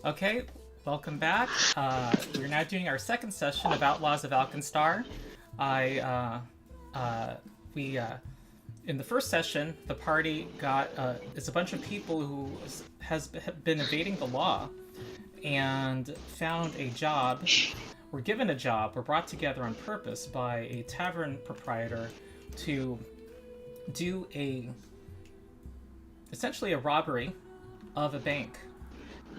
Okay, welcome back. We're now doing our second session of Outlaws of Alkenstar. I, we, in the first session, the party got, it's a bunch of people who has been evading the law and found a job, were given a job, were brought together on purpose by a tavern proprietor to do essentially a robbery of a bank.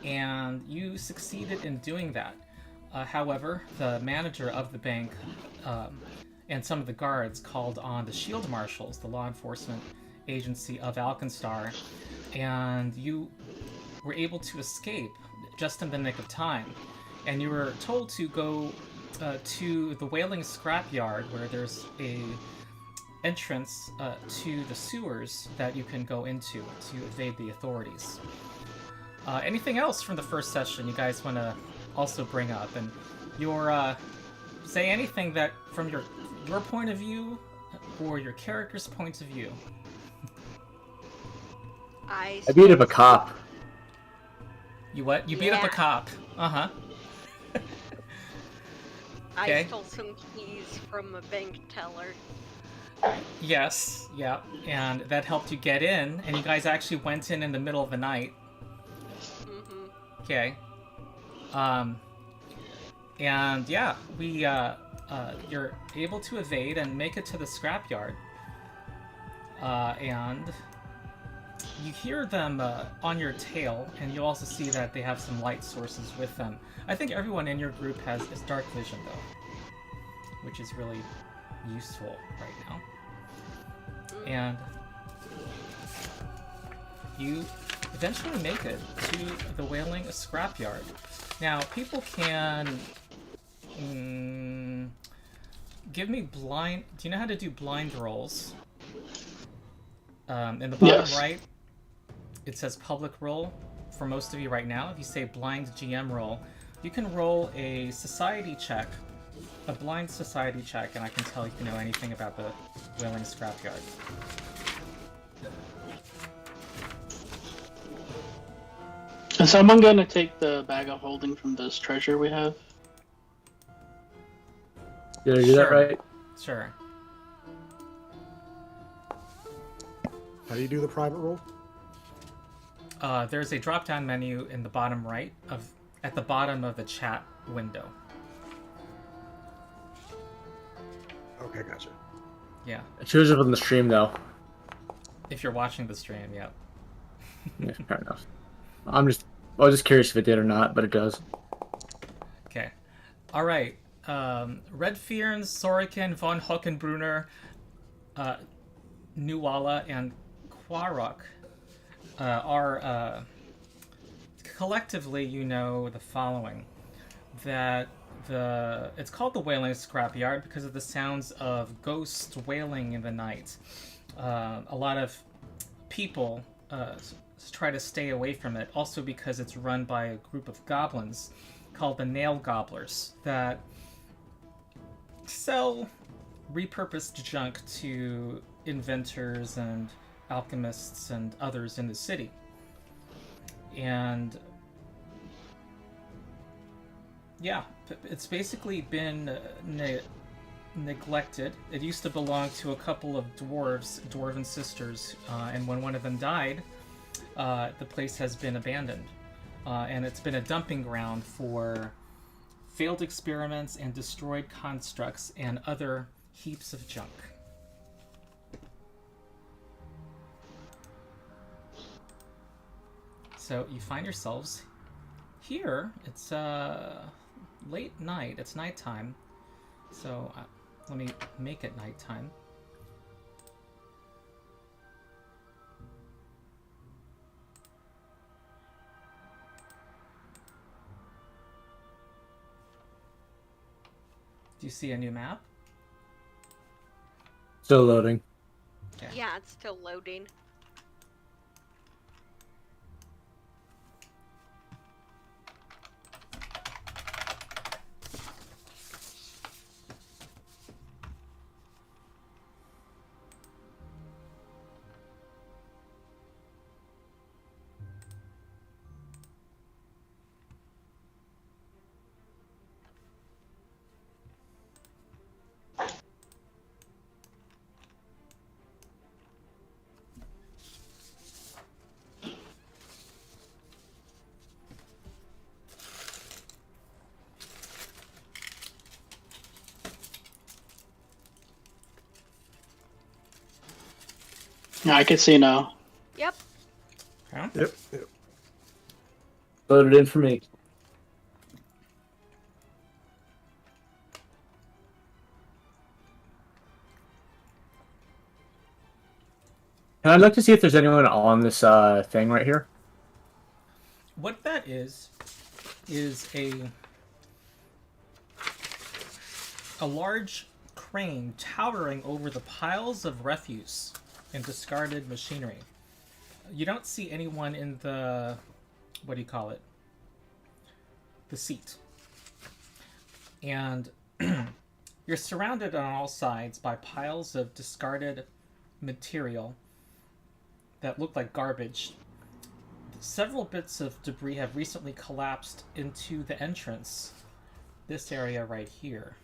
And you succeeded in doing that. However, the manager of the bank and some of the guards called on the shield marshals, the law enforcement agency of Alkenstar, and you were able to escape just in the nick of time. And you were told to go to the Wailing Scrapyard, where there's a entrance to the sewers that you can go into to evade the authorities. Anything else from the first session you guys want to also bring up? And say anything that from your point of view or your character's point of view. I beat up a cop. You what? You beat up a cop. Uh-huh. I stole some keys from a bank teller. Yes, yeah. And that helped you get in, and you guys actually went in the middle of the night. Okay. And yeah, you're able to evade and make it to the scrapyard. And you hear them on your tail, and you also see that they have some light sources with them. I think everyone in your group is dark vision, though, which is really useful right now. And you eventually make it to the Wailing Scrapyard. Now, people can give me blind. Do you know how to do blind rolls? In the bottom right, it says public roll for most of you right now. If you say blind GM roll, you can roll a society check, a blind society check, and I can tell if you know anything about the Wailing Scrapyard. Is someone going to take the bag of holding from this treasure we have? Did I do that right? Sure. How do you do the private roll? There's a drop-down menu in the bottom right at the bottom of the chat window. Okay, gotcha. Yeah. It shows up on the stream though. If you're watching the stream, yeah. Yeah, fair enough. I was just curious if it did or not, but it does. Okay. All right. Redfearn, Sorikin, von Hockenbrunner, Nuala, and Quarok are collectively, you know, the following: that it's called the Wailing Scrapyard because of the sounds of ghosts wailing in the night. A lot of people try to stay away from it, also because it's run by a group of goblins called the Nail Gobblers that sell repurposed junk to inventors and alchemists and others in the city. And yeah, it's basically been neglected. It used to belong to a couple of dwarven sisters, and when one of them died, the place has been abandoned. And it's been a dumping ground for failed experiments and destroyed constructs and other heaps of junk. So you find yourselves here. It's late night. It's nighttime. So let me make it nighttime. Do you see a new map? Still loading. Okay. Yeah, it's still loading. Yeah, I can see now. Yep. Okay. Yep. Yep. Loaded in for me. And I'd like to see if there's anyone on this thing right here. What that is a large crane towering over the piles of refuse and discarded machinery. You don't see anyone in the, what do you call it? The seat. And you're surrounded on all sides by piles of discarded material that look like garbage. Several bits of debris have recently collapsed into the entrance. This area right here.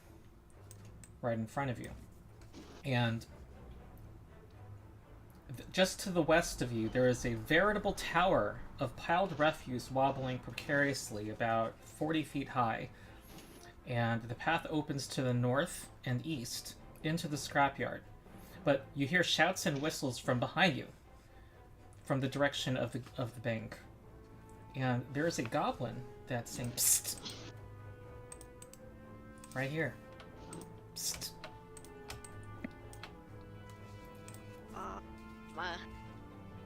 Right in front of you. And just to the west of you, there is a veritable tower of piled refuse wobbling precariously about 40 feet high. And the path opens to the north and east into the scrapyard. But you hear shouts and whistles from behind you, from the direction of the bank. And there is a goblin that's saying, "Psst." Right here. Psst.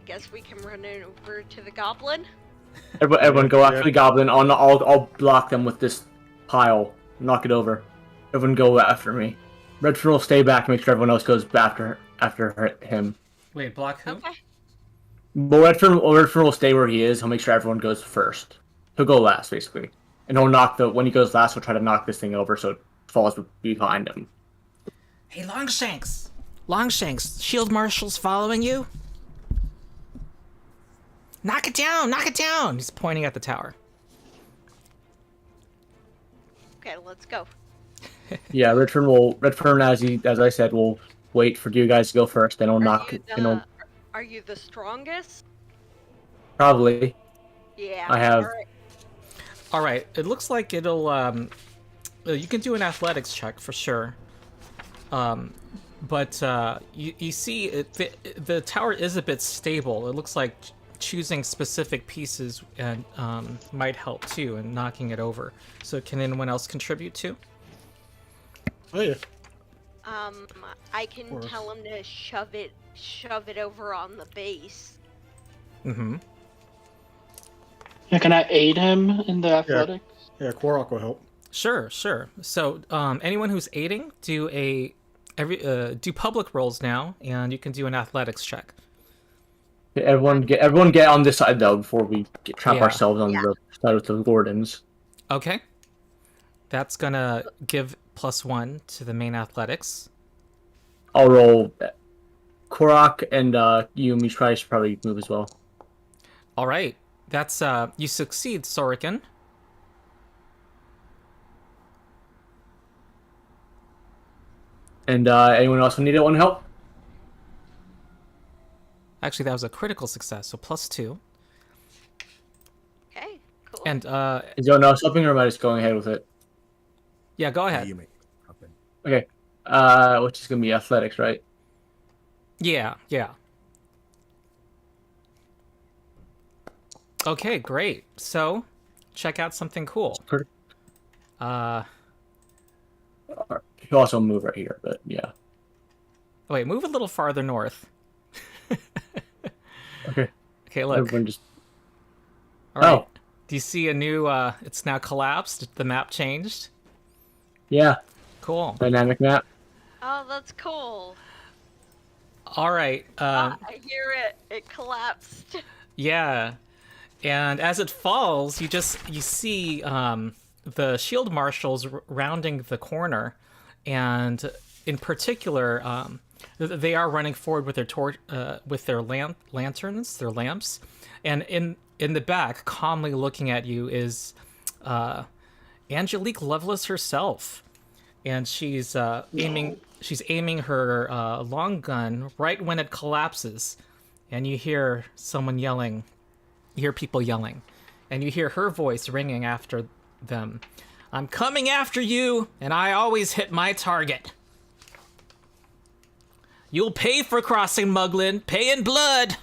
Guess we can run it over to the goblin. Everyone go after the goblin. I'll block them with this pile. Knock it over. Everyone go after me. Redfern will stay back and make sure everyone else goes after him. Wait, block who? Okay. But Redfern will stay where he is. He'll make sure everyone goes first. He'll go last, basically. And when he goes last, he'll try to knock this thing over so it falls behind him. Hey, Longshanks! Longshanks, Shield Marshal's following you? Knock it down! Knock it down! He's pointing at the tower. Okay, let's go. Yeah, Redfern, as I said, will wait for you guys to go first. Then he'll knock it. Are you the strongest? Probably. Yeah. I have. All right. It looks like it'll. You can do an athletics check for sure. But you see, the tower is a bit stable. It looks like choosing specific pieces and might help too in knocking it over. So can anyone else contribute too? Oh yeah. I can tell him to shove it over on the base. Mm-hmm. Yeah, can I aid him in the athletics? Yeah, Quarok will help. Sure. So anyone who's aiding, do public rolls now, and you can do an athletics check. Everyone get on this side though before we trap ourselves on the side with the Wardens. Okay. That's gonna give +1 to the main athletics. I'll roll. Korok and you should probably move as well. All right. That's you succeed, Sorikin. And anyone else need want help? Actually, that was a critical success, so +2. Okay, cool. And is anyone else helping, or am I just going ahead with it? yeah, go Yeah, ahead. you may hop in. Okay. Which is gonna be athletics, right? Yeah. Okay, great. So, check out something cool. He'll also move right here, but yeah. Wait, move a little farther north. Okay. Okay, look. Everyone just. All right. Oh. Do you see a new? It's now collapsed. The map changed. Yeah. Cool. Dynamic map. Oh, that's cool. All right. I hear it. It collapsed. Yeah. And as it falls, you see the shield marshals rounding the corner, and in particular, they are running forward with their lanterns, their lamps, and in the back, calmly looking at you, is Angelique Lovelace herself, and she's aiming her long gun right when it collapses, and you hear someone yelling. You hear people yelling, and you hear her voice ringing after them. "I'm coming after you, and I always hit my target." You'll pay for crossing Muglin. Pay in blood.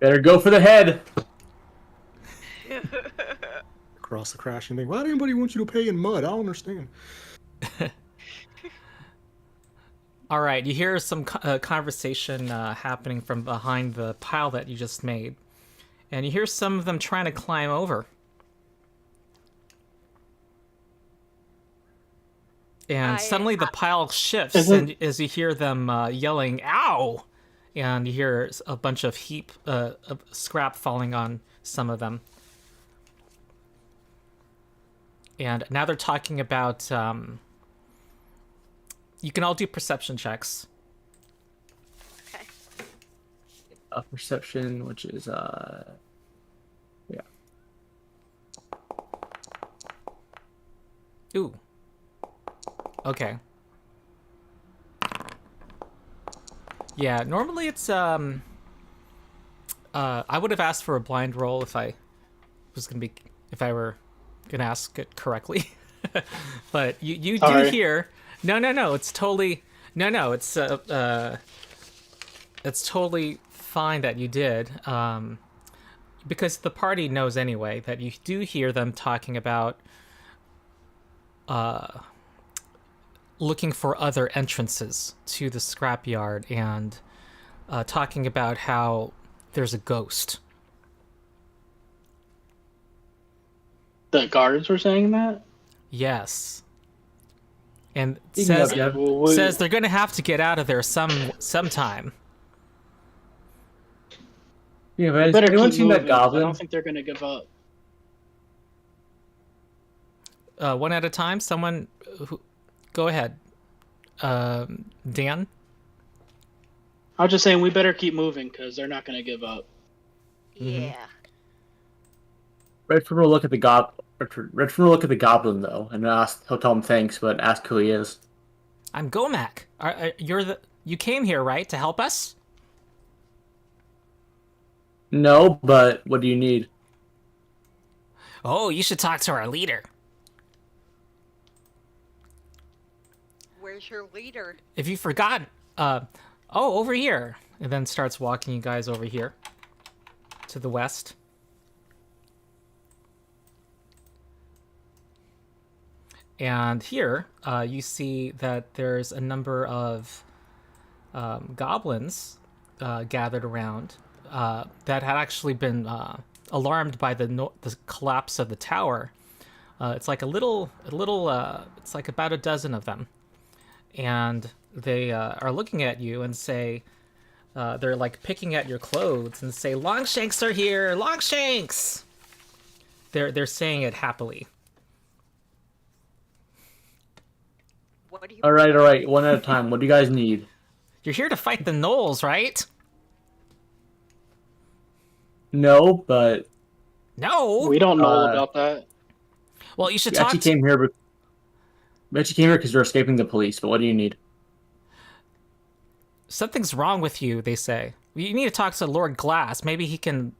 Better go for the head. Across the crashing thing. Why did anybody want you to pay in mud? I don't understand. All right, you hear some conversation happening from behind the pile that you just made. And you hear some of them trying to climb over. And suddenly the pile shifts, and as you hear them yelling, "Ow!" And you hear a bunch of of scrap falling on some of them. And now they're talking about... you can all do perception checks. Okay. Perception, which is... yeah. Ooh. Okay. Yeah, normally it's I would have asked for a blind roll if I were gonna ask it correctly. But you do hear no, it's totally it's totally fine that you did. Because the party knows anyway that you do hear them talking about looking for other entrances to the scrapyard and talking about how there's a ghost. The guards were saying that? Yes. And says they're going to have to get out of there sometime. Yeah, but has Better anyone keep seen that moving, 'cause goblin? I don't think they're gonna give up. One at a time. Someone, go ahead. Dan. I was just saying we better keep moving because they're not gonna give up. Yeah. Redford will look at the goblin though, and he'll tell him thanks, but ask who he is. I'm Gomak. You came here, right, to help us? No, but what do you need? Oh, you should talk to our leader. Where's your leader? If you forgot, over here. And then starts walking you guys over here to the west. And here, you see that there's a number of goblins gathered around that had actually been alarmed by the collapse of the tower. It's like it's like about a dozen of them. And they are looking at you and say, they're like picking at your clothes and say, "Longshanks are here! Longshanks!" They're saying it happily. What do you... All right, one at a time. What do you guys need? You're here to fight the gnolls, right? No, but No. We don't know about that. Well, you should you talk. actually came here. We actually came here because you're escaping the police. But what do you need? Something's wrong with you, they say. You need to talk to Lord Glass. Maybe he can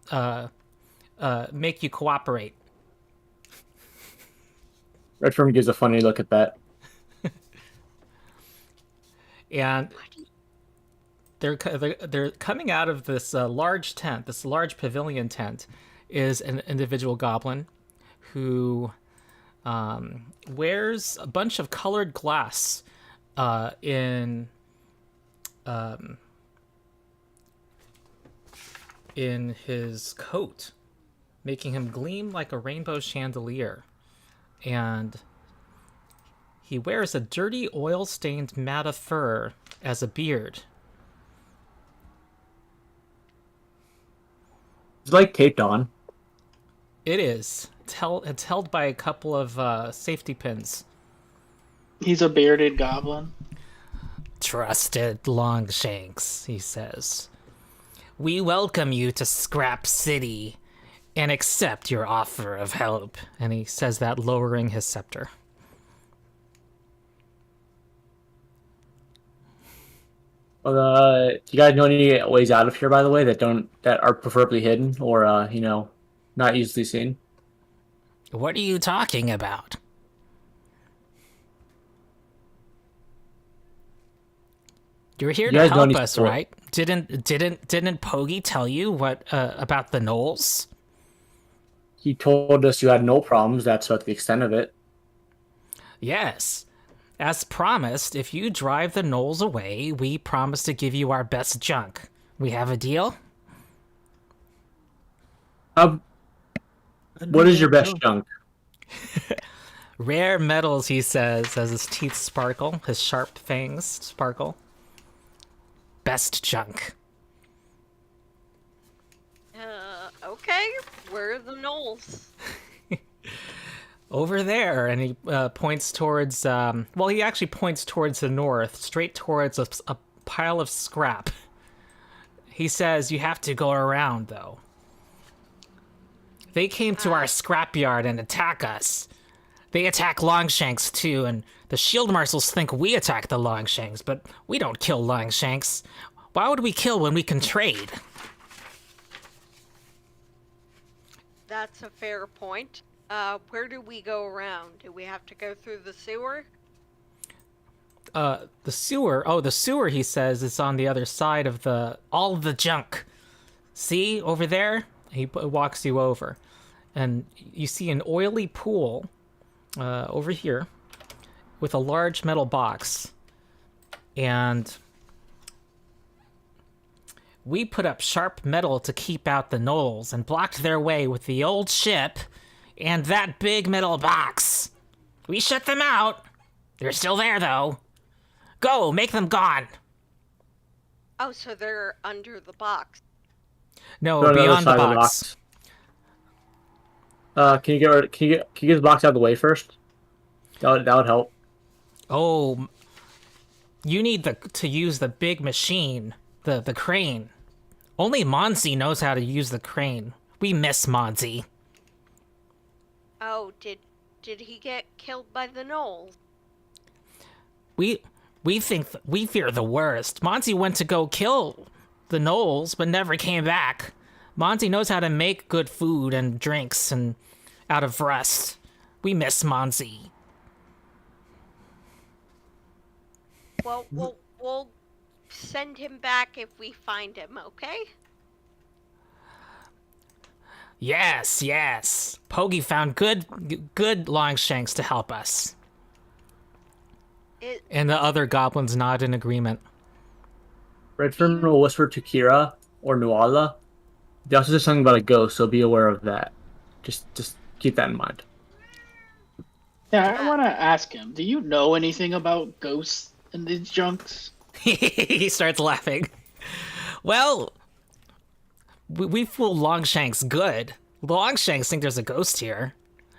make you cooperate. Redford gives a funny look at that. And they're coming out of this large tent, this large pavilion tent, is an individual goblin who wears a bunch of colored glass in his coat, making him gleam like a rainbow chandelier. And he wears a dirty, oil-stained mat of fur as a beard. It's like taped on. It is. It's held by a couple of safety pins. He's a bearded goblin. Trusted Longshanks, he says. We welcome you to Scrap City and accept your offer of help. And he says that lowering his scepter. Do you guys know any ways out of here, by the way, that are preferably hidden or not easily seen? What are you talking about? You're here You to guys don't help need us, support. right? Didn't Pogi tell you what about the gnolls? He told us you had no problems. That's about the extent of it. Yes. As promised, if you drive the gnolls away, we promise to give you our best junk. We have a deal? What is your best junk? Rare metals, he says, as his teeth sparkle, his sharp fangs sparkle. Best junk. Okay. Where are the gnolls? Over there, and he points towards, he actually points towards the north, straight towards a pile of scrap. He says, you have to go around, though. They came to our scrapyard and attack us. They attack Longshanks, too, and the shield marshals think we attack the Longshanks, but we don't kill Longshanks. Why would we kill when we can trade? That's a fair point. Where do we go around? Do we have to go through the sewer? The sewer, he says, is on the other side of all the junk. See, over there? He walks you over. And you see an oily pool over here with a large metal box. And we put up sharp metal to keep out the gnolls and blocked their way with the old ship and that big metal box. We shut them out. They're still there, though. Go, make them gone. Oh, so they're under the box. No, Go to the other beyond the side of box. Can you get the box out of the way first? That would help. Oh, you need to use the big machine, the crane. Only Monzi knows how to use the crane. We miss Monzi. Oh, did he get killed by the gnolls? We fear the worst. Monty went to go kill the gnolls, but never came back. Monty knows how to make good food and drinks and out of rust. We miss Monty. Well, we'll send him back if we find him, okay? Yes. Pogi found good Longshanks to help us. And the other goblins nod in agreement. Redfern will whisper to Kira or Nuala. They also said something about a ghost, so be aware of that. Just keep that in mind. Yeah, I want to ask him, do you know anything about ghosts and these junks? He starts laughing. Well, we fooled Longshanks good. Longshanks think there's a ghost here.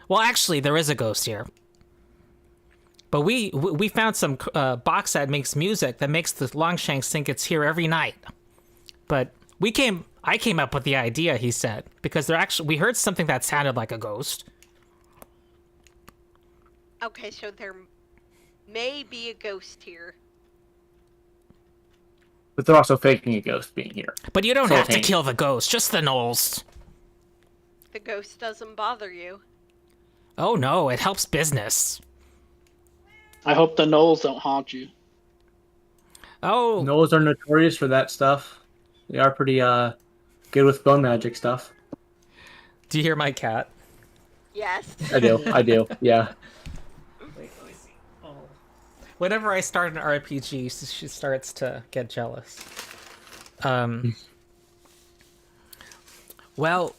Well, actually, there is a ghost here. But we found some box that makes music that makes the Longshanks think it's here every night. But I came up with the idea, he said, because we heard something that sounded like a ghost. Okay, so there may be a ghost here. But they're also faking a ghost being here. But you don't have to kill the ghost, just the gnolls. The ghost doesn't bother you. Oh no, it helps business. I hope the gnolls don't haunt you. Oh. Gnolls are notorious for that stuff. They are pretty good with bone magic stuff. Do you hear my cat? Yes. I do, yeah. Wait, let me see. Oh. Whenever I start an RPG, she starts to get jealous. Well,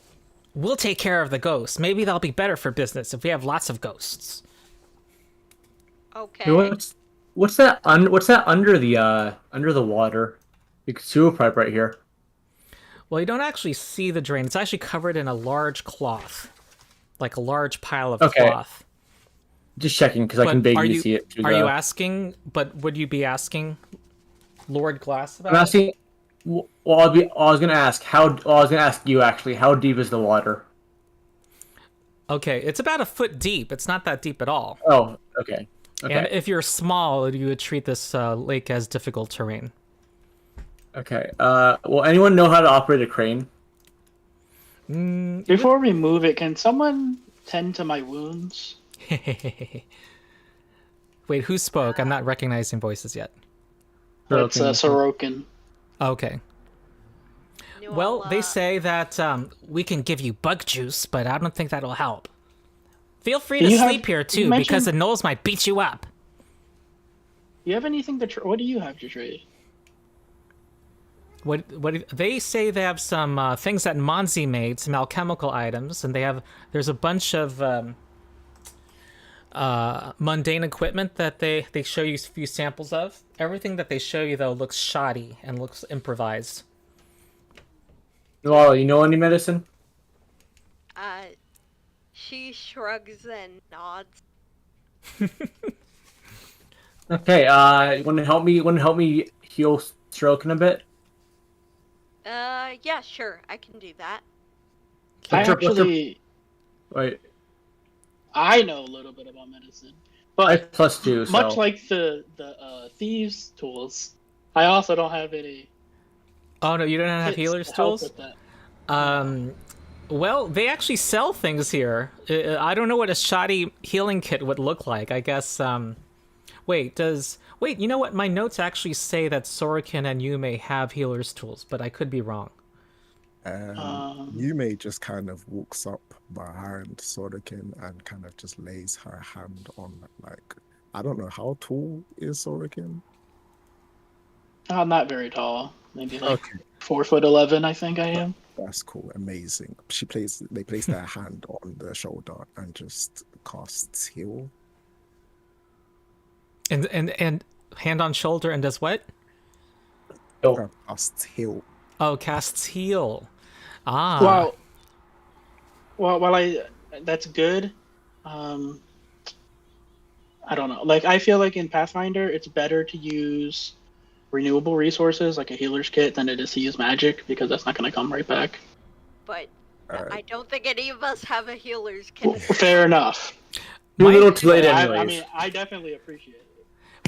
we'll take care of the ghosts. Maybe that'll be better for business if we have lots of ghosts. Okay. Hey, what's that under the water? You can see a pipe right here. Well, you don't actually see the drain. It's actually covered in a large cloth. Like a large pile of cloth. Just checking, because I can vaguely see it. Are you asking, but would you be asking Lord Glass about I'm asking, well, I was going to ask you, actually, how deep is the water? Okay, it's about a foot deep. It's not that deep at all. Oh, okay. And if you're small, you would treat this lake as difficult terrain. Okay. Will anyone know how to operate a crane? Before we move it, can someone tend to my wounds? Wait, who spoke? I'm not recognizing voices yet. It's Sorokin. Okay. No, Well, I'll, they say that we can give you bug juice, but I don't think that'll help. Feel free Do to you have- sleep here you too, mentioned- because the gnolls might beat you up. You have anything to what do you have to trade? What they say they have some things that Monzi made, some alchemical items, and there's a bunch of mundane equipment that they show you a few samples of. Everything that they show you though looks shoddy and looks improvised. Well, you know any medicine? She shrugs and nods. Okay, you want to help me? Want to help me heal Stroking a bit? Yeah, sure, I can do that. Wait, I know a little bit about medicine, but I +2. So. much like the thieves' tools, I also don't have any. Oh no, you don't have kits healer's to help tools? with that. Well, they actually sell things here. I don't know what a shoddy healing kit would look like. I guess. Wait, you know what? My notes actually say that Sorokin and Yume have healer's tools, but I could be wrong. Yume just kind of walks up behind Sorokin and kind of just lays her hand on, like, I don't know, how tall is Sorokin? I'm not very tall. Maybe like Okay. 4'11", I think I am. That's cool, amazing. They place their hand on the shoulder and just casts heal. And hand on shoulder and does what? Oh. Casts heal. Oh, casts heal. Ah. While that's good. I don't know. Like, I feel like in Pathfinder, it's better to use renewable resources like a healer's kit than it is to use magic, because that's not going to come right back. But I don't think any of us have a healer's kit. Fair enough. You're a little too late, I anyways. mean, I definitely appreciate it.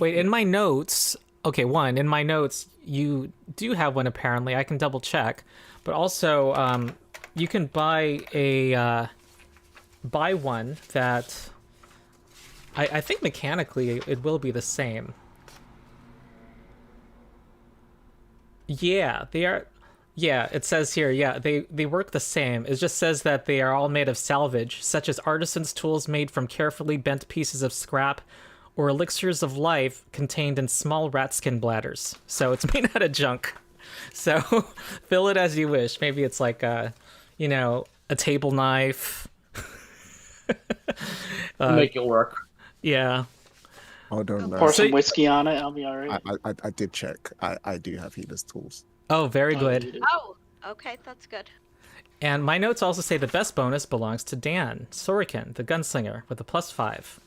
Wait, in my notes, in my notes, you do have one apparently. I can double check. But also, you can buy one that I think mechanically it will be the same. Yeah, they are. Yeah, it says here, yeah, they work the same. It just says that they are all made of salvage, such as artisans' tools made from carefully bent pieces of scrap, or elixirs of life contained in small rat skin bladders. So it's made out of junk. So fill it as you wish. Maybe it's like a table knife. Make it work. Yeah. Oh, don't know. Pour some whiskey on it, I'll be alright. I did check. I do have healer's tools. Oh, very good. You do. Oh, okay, that's good. And my notes also say the best bonus belongs to Dan Sorokin, the gunslinger, with a +5.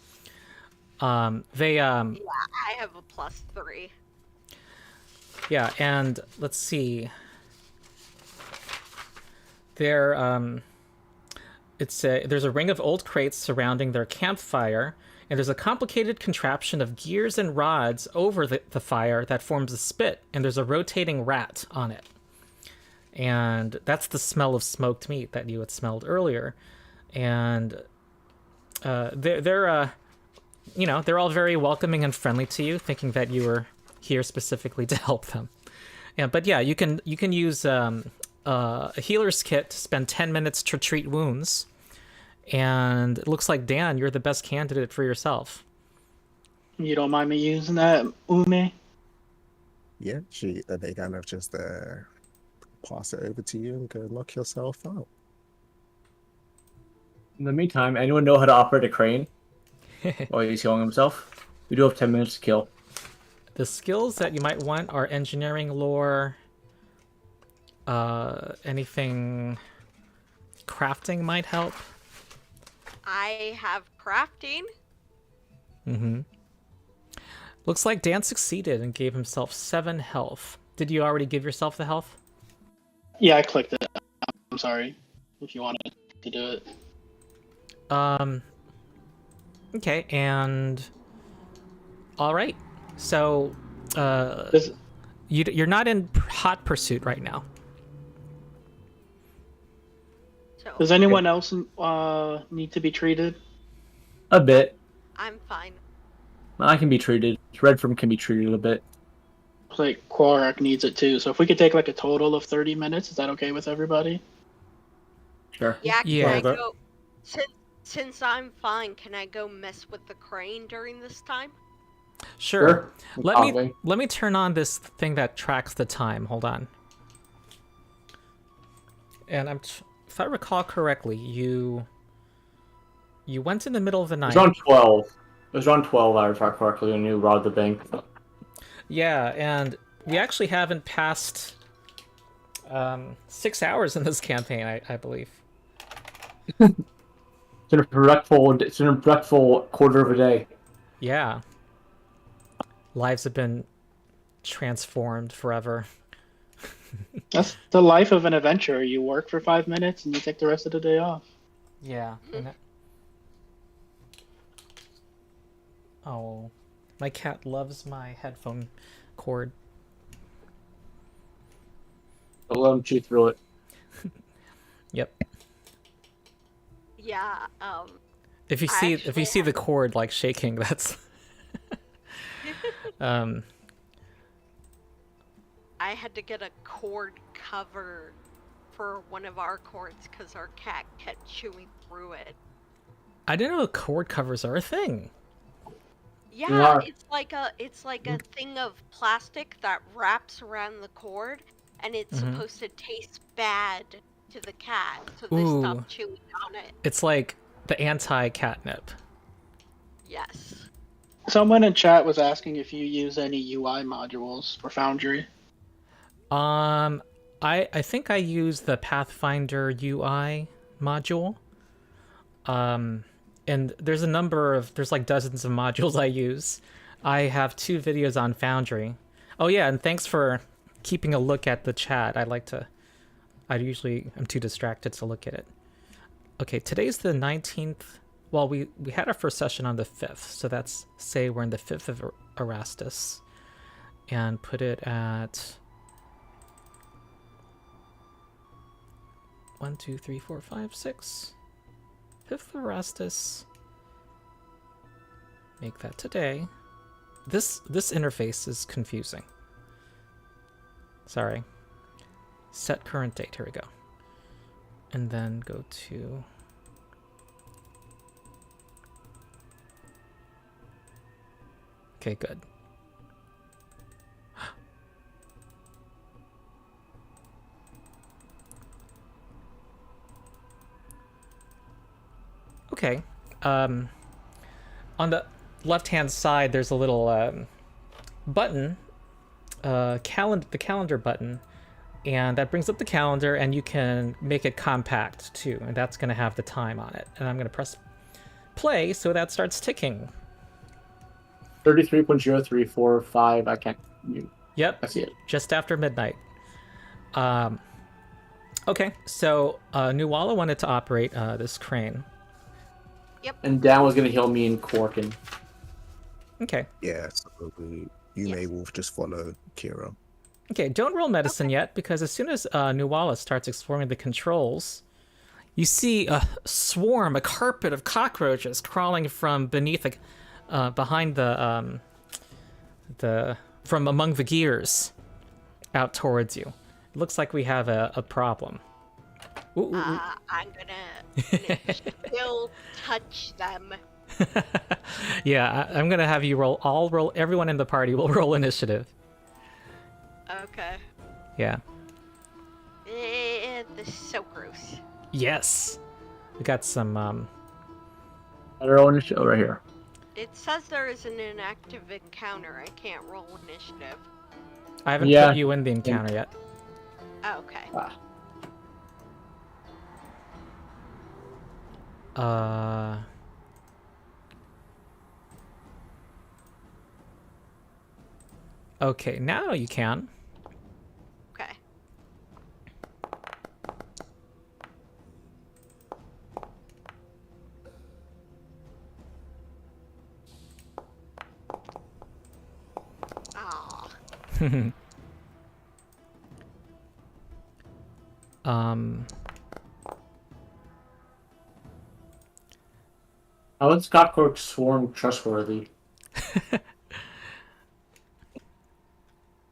Yeah, I have a +3. Yeah, and let's see. There's a ring of old crates surrounding their campfire, and there's a complicated contraption of gears and rods over the fire that forms a spit, and there's a rotating rat on it. And that's the smell of smoked meat that you had smelled earlier. And they're all very welcoming and friendly to you, thinking that you were here specifically to help them. Yeah, but yeah, you can use a healer's kit to spend 10 minutes to treat wounds. And it looks like, Dan, you're the best candidate for yourself. You don't mind me using that, Ume? Yeah, they kind of just pass it over to you and go knock yourself out. In the meantime, anyone know how to operate a crane while he's healing himself? We do have 10 minutes to kill. The skills that you might want are engineering lore, anything crafting might help. I have crafting. Mm-hmm. Looks like Dan succeeded and gave himself 7 health. Did you already give yourself the health? Yeah, I clicked it. I'm sorry if you wanted to do it. Okay, and all right. So, you're not in hot pursuit right now. So Does anyone else need to be treated? A bit. I'm fine. I can be treated. Redford can be treated a bit. like Quark needs it too. So if we could take like a total of 30 minutes, is that okay with everybody? Sure. Yeah, can Yeah. I that- go? Since I'm fine, can I go mess with the crane during this time? Sure. Let Probably. me turn on this thing that tracks the time. Hold on. And if I recall correctly, you went in the middle of the It night. was around 12. It was around 12, I recall correctly, when you robbed the bank. Yeah, and we actually haven't passed 6 hours in this campaign, I believe. It's a productful quarter of a day. Yeah. Lives have been transformed forever. That's the life of an adventurer. You work for 5 minutes and you take the rest of the day off. Yeah. Oh, my cat loves my headphone cord. I'll let him chew through it. Yep. Yeah. If you I see actually the cord like shaking, that's I had to get a cord cover for one of our cords because our cat kept chewing through it. I didn't know cord covers are a thing. Yeah, are. it's like a thing of plastic that wraps around the cord, and it's supposed to taste bad to the cat, so they Ooh. stop chewing on it. It's like the anti-catnip. Yes. Someone in chat was asking if you use any UI modules for Foundry. I think I use the Pathfinder UI module. And there's like dozens of modules I use. I have 2 videos on Foundry. Oh yeah, and thanks for keeping a look at the chat. I'm too distracted to look at it. Okay, today's the 19th. Well, we had our first session on the 5th, so that's, say we're in the 5th of Erastus. And put it at 1, 2, 3, 4, 5, 6. 5th of Erastus. Make that today. This interface is confusing. Sorry. Set current date. Here we go. And then go to... Okay, good. Okay. On the left-hand side, there's a little button, the calendar button, and that brings up the calendar, and you can make it compact too, and that's going to have the time on it. And I'm going to press play, so that starts ticking. 33.0345. I can't. Yep. I see it. Just after midnight. Okay, so Nuala wanted to operate this crane. And Dan was gonna heal me and Corkin. Okay. Yeah, so you may wolf just follow Kira. Okay, don't roll medicine yet, because as soon as Nuala starts exploring the controls, you see a swarm, a carpet of cockroaches crawling from beneath behind from among the gears out towards you. It looks like we have a problem. Ooh. I'm gonna still touch them. Yeah, I'm gonna have you roll. Everyone in the party will roll initiative. Okay. Yeah. This is so gross. Yes. We got some. Better roll initiative over here. It says there is an inactive encounter. I can't roll initiative. I haven't Yeah. put you in the encounter yet. Oh, okay. Okay, now you can. Okay. Ah. How is Cockroach Swarm trustworthy?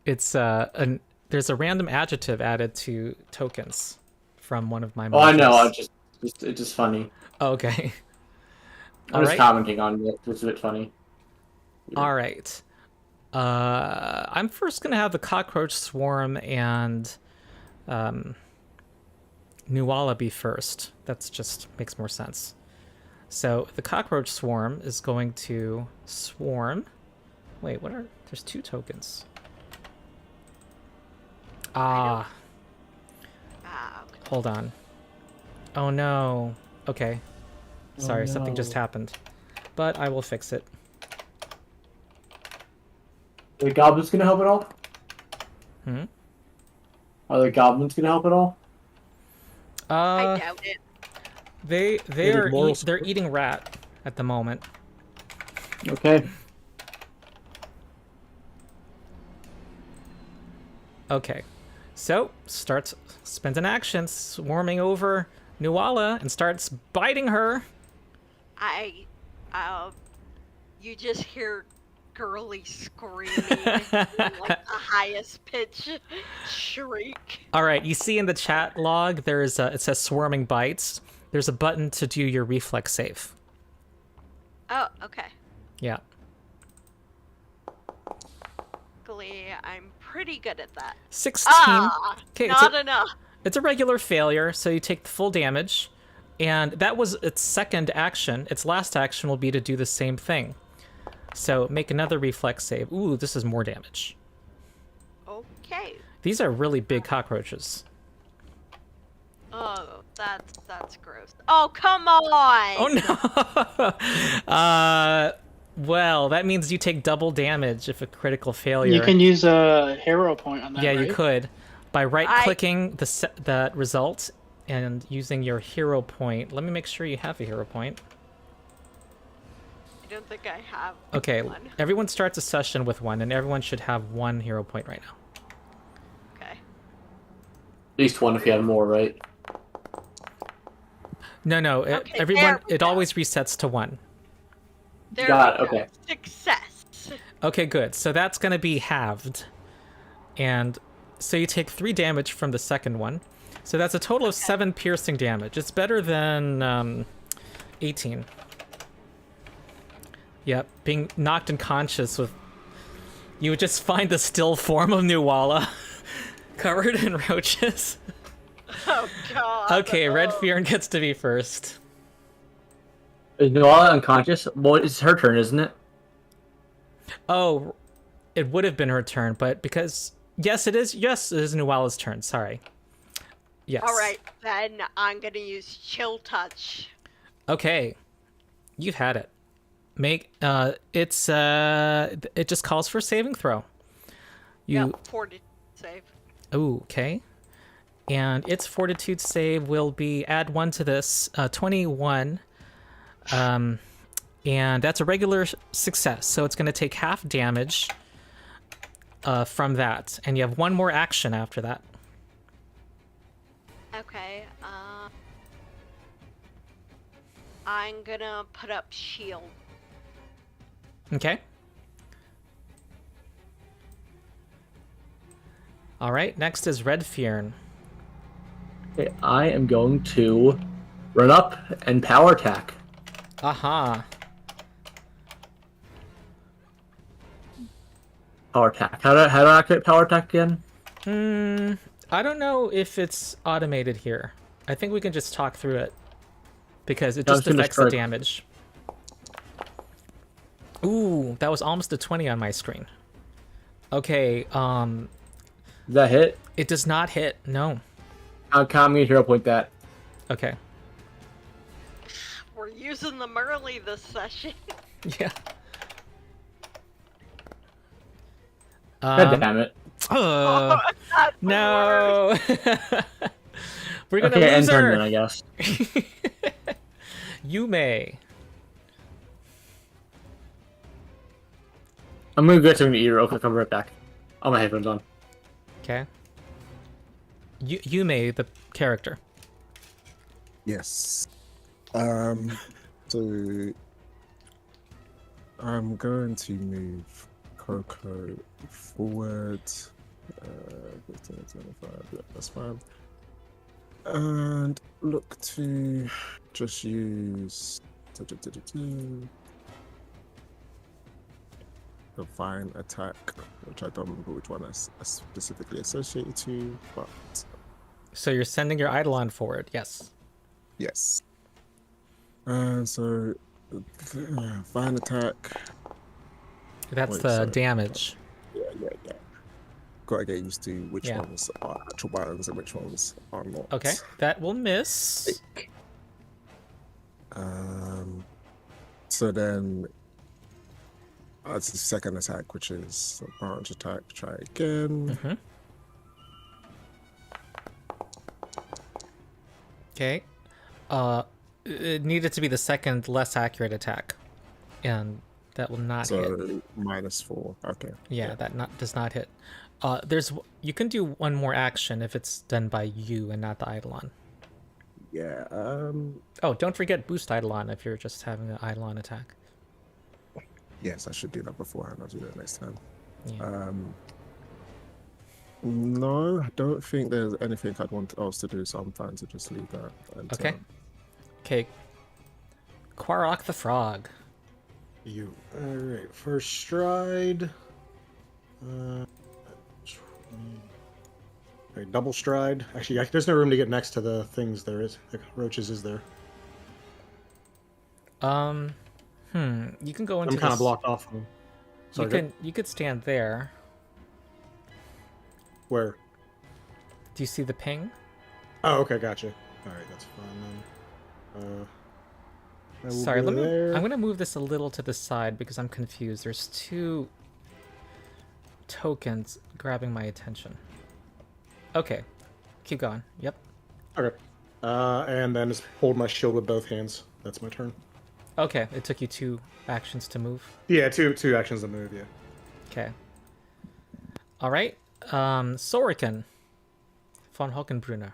It's there's a random adjective added to tokens from one of my Oh, I know. modules. It's just funny. Oh, okay. I'm just commenting on it. It's a bit funny. All right. I'm first gonna have the cockroach swarm and Nuala be first. That's just makes more sense. So the cockroach swarm is going to swarm. Wait, what are? There's 2 tokens. Okay. Hold on. Oh no. Okay. Sorry, no. something just happened. But I will fix it. Are the goblins gonna help at all? Hmm? Are the goblins gonna help at all? I doubt it. They Maybe are moral they're support? eating rat at the moment. Okay. Okay. So, spends an action swarming over Nuala and starts biting her. You just hear girly screaming in, like the highest pitch shriek. All right, you see in the chat log there's it says swarming bites. There's a button to do your reflex save. Oh, okay. Yeah. Luckily, I'm pretty good at that. 16. Okay, Not enough. It's a regular failure, so you take the full damage. And that was its second action. Its last action will be to do the same thing. So make another reflex save. Ooh, this is more damage. Okay. These are really big cockroaches. Oh, that's gross. Oh, come on! Oh no! Well, that means you take double damage if a critical failure. You can use a hero point on that. Yeah, right? you could. By right-clicking that result and using your hero point. Let me make sure you have a hero point. I don't think I have Okay, one. everyone starts a session with one, and everyone should have 1 hero point right now. Okay. At least 1 if you have more, right? No, Okay, everyone. there we It go. always resets to 1. There Got we it, go. okay. Success. Okay, good. So that's going to be halved. And so you take 3 damage from the second one. So that's a total of 7 piercing damage. It's better than 18. Yep, being knocked unconscious with... You would just find the still form of Nuala covered in roaches. Oh god. Okay, Red Fearn gets to be first. Is Noala unconscious? Well, it's her turn, isn't it? Oh, it would have been her turn, but because... Yes, it is. Yes, it is Nuala's turn. Sorry. Yes. Alright, then I'm gonna use Chill Touch. Okay. You've had it. It just calls for saving throw. Yep, Fortitude save. Ooh, okay. And its fortitude save will be add 1 to this, 21. And that's a regular success, so it's going to take half damage from that, and you have 1 more action after that. Okay, I'm gonna put up shield. Okay. All right, next is Red Fearn. Okay, I am going to run up and power attack. Aha. Power attack. How do I activate power attack again? I don't know if it's automated here. I think we can just talk through it because it I was just gonna affects the start- damage. Ooh, that was almost a 20 on my screen. Okay, Does that hit? it does not hit. No. Count me a hero point that. Okay. We're using them early this session. Yeah. God damn it. Oh, That's the no. We're gonna Okay, end lose turn her. then, I guess. You may. I'm gonna get something to eat real quick. I'll be right back. Oh, my headphones on. Okay. You may the character. Yes. So I'm going to move Coco forward 15, 25, yeah, that's fine. And look to just use divine attack, which I don't remember which one I specifically associated to, but So you're sending your Eidolon forward, yes. yes. And so divine attack. That's Wait, the sorry. damage. Yeah. Gotta get used to which Yeah. ones are actual buttons and which ones are not. Okay, that will miss. So then that's the second attack, which is a branch attack. Try again. Mm-hmm. Okay. It needed to be the second less accurate attack, and that will not hit. So -4. Okay. Yeah, that does not hit. You can do one more action if it's done by you and not the Eidolon. Yeah. Oh, don't forget boost Eidolon if you're just having an Eidolon attack. Yes, I should do that beforehand. I'll do that next time. Yeah. No, I don't think there's anything I'd want else to do, so I'm fine to just leave that. Okay. Okay. Quarok the Frog. You. Alright, first stride. Alright, double stride. Actually, there's no room to get next to the things there is. The roaches is there. You can go into I'm kind of this- blocked off from them. You could stand there. Where? Do you see the ping? Oh, okay, gotcha. Alright, that's fine then. I will Sorry, go there. I'm gonna move this a little to the side because I'm confused. There's two tokens grabbing my attention. Okay, keep going. Yep. Okay. And then just hold my shield with both hands. That's my turn. Okay, it took you 2 actions to move. Yeah, two actions to move, yeah. Okay. All right. Soriken von Hockenbrunner.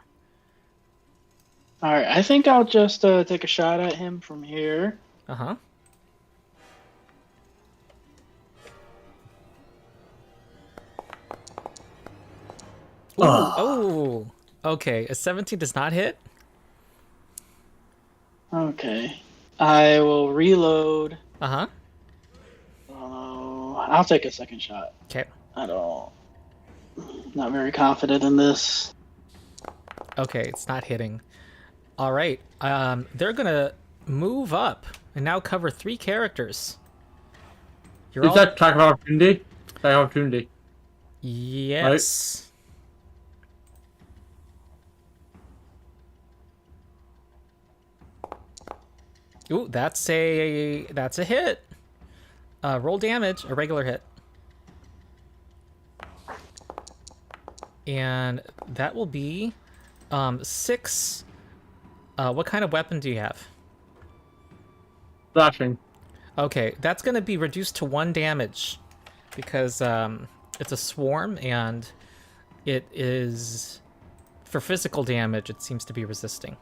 Alright, I think I'll just take a shot at him from here. Uh-huh. Oh, okay. A 17 does not hit. Okay. I will reload. Uh-huh. I'll take a second shot. Okay. Not very confident in this. Okay, it's not hitting. All right. They're gonna move up and now cover 3 characters. You're Is all... that attack of opportunity? Attack of opportunity. Yes. Ooh, that's a hit. Roll damage, a regular hit. And that will be 6. What kind of weapon do you have? Slashing. Okay, that's going to be reduced to 1 damage because it's a swarm and it is, for physical damage, it seems to be resisting.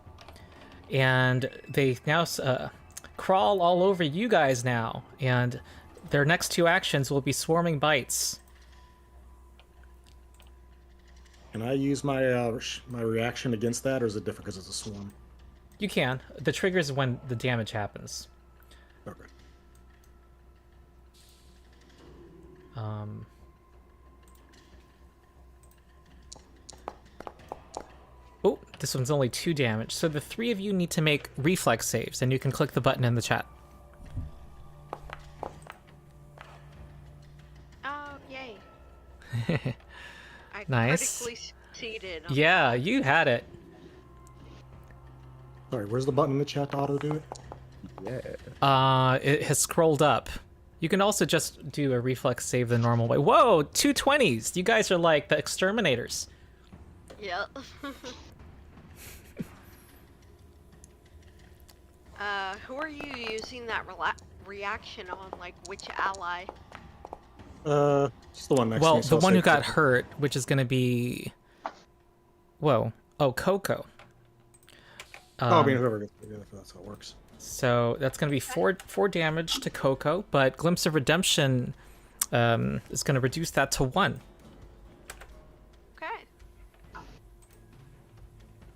And they now crawl all over you guys now, and their next 2 actions will be swarming bites. Can I use my my reaction against that, or is it different because it's a swarm? You can. The trigger is when the damage happens. Okay. Oh, this one's only 2 damage. So the 3 of you need to make reflex saves, and you can click the button in the chat. Oh, yay. I Nice. critically succeeded. on Yeah, you had it. Sorry, where's the button in the chat to auto do it? Yeah. It has scrolled up. You can also just do a reflex save the normal way. Whoa, 2 20s! You guys are like the exterminators. Yep. Who are you using that reaction on? Like, which ally? Just the one next to Well, me. the one who got hurt, which is going to be... Whoa. Oh, Coco. I mean, whoever gets it, if that's how it works. So that's going to be 4 damage to Coco, but Glimpse of Redemption is going to reduce that to 1.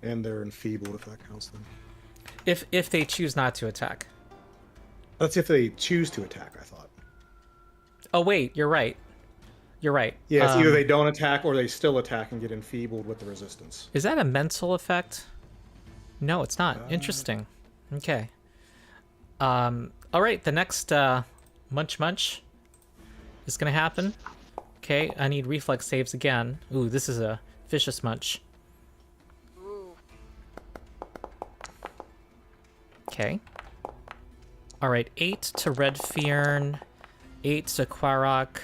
And they're enfeebled, if that counts then. If they choose not to attack. That's if they choose to attack, I thought. Oh wait, you're right. You're right. Yeah, it's either they don't attack or they still attack and get enfeebled with the resistance. Is that a mental effect? No, it's not. Interesting. Okay. All right, the next munch munch is gonna happen. Okay, I need reflex saves again. Ooh, this is a vicious munch. Ooh. Okay. All right, 8 to Redfearn, 8 to Quarok.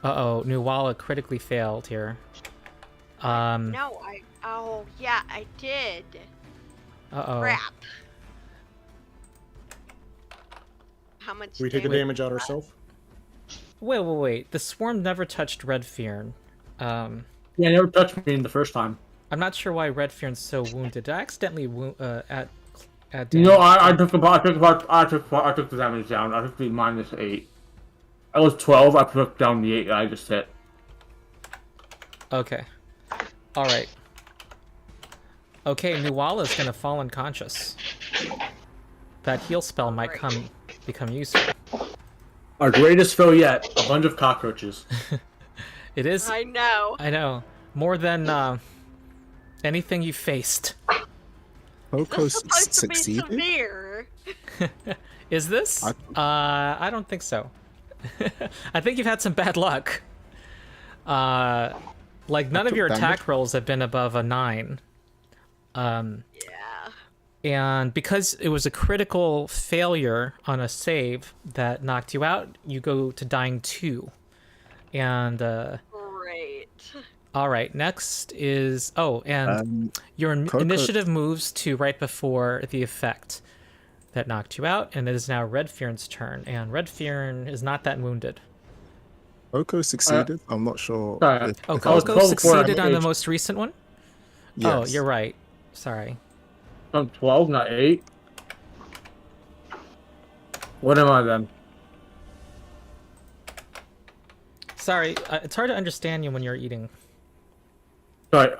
Uh-oh, Nuwala critically failed here. No, oh, yeah, I did. Uh-oh. Crap. How much We take the damage out ourselves? Wait. The swarm never touched Redfearn. Yeah, it never touched me in the first time. I'm not sure why Redfearn's so wounded. Did I accidentally add damage? No, I took the damage down. I took the -8. I was 12. I took down the 8 I just hit. Okay. All right. Okay, Nuwala's gonna fall unconscious. That heal spell might become useful. Our greatest foe yet, a bunch of cockroaches. It is. I know. I know. More than anything you faced. Poco This is supposed to be succeeded? severe. Is this? I don't think so. I think you've had some bad luck. Like none of your attack rolls have been above a 9. Yeah. And because it was a critical failure on a save that knocked you out, you go to dying 2. And Great. all right, next is your initiative moves to right before the effect that knocked you out, and it is now Redfearn's turn, and Redfearn is not that wounded. Poco succeeded. I'm not sure. Sorry. Oh, I was Coco 12 before I succeeded on the aged. most recent one? Yes. Oh, you're right. Sorry. I'm 12, not 8. What am I then? Sorry, it's hard to understand you when you're eating. Sorry,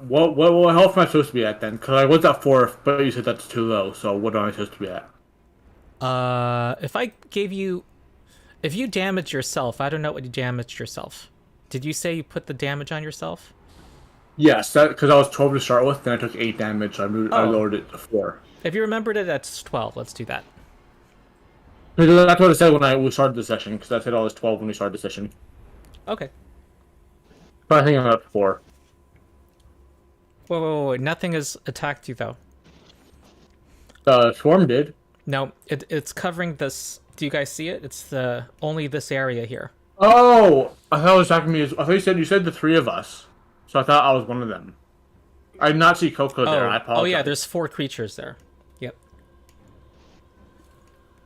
what health am I supposed to be at then? Because I was at 4, but you said that's too low, so what am I supposed to be at? If you damage yourself, I don't know what you damaged yourself. Did you say you put the damage on yourself? Yes, because I was 12 to start with, then I took 8 damage, so I lowered it to 4. If you remembered it, that's 12. Let's do that. That's what I said when we started the session, because I said I was 12 when we started the session. Okay. But I think I'm at 4. Wait. Nothing has attacked you, though. The swarm did. No, it's covering this. Do you guys see it? It's only this area here. Oh! I thought it was attacking me. I thought you said the 3 of us. So I thought I was one of them. I did not see Coco there. I apologize. Oh yeah, there's 4 creatures there. Yep.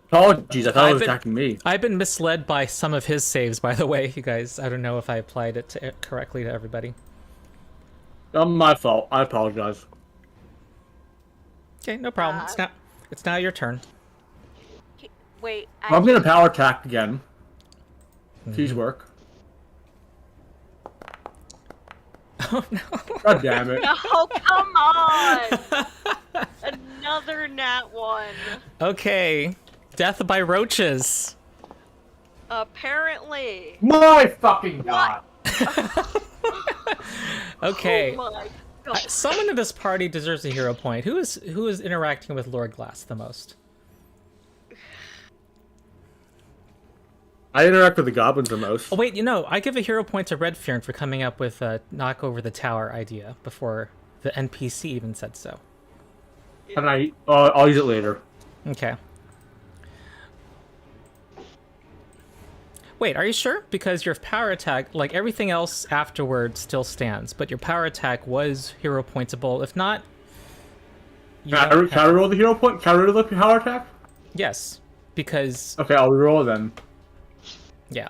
Apologies, I thought it was attacking me. I've been misled by some of his saves, by the way, you guys. I don't know if I applied it correctly to everybody. My fault. I apologize. Okay, no problem. It's now your turn. Wait. I'm gonna power attack again. Please work. Oh no! God damn it! No, come on! Another nat 1. Okay, death by roaches. Apparently. My fucking god! Okay. Oh my god. Someone in this party deserves a hero point. Who is interacting with Lord Glass the most? I interact with the goblins the most. Oh wait, I give a hero point to Redfearn for coming up with a knock over the tower idea before the NPC even said so. And I'll use it later. Okay. Wait, are you sure? Because your power attack, like everything else afterward, still stands, but your power attack was hero pointable. If not, Can I roll the hero point? Can I roll the power attack? Yes, because Okay, I'll roll then. yeah.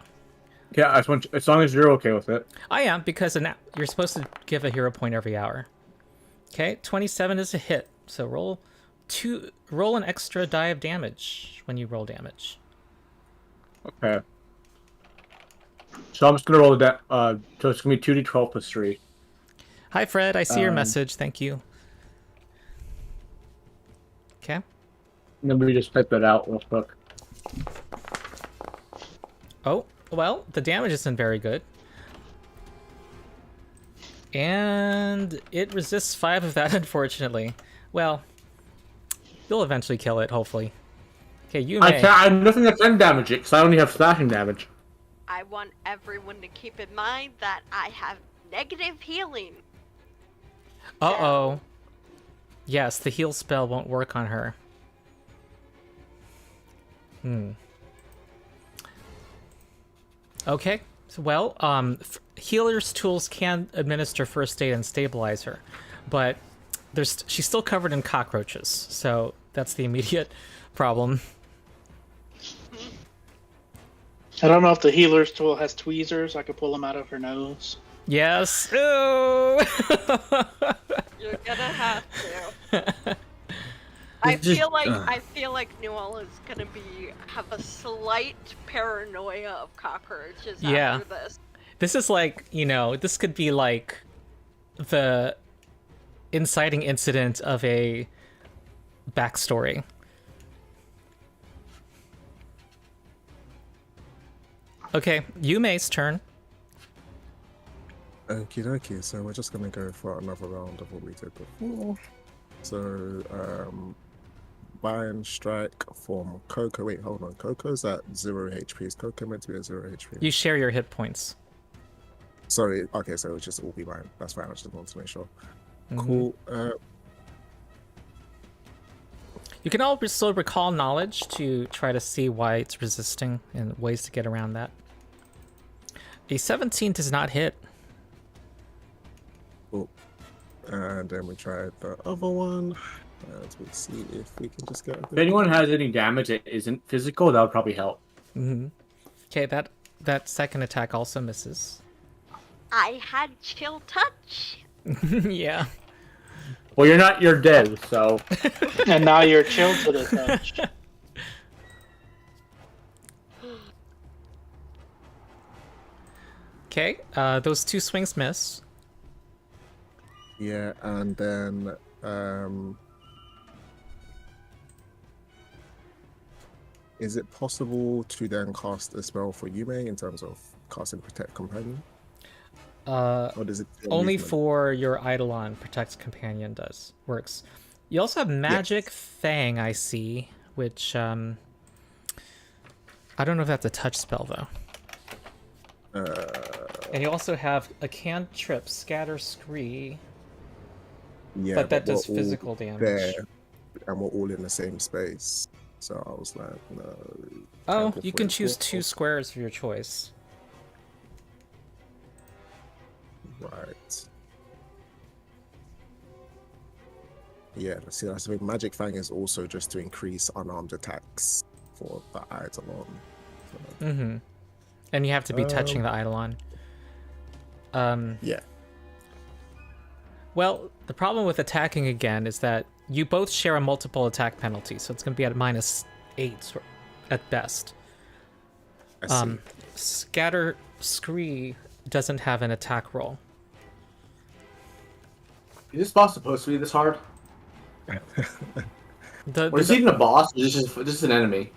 Yeah, as long as you're okay with it. I am, because you're supposed to give a hero point every hour. Okay, 27 is a hit, so roll an extra die of damage when you roll damage. Okay. So I'm just gonna roll so it's gonna be 2d12 plus 3. Hi Fred, I see your message, thank you. Okay. Let me just type that out real quick. Oh, well, the damage isn't very good. And it resists 5 of that, unfortunately. Well, you'll eventually kill it, hopefully. Okay, you may. I have nothing that can damage it, because I only have slashing damage. I want everyone to keep in mind that I have negative healing. Uh-oh. Yes, the heal spell won't work on her. Okay. Well, healer's tools can administer first aid and stabilize her, but she's still covered in cockroaches, so that's the immediate problem. I don't know if the healer's tool has tweezers. I could pull them out of her nose. Yes. Ooh. You're gonna have to. I feel like Newell is gonna have a slight paranoia of cockroaches after this. This is like, this could be like the inciting incident of a backstory. Okay, Yume's turn. Okie dokie, so we're just gonna go for another round of what we did before. So, Bind Strike from Coco. Wait, hold on. Coco's at 0 HP. Is Coco meant to be at 0 HP? You share your hit points. Sorry, okay, so it's just all be Bind. That's fine, I just wanted to make sure. Mm-hmm. Cool. You can also recall knowledge to try to see why it's resisting and ways to get around that. A 17 does not hit. Cool. And then we tried the other one. Let's see if we can just get. If anyone has any damage that isn't physical, that would probably help. Mm-hmm. Okay, that second attack also misses. I had chill touch. Yeah. Well, you're dead, so. And now you're chilled to the touch. Okay, those 2 swings miss. Yeah, and then is it possible to then cast a spell for Yume in terms of casting Protect Companion? Or does it Only movement? for your Eidolon Protect Companion works. You also have Magic Fang, I see, which I don't know if that's a touch spell though. And you also have a cantrip, Scatter Scree. Yeah, but that does we're all physical damage. there, and we're all in the same space. So I was like, no. Oh, can't go you for can it. choose 2 squares of your choice. Right. Yeah, see, that's the thing. Magic Fang is also just to increase unarmed attacks for the Eidolon. So, Mm-hmm. And you have to be touching the Eidolon. yeah. Well, the problem with attacking again is that you both share a multiple attack penalty, so it's going to be at -8 at best. I see. Scatter Scree doesn't have an attack roll. Is this boss supposed to be this hard? Or is he even a boss? Or this is an enemy.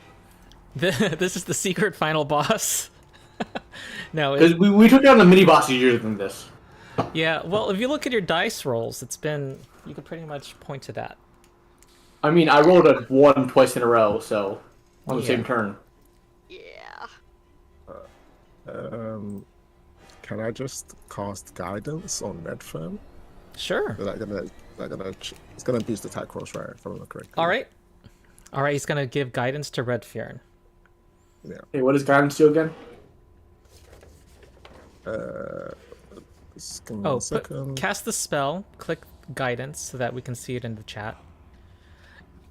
This is the secret final boss. No, Because we took down the mini boss easier than this. yeah. Well, if you look at your dice rolls, you could pretty much point to that. I mean, I rolled a 1 twice in a row, so on the Yeah. same turn. Yeah. Can I just cast Guidance on Redfern? Sure. It's gonna boost attack rolls, right? If I remember correctly. All right. He's gonna give guidance to Redfern. Yeah. Hey, what does guidance do again? Just give me one second. Cast the spell. Click guidance so that we can see it in the chat.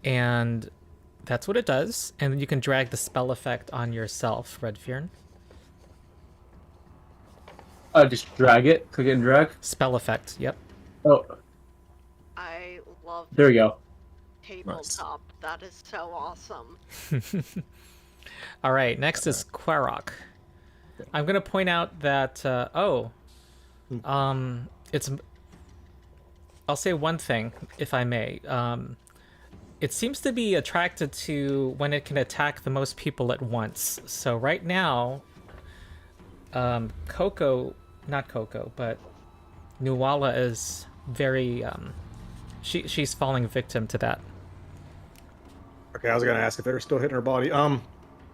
And that's what it does. And then you can drag the spell effect on yourself, Redfern. Just drag it. Click it and drag. Spell effect. Yep. Oh, I love there we go. tabletop. That is so awesome. All right. Next is Quarok. I'm gonna point out that it's. I'll say one thing, if I may. it seems to be attracted to when it can attack the most people at once. So right now, not Coco, but Nuala is very, she's falling victim to that. Okay, I was gonna ask if they're still hitting her body.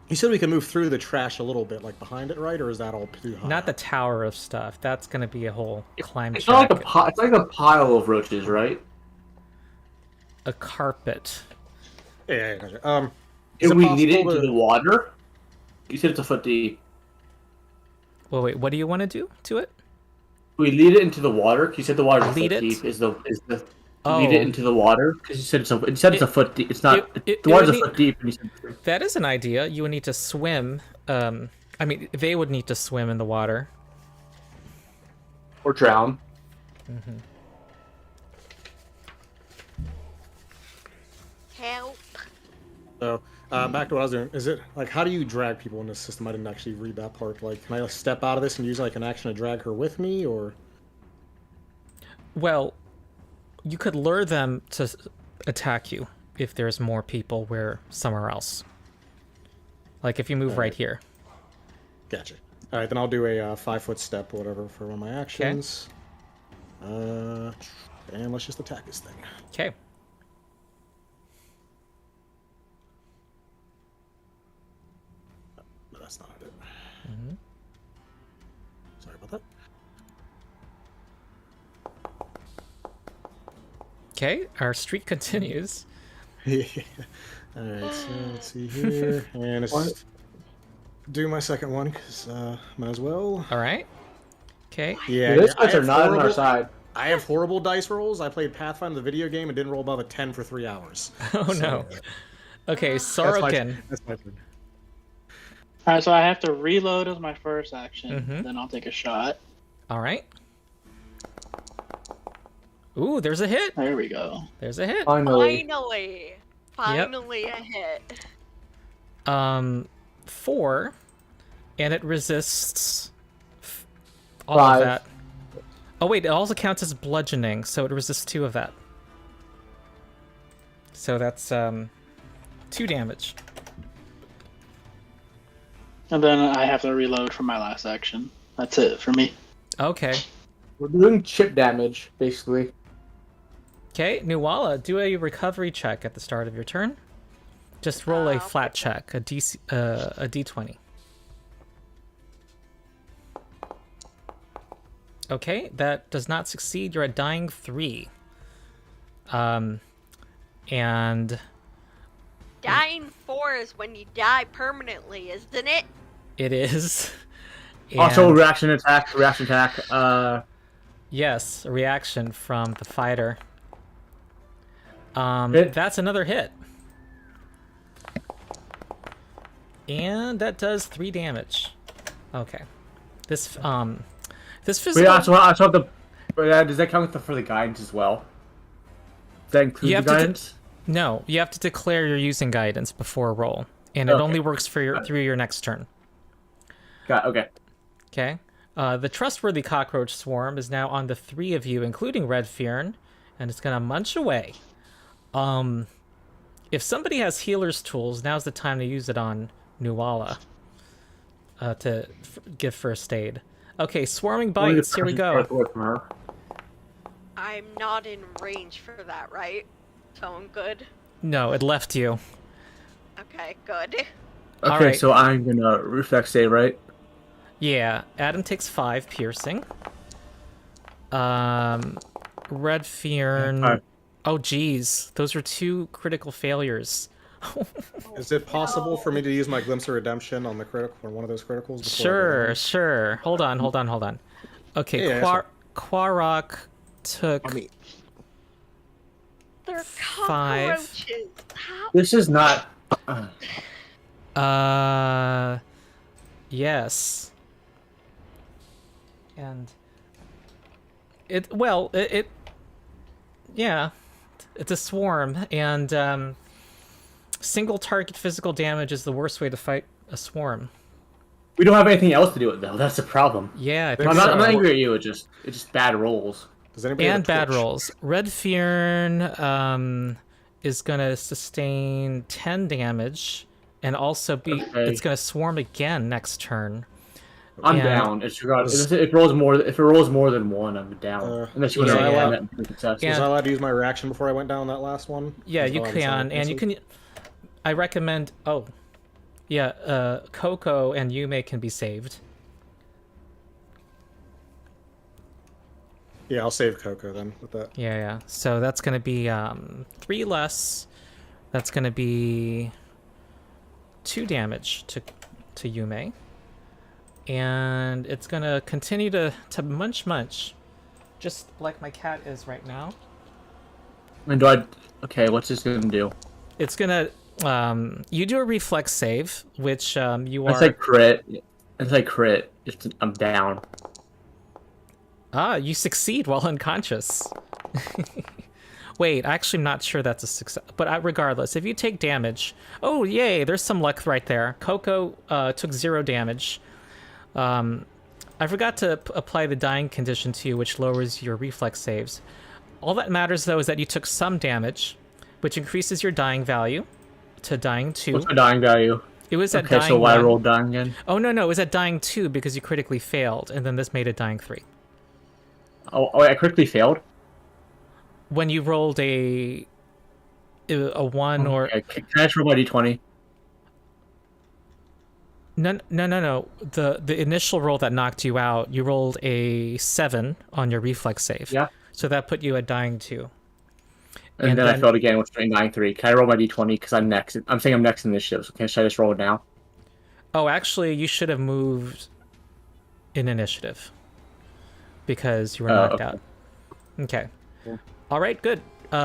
You said we can move through the trash a little bit, like behind it, right? Or is that all too high? Not the tower of stuff. That's gonna be a whole climb It's check. not like it's like a pile of roaches, right? A carpet. Yeah, gotcha. If we lead it possible into the water, you said it's a foot deep. Well, wait, what do you want to do to it? We lead it into the water. You said the water is a Lead foot it? deep. Is the Oh. lead it into the water? Because you said it's a foot deep. It's not. it The water's a would foot deep. And you said That is an idea. You would need to swim. I mean, they would need to swim in the water. or drown. Mm-hmm. Help. So, back to what I was doing. Is it, like, how do you drag people in this system? I didn't actually read that part. Like, can I step out of this and use, like, an action to drag her with me, or? Well, you could lure them to attack you if there's more people somewhere else. Like if you move right here. Gotcha. All right, then I'll do a 5-foot step or whatever for one of my actions. And let's just attack this thing. Okay. No, that's not it. Mm-hmm. Sorry about that. Okay, our streak continues. Yeah. All right, so let's see here, and let's do my second one because might as well. All right. Okay. Yeah, These I guys are have not on our horrible- side. I have horrible dice rolls. I played Pathfinder the video game and didn't roll above a 10 for 3 hours. Oh no. Okay, Sorokin. That's my turn. Alright, so I have to reload as my first action, Mhm. then I'll take a shot. All right. Ooh, there's a hit. There we go. There's a hit. Finally. Finally a hit. 4, and it resists all 5. of that. Oh wait, it also counts as bludgeoning, so it resists 2 of that. So that's 2 damage. And then I have to reload for my last action. That's it for me. Okay. We're doing chip damage, basically. Okay, Nuala, do a recovery check at the start of your turn. Just roll a flat check, a d20. Okay, that does not succeed. You're at dying 3. And Dying 4 is when you die permanently, isn't it? it is. Also, And- reaction attack. Yes, a reaction from the fighter. Hit. That's another hit. And that does 3 damage. Okay. This physical... We also have the. Does that count for the guidance as well? Does that include You the have to guidance? No, you have to declare you're using guidance before a roll. And it Okay. only works for through your next turn. Okay. Okay. The trustworthy cockroach swarm is now on the 3 of you, including Red Fearn, and it's gonna munch away. If somebody has healer's tools, now's the time to use it on Nuala. To give first aid. Okay, swarming bites. Here we go. From her. I'm not in range for that, right? So I'm good. No, it left you. Okay, good. Okay, Alright. so I'm gonna reflex save, right? Yeah, Adam takes 5 piercing. Red Fearn. Alright. Oh, geez, those are 2 critical failures. Is it possible for me to use my Glimpse of Redemption on the critical, on one of those criticals? before I go Sure. Hold on. Okay, Yeah, that's Quarok took. They're 5. cockroaches. How? This is not. Yes. And yeah, it's a swarm, and single target physical damage is the worst way to fight a swarm. We don't have anything else to do with it, though. That's the problem. Yeah, I think I'm so. not angry at you. It's just bad rolls. Does anybody have And a bad torch? rolls. Red Fearn is gonna sustain 10 damage, and also it's gonna swarm again next turn. I'm down. If it rolls more than one, I'm down. Unless you want to end that in success. Was I allowed to use my reaction before I went down that last one? Yeah, you can, and you can. I recommend. Oh, yeah. Coco and Yume can be saved. Yeah, I'll save Coco then with that. Yeah. So that's gonna be 3 less. That's gonna be 2 damage to Yume. And it's gonna continue to munch, just like my cat is right now. And what's this gonna do? It's gonna you do a reflex save, which you are. It's like crit. I'm down. You succeed while unconscious. Wait, actually, I'm not sure that's a success. But regardless, if you take damage, oh yay, there's some luck right there. Coco took 0 damage. I forgot to apply the dying condition to you, which lowers your reflex saves. All that matters, though, is that you took some damage, which increases your dying value to dying 2. What's my dying value? It was at dying 1. Okay, so why roll dying again? Oh, no, it was at dying 2 because you critically failed, and then this made it dying 3. Oh, I critically failed? When you rolled a 1 or... Can I just roll my d20? No. The initial roll that knocked you out, you rolled a 7 on your reflex save. Yeah. So that put you at dying 2. And then I failed again with dying 3. Can I roll my d20? Because I'm next. I'm saying I'm next in initiative. So should I just roll it now? Oh, actually, you should have moved in initiative. Because you were knocked out. Okay. Yeah. All right, good. We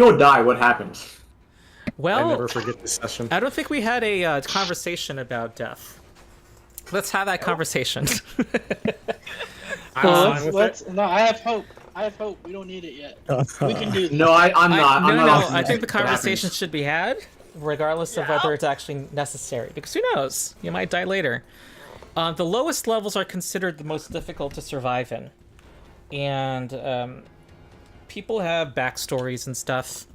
all die. What happens? Well, I never forget this session. I don't think we had a conversation about death. Let's have that conversation. No, I have hope. We don't need it yet. We can do this. No, I'm not. I think the conversation should be had, regardless of whether it's actually necessary. Because who knows? You might die later. The lowest levels are considered the most difficult to survive in. And people have backstories and stuff.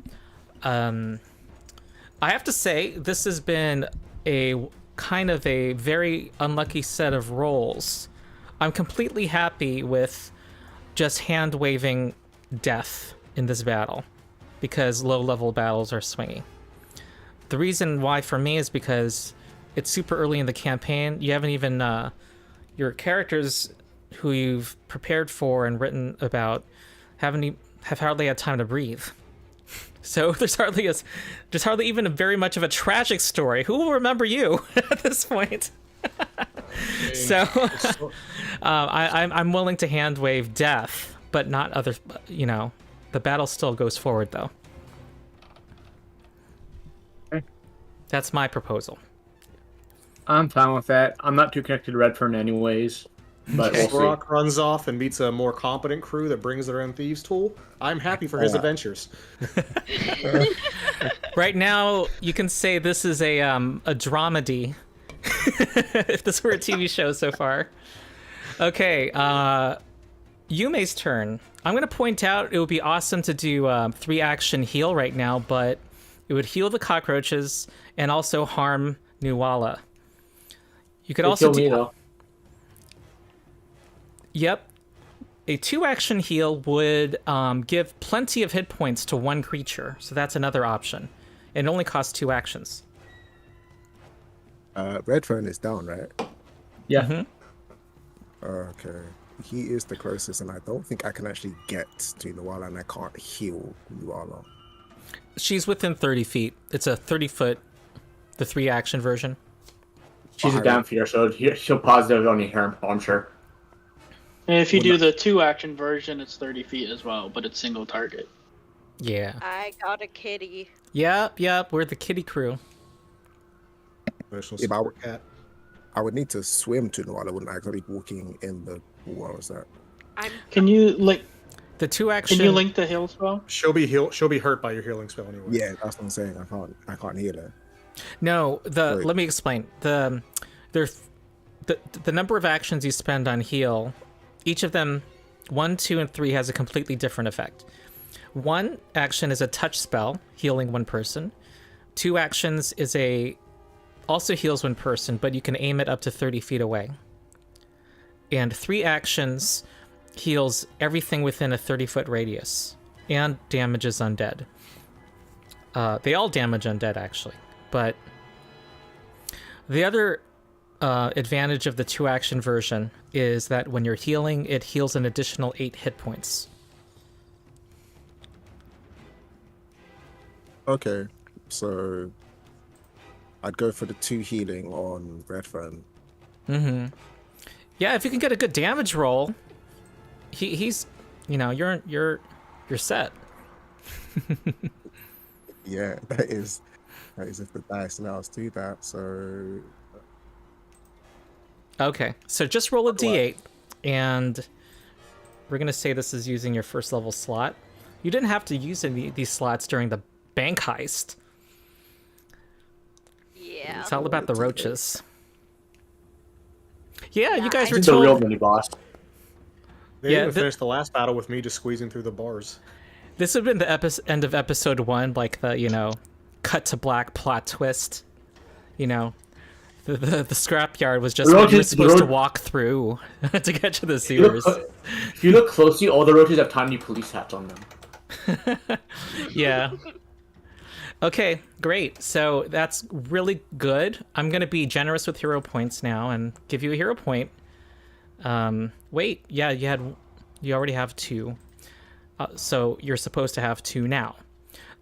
I have to say, this has been a kind of a very unlucky set of rolls. I'm completely happy with just hand-waving death in this battle, because low-level battles are swingy. The reason why for me is because it's super early in the campaign. You haven't even your characters who you've prepared for and written about have hardly had time to breathe. So there's hardly even very much of a tragic story. Who will remember you at this point? So I'm willing to hand wave death, but not other. The battle still goes forward though. Okay. That's my proposal. I'm fine with that. I'm not too connected to Redfern anyways. But Brock runs off and meets a more competent crew that brings their own thieves' tool. I'm happy for his adventures. Right now, you can say this is a dramedy. If this were a TV show so far. Okay, Yume's turn. I'm going to point out it would be awesome to do 3-action heal right now, but it would heal the cockroaches and also harm Nuala. You could also do... me, though. Yep. A 2-action heal would give plenty of hit points to one creature, so that's another option. It only costs 2 actions. Redfern is down, right? Yeah. Mm-hmm. Okay. He is the closest, and I don't think I can actually get to Nuala, and I can't heal Nuala. She's within 30 feet. It's a 30-foot, the 3-action version. She's a down feeder, so she'll positive only her, I'm sure. And if you do the 2-action version, it's 30 feet as well, but it's single target. Yeah. I got a kitty. Yep, we're the kitty crew. Yeah, I would need to swim to Nuala, wouldn't I? Actually walking in the water. Is that? Can you like the 2-action? Can you link the heal spell? She'll be hurt by your healing spell anyway. Yeah, that's what I'm saying. I can't heal her. No, let me explain. The number of actions you spend on heal, each of them 1, 2, and 3 has a completely different effect. 1 action is a touch spell, healing 1 person. 2 actions is also heals 1 person, but you can aim it up to 30 feet away. And 3 actions heals everything within a 30-foot radius and damages undead. They all damage undead, actually. But the other advantage of the 2-action version is that when you're healing, it heals an additional 8 hit points. Okay, so I'd go for the 2 healing on Redfern. Mm-hmm. Yeah, if you can get a good damage roll, he's, you're set. Yeah, that is if the dice allows to do that. So okay, so just roll a d8, and we're gonna say this is using your first level slot. You didn't have to use any of these slots during the bank heist. Yeah. It's all about the roaches. Yeah, you guys were He's the real told. mini boss. They Yeah, didn't finish the last battle with me just squeezing through the bars. This would have been the end of episode 1, like the cut to black plot twist. The scrapyard was just what you were supposed to walk through to get to the sewers. If you look closely, all the roaches have tiny police hats on them. Yeah. Okay, great. So that's really good. I'm going to be generous with hero points now and give you a hero point. Wait, yeah, you already have 2. So you're supposed to have 2 now.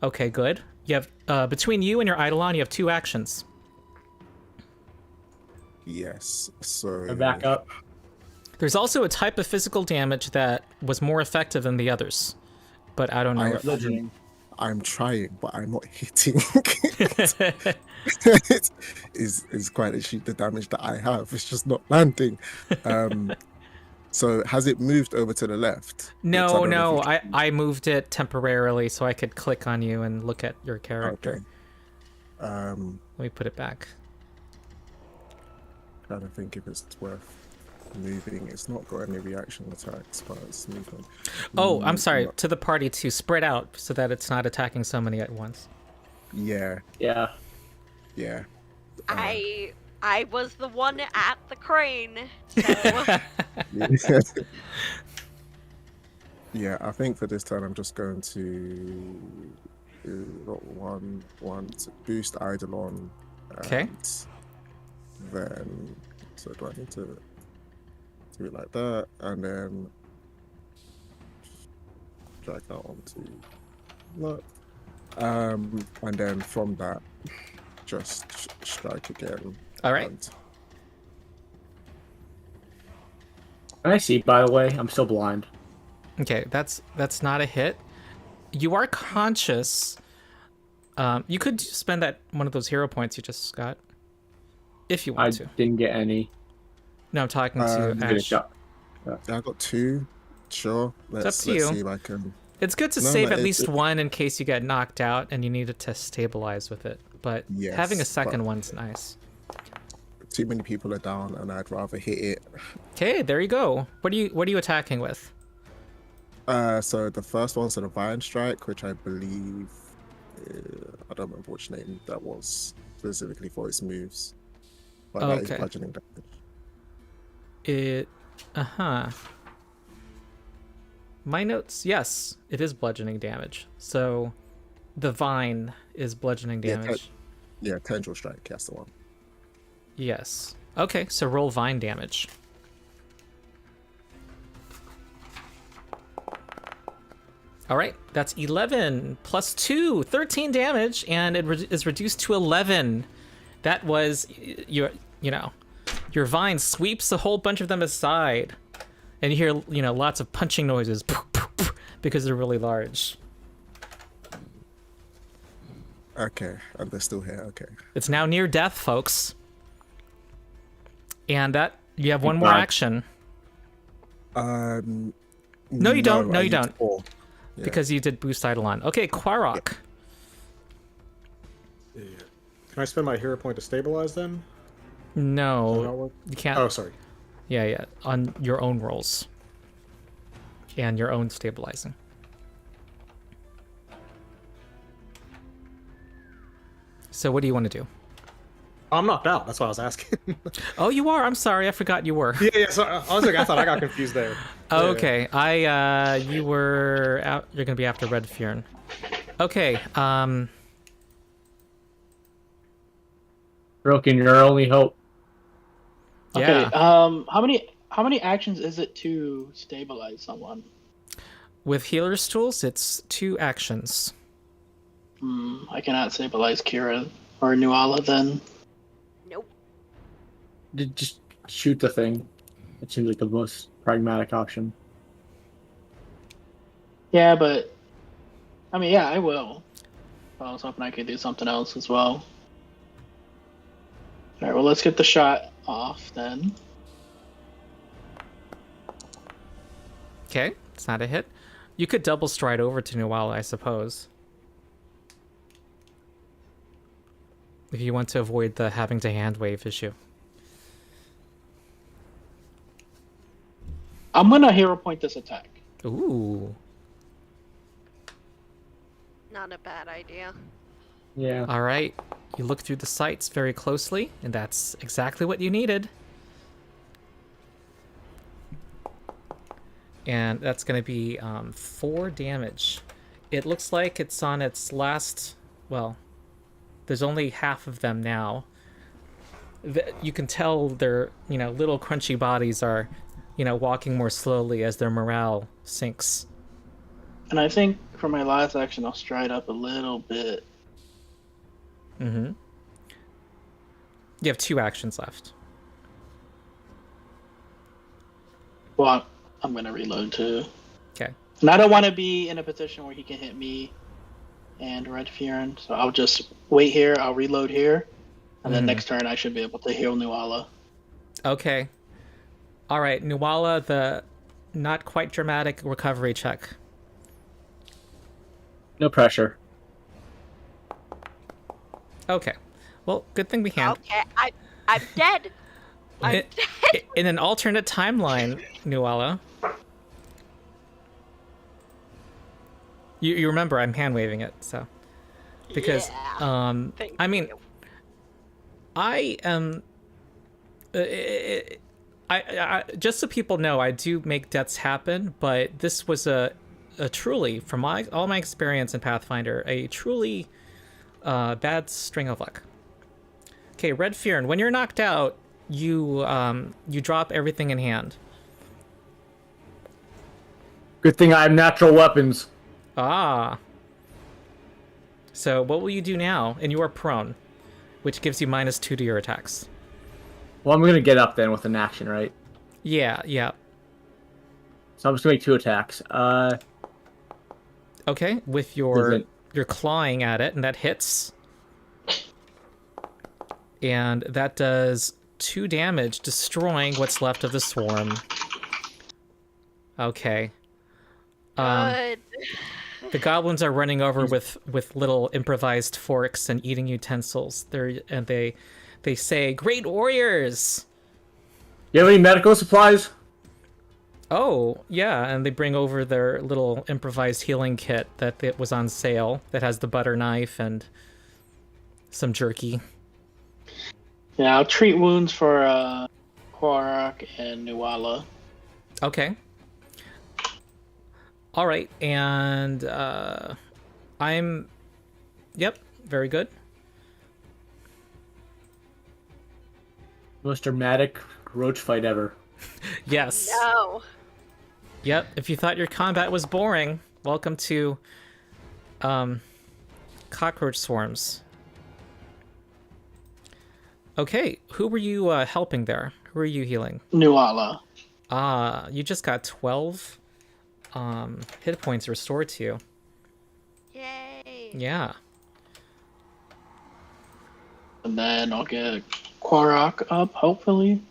Okay, good. You have between you and your Eidolon, you have 2 actions. yes, so Back up. There's also a type of physical damage that was more effective than the others, but I don't know. I'm trying, but I'm not hitting. is quite a sheet the damage that I have. It's just not landing. So has it moved over to the left? No. I moved it temporarily so I could click on you and look at your character. Okay. Let me put it back. Trying to think if it's worth moving. It's not got any reaction attacks, but it's moving. Oh, I'm sorry. To the party to spread out so that it's not attacking so many at once. Yeah. Yeah. Yeah. I was the one at the crane, so... Yeah, I think for this turn I'm just going to do one to boost Eidolon. Okay. Then, so do I need to do it like that, and then drag that onto look, and then from that, just strike again. All right. And I see, by the way, I'm still blind. Okay, that's not a hit. You are conscious. You could spend one of those hero points you just got, if you want to. I didn't get any. No, I'm talking to Ash. I got 2. Sure. Let's see if I can. It's good to save at least 1 in case you get knocked out and you need it to stabilize with it. But having a second one's nice. Too many people are down, and I'd rather hit it. Okay, there you go. What are you attacking with? So the first one's a Divine Strike, which I believe I don't remember which name that was specifically for its moves, but that is bludgeoning damage. My notes, yes, it is bludgeoning damage. So the vine is bludgeoning damage. Yeah, Tendril Strike, that's the one. Yes. Okay, so roll vine damage. All right, that's 11 plus 2, 13 damage, and it is reduced to 11. That was your vine sweeps a whole bunch of them aside, and you hear lots of punching noises because they're really large. Okay, and they're still here. Okay. It's now near death, folks. And that you have one more action. No, you don't. No, you don't. 4. Yeah. Because you did boost Eidolon. Okay, Quarok. Yeah. Can I spend my hero point to stabilize then? No, you can't. Oh, sorry. Yeah, on your own rolls. and your own stabilizing. So what do you want to do? I'm knocked out. That's why I was asking. Oh, you are? I'm sorry. I forgot you were. Yeah. So I was like, I thought I got confused there. Oh, okay. You were out. You're gonna be after Red Furin. Okay. Broken, your only hope. Okay. Yeah. How many actions is it to stabilize someone? With healer's tools, it's 2 actions. I cannot stabilize Kira or Nuala then. Nope. Just shoot the thing. It seems like the most pragmatic option. Yeah, but I mean, yeah, I will. I was hoping I could do something else as well. All right, well, let's get the shot off then. Okay, it's not a hit. You could double stride over to Nuala, I suppose. If you want to avoid the having to hand wave issue. I'm gonna hero point this attack. Ooh. Not a bad idea. Yeah. All right. You look through the sights very closely, and that's exactly what you needed. And that's going to be 4 damage. It looks like it's on its last... Well, there's only half of them now. You can tell their, little crunchy bodies are, walking more slowly as their morale sinks. And I think for my last action, I'll stride up a little bit. Mm-hmm. You have 2 actions left. Well, I'm gonna reload too. Okay. And I don't want to be in a position where he can hit me and Red Furin, so I'll just wait here. I'll reload here, and then next turn I should be able to heal Nuala. Okay. All right, Nuala, the not quite dramatic recovery check. No pressure. Okay. Well, good thing we hand. Okay, I'm dead. I'm dead. In an alternate timeline, Nuala. You remember I'm hand waving it, so because Yeah. Thank I mean you. I am I just so people know, I do make deaths happen, but this was a truly, from all my experience in Pathfinder, a truly bad string of luck. Okay, Red Furin, when you're knocked out, you drop everything in hand. Good thing I have natural weapons. Ah. So what will you do now? And you are prone, which gives you -2 to your attacks. Well, I'm gonna get up then with an action, right? Yeah. So I'm just gonna make 2 attacks. Okay, with your clawing at it, and that hits. And that does 2 damage, destroying what's left of the swarm. Okay. Good. The goblins are running over with little improvised forks and eating utensils. They say, "Great warriors!" You have any medical supplies? Oh, yeah, and they bring over their little improvised healing kit that it was on sale that has the butter knife and some jerky. Yeah, I'll treat wounds for Quarak and Nuala. Okay. All right, and Yep, very good. Most dramatic roach fight ever. Yes. No. Yep, if you thought your combat was boring, welcome to cockroach swarms. Okay, who were you helping there? Who are you healing? Nuala. You just got 12 hit points restored to you. Yay. Yeah. And then I'll get Quarak up, hopefully.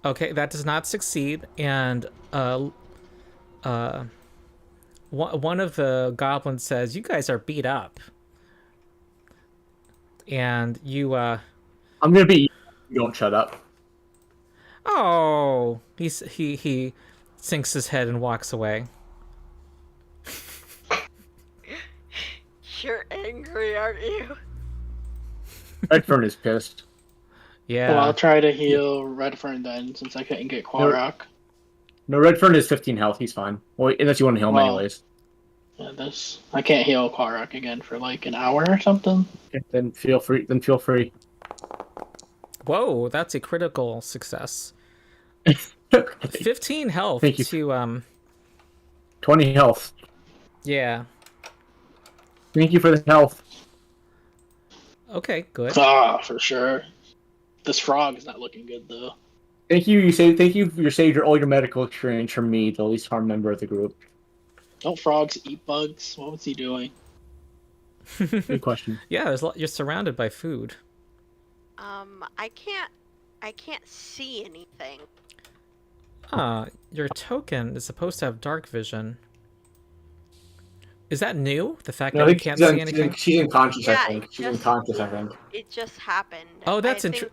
Okay, that does not succeed, and one of the goblins says, "You guys are beat up," and you I'm gonna be You don't shut up. Oh, he sinks his head and walks away. You're angry, aren't you? Redfern is pissed. Yeah. Well, I'll try to heal Redfern then, since I couldn't get Quarok. No, Redfern is 15 health. He's fine. Well, unless you want to heal him Well, anyways. Yeah, I can't heal Quarok again for like an hour or something. Okay, then feel free. Whoa, that's a critical success. 15 health Thank you. to 20 health. Yeah. Thank you for the health. Okay, good. For sure. This frog is not looking good though. Thank you. You saved all your medical experience from me, the least harmed member of the group. Don't frogs eat bugs? What was he doing? Good question. Yeah, you're surrounded by food. I can't see anything. Your token is supposed to have dark vision. Is that new? The fact No, that you can't see anything? She's unconscious, Yeah, I think. She's unconscious, I think. It just happened. Oh, that's I think-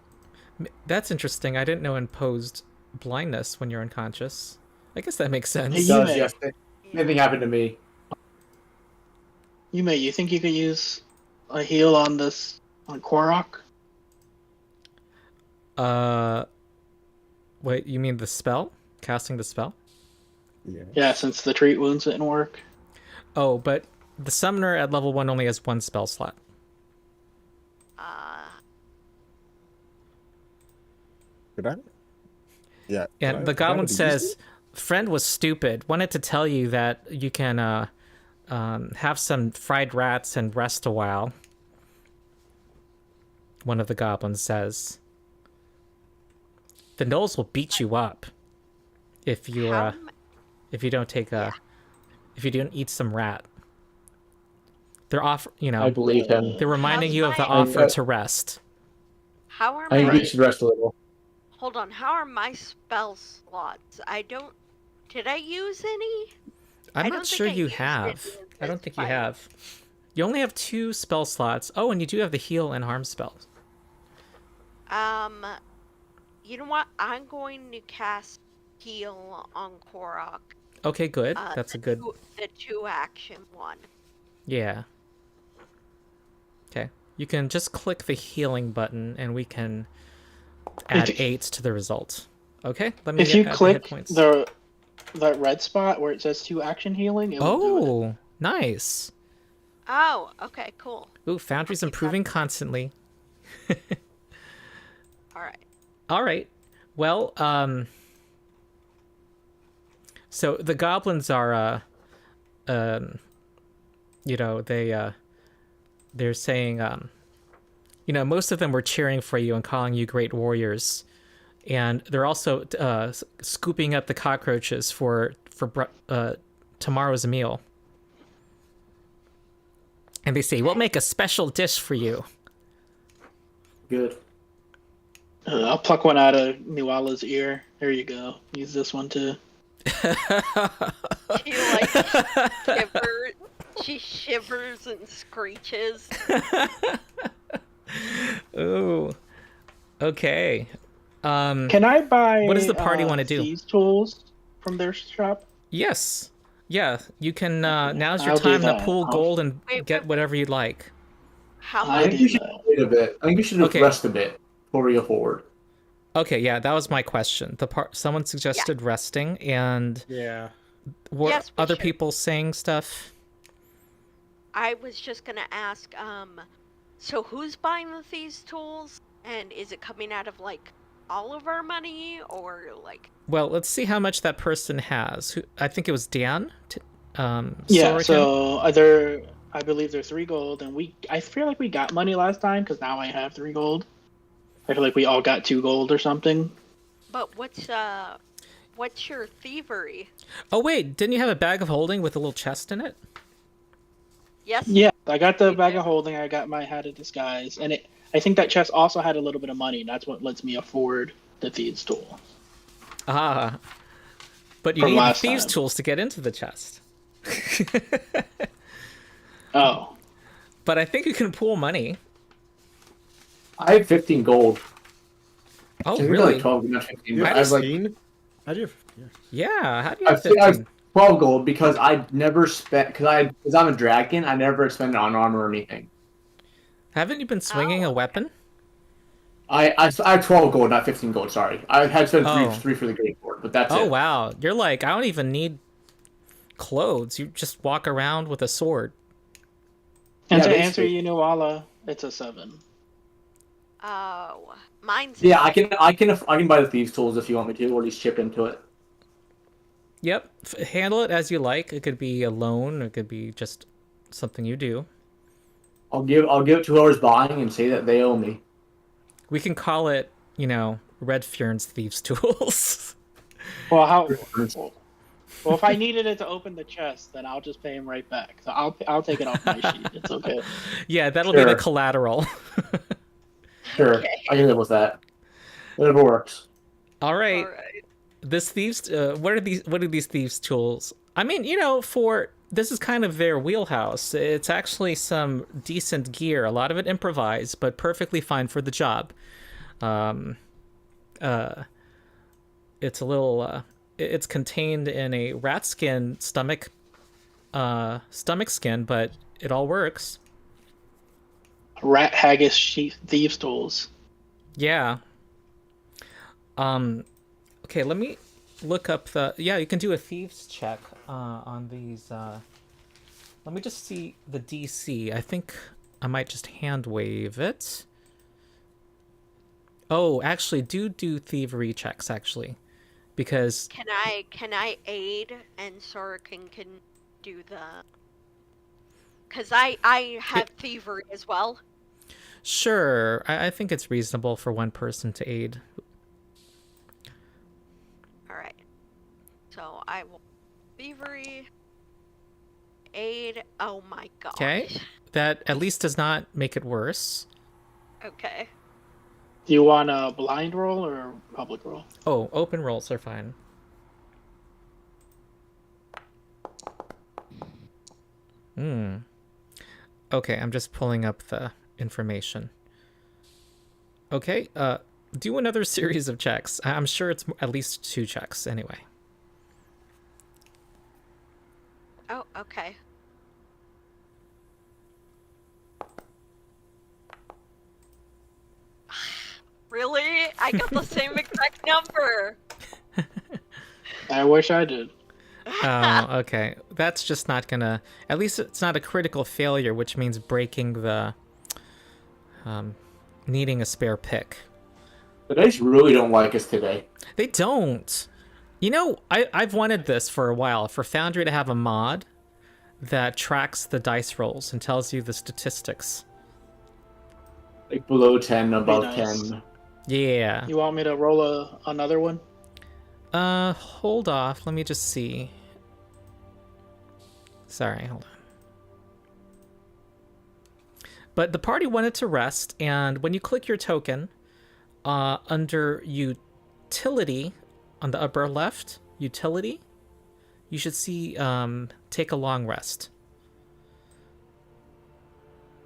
That's interesting. I didn't know imposed blindness when you're unconscious. I guess that makes sense. It does, yes. Anything happened to me. You think you could use a heal on Quarok? Wait, you mean the spell? Casting the spell? Yeah. Yeah, since the treat wounds didn't work. Oh, but the summoner at level 1 only has 1 spell slot. Could I? Yeah. And the goblin says, "Friend was stupid. Wanted to tell you that you can have some fried rats and rest a while." One of the goblins says, "The gnolls will beat you up if you don't take if you don't eat some rat." They're I believe him. They're reminding you of the How's offer to rest. How are I think my we should rest a little. Hold on, how are my spell slots? Did I use any? I'm I not don't sure think I you used it have. in I don't this think you fight. have. You only have 2 spell slots. Oh, and you do have the heal and harm spells. You know what? I'm going to cast heal on Korok. Okay, good. That's a good. The 2-action one. Yeah. Okay. You can just click the healing button and we can add 8 to the result. Okay? Let me If you add the hit click points. that red spot where it says 2-action healing, it will do it. Oh, nice. Oh, okay, cool. Ooh, Foundry's improving constantly. Alright. All right. Well, so the goblins are, they're saying, most of them were cheering for you and calling you great warriors, and they're also scooping up the cockroaches for tomorrow's meal. And they say, "We'll make a special dish for you." Good. I'll pluck one out of Nuala's ear. There you go. Use this one too. She shivers and screeches. Ooh. Okay. Can I buy? What does the party want to do? These tools from their shop. Yes. Yeah. You can. Now's your I'll do time to that. pool gold and Wait, get whatever you'd like. How I I much? think you should wait a bit. I think you should Okay. rest a bit before we go forward. Okay. Yeah, that was my question. Someone suggested resting, and Yeah. were Yes, we other should. people saying stuff? I was just gonna ask, so who's buying the thieves tools? And is it coming out of like all of our money or like Well, let's see how much that person has. I think it was Dan. Yeah. Sorikin? So I believe they're 3 gold, and I feel like we got money last time because now I have 3 gold. I feel like we all got 2 gold or something. but what's your thievery? Oh wait, didn't you have a bag of holding with a little chest in it? Yes? Yeah, I got the You bag do? of holding. I got my hat of disguise, and I think that chest also had a little bit of money. And that's what lets me afford the thieves tool. Ah. But you From need the last thieves' time. tools to get into the chest. Oh, But I think you can pool money. I have 15 gold. Oh, I think really? like 12, not 15. You I have have like 15? How'd you have... Yeah. Yeah, how do you I have think I 15? have 12 gold because I never spent because I'm a dragon. I never spend it on armor or anything. Haven't you been swinging a weapon? I have 12 gold, not 15 gold. Sorry, I had spent Oh. three for the great sword, but that's Oh, it. wow. You're like, I don't even need clothes. You just walk around with a sword. And Yeah, to basically. answer Yunuala, it's a 7. Oh, mine's Yeah, I can buy the thieves tools if you want me to, or at least chip into it. Yep. Handle it as you like. It could be a loan. It could be just something you do. I'll give it to whoever's buying and say that they owe me. We can call it, Red Furin's Thieves Tools. Well, well, if I needed it to open the chest, then I'll just pay him right back. So I'll take it off my sheet. It's okay. Yeah, that'll be the Sure. collateral. Sure, Okay. I can live with that. Whatever works. All right. All right. This thieves what are these thieves tools? I mean, this is kind of their wheelhouse. It's actually some decent gear, a lot of it improvised, but perfectly fine for the job. It's a little it's contained in a rat skin stomach skin, but it all works. Rat haggis sheath thieves tools. Yeah. Okay, let me look up you can do a thieves check on these. Let me just see the DC. I think I might just hand wave it. Oh, actually, do thievery checks, actually. Because... Can I aid and Sorokin can do the... Because I have thievery as well. Sure, I think it's reasonable for one person to aid. Alright. So I will... Thievery... Aid... Oh my god. Okay, that at least does not make it worse. Okay. Do you want a blind roll or a public roll? Oh, open rolls are fine. Okay, I'm just pulling up the information. Okay, do another series of checks. I'm sure it's at least 2 checks anyway. Oh, okay. Really? I got the same exact number. I wish I did. Oh, okay. That's just not gonna... At least it's not a critical failure, which means breaking the... needing a spare pick. The dice really don't like us today. They don't. I've wanted this for a while, for Foundry to have a mod that tracks the dice rolls and tells you the statistics. Like below 10, above nice. 10. Yeah. You want me to roll another one? Hold off. Let me just see. Sorry, hold on. But the party wanted to rest, and when you click your token, under utility, on the upper left, utility, you should see take a long rest.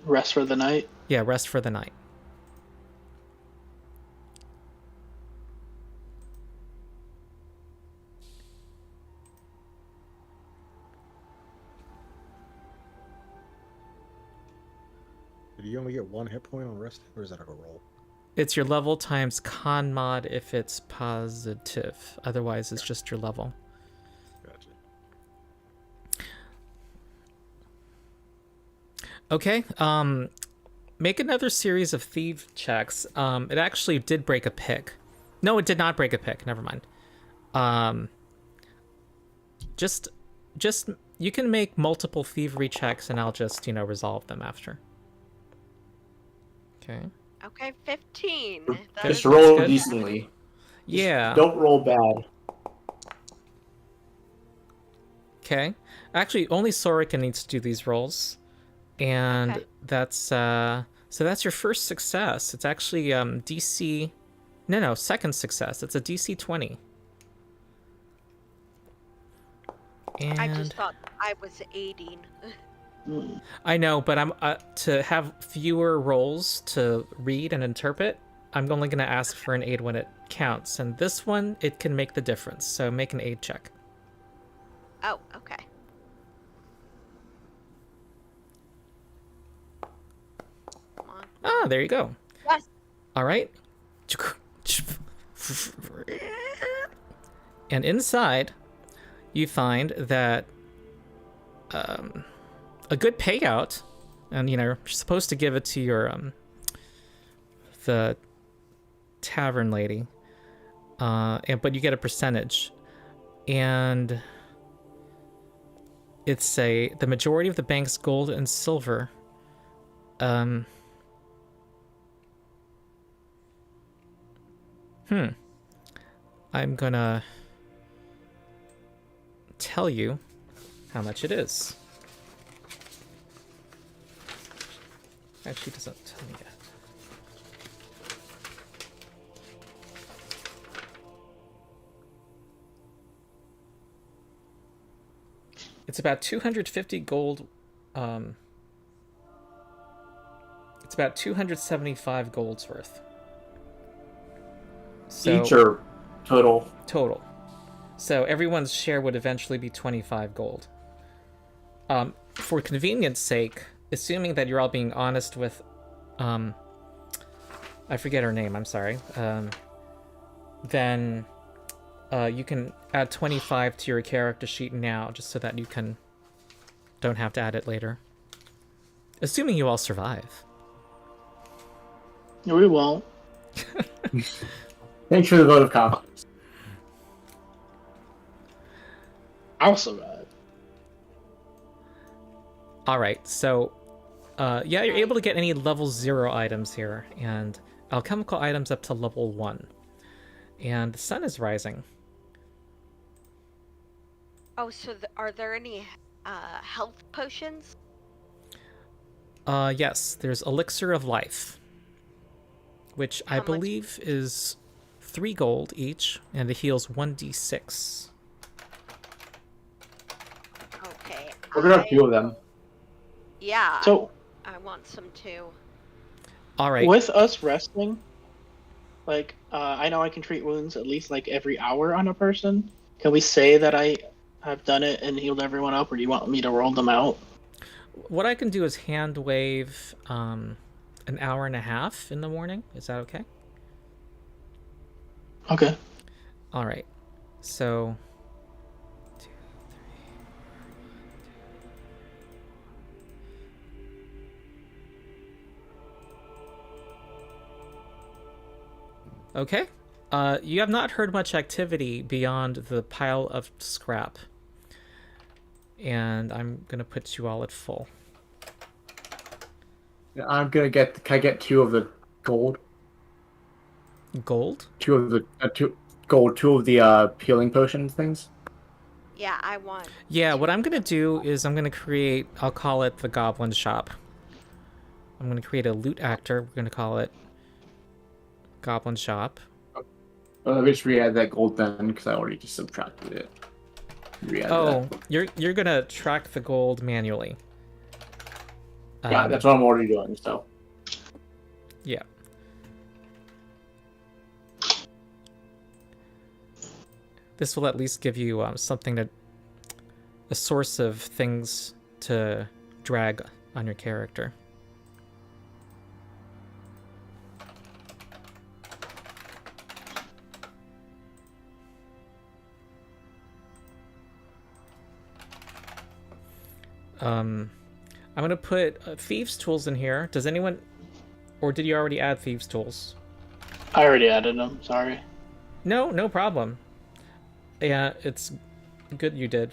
Rest for the night? Yeah, rest for the night. Did you only get 1 hit point on rest, or is that like a roll? It's your level times con mod if it's positive. Otherwise, it's just your level. Gotcha. Okay. Make another series of thief checks. It actually did break a pick. No, it did not break a pick. Never mind. Just you can make multiple thievery checks, and I'll just resolve them after. Okay. Okay, 15. Just roll good. decently. Yeah. Don't roll bad. Okay. Actually, only Sorokin needs to do these rolls. And Okay. that's so that's your first success. It's actually DC second success. It's a DC 20. And I just thought I was aiding. I know, but I'm to have fewer rolls to read and interpret. I'm only going to ask for an aid when it counts. And this one, it can make the difference. So make an aid check. Oh, okay. Come on. Ah, there you go. Yes. All right. And inside, you find that a good payout, and you're supposed to give it to your the tavern lady, but you get a percentage, and it's the majority of the bank's gold and silver. I'm gonna tell you how much it is. Actually, it doesn't tell me yet. It's about 250 gold. It's about 275 gold's worth. So, Each or total? Total. So everyone's share would eventually be 25 gold. For convenience sake, assuming that you're all being honest with, I forget her name, I'm sorry, then you can add 25 to your character sheet now, just so that you don't have to add it later. Assuming you all survive. No, we won't. Thanks for the vote of confidence. I'll survive. All right, so yeah, you're able to get any level 0 items here, and alchemical items up to level 1. And the sun is rising. Oh, so are there any health potions? Yes, there's Elixir of Life, which I believe is 3 gold each, and it heals 1d6. Okay. We're gonna have 2 of them. Yeah. So I want some too. All right. with us resting, like I know I can treat wounds at least like every hour on a person. Can we say that I have done it and healed everyone up, or do you want me to roll them out? What I can do is hand wave an hour and a half in the morning. Is that okay? Okay. All right. So 2, 3. Okay. You have not heard much activity beyond the pile of scrap. And I'm going to put you all at full. Yeah, I'm gonna get. Can I get 2 of the gold? Gold? 2 of the 2 of the healing potion things. Yeah, I want. Yeah, what I'm going to do is I'm going to create, I'll call it the Goblin Shop. I'm going to create a loot actor. We're going to call it Goblin Shop. Let me just re-add that gold then, because I already just subtracted it. Oh, you're going to track the gold manually. Yeah, that's what I'm already doing, so. Yeah. This will at least give you something a source of things to drag on your character. I'm gonna put Thieves' Tools in here. Does anyone, or did you already add Thieves' Tools? I already added them. Sorry. No problem. Yeah, it's good you did.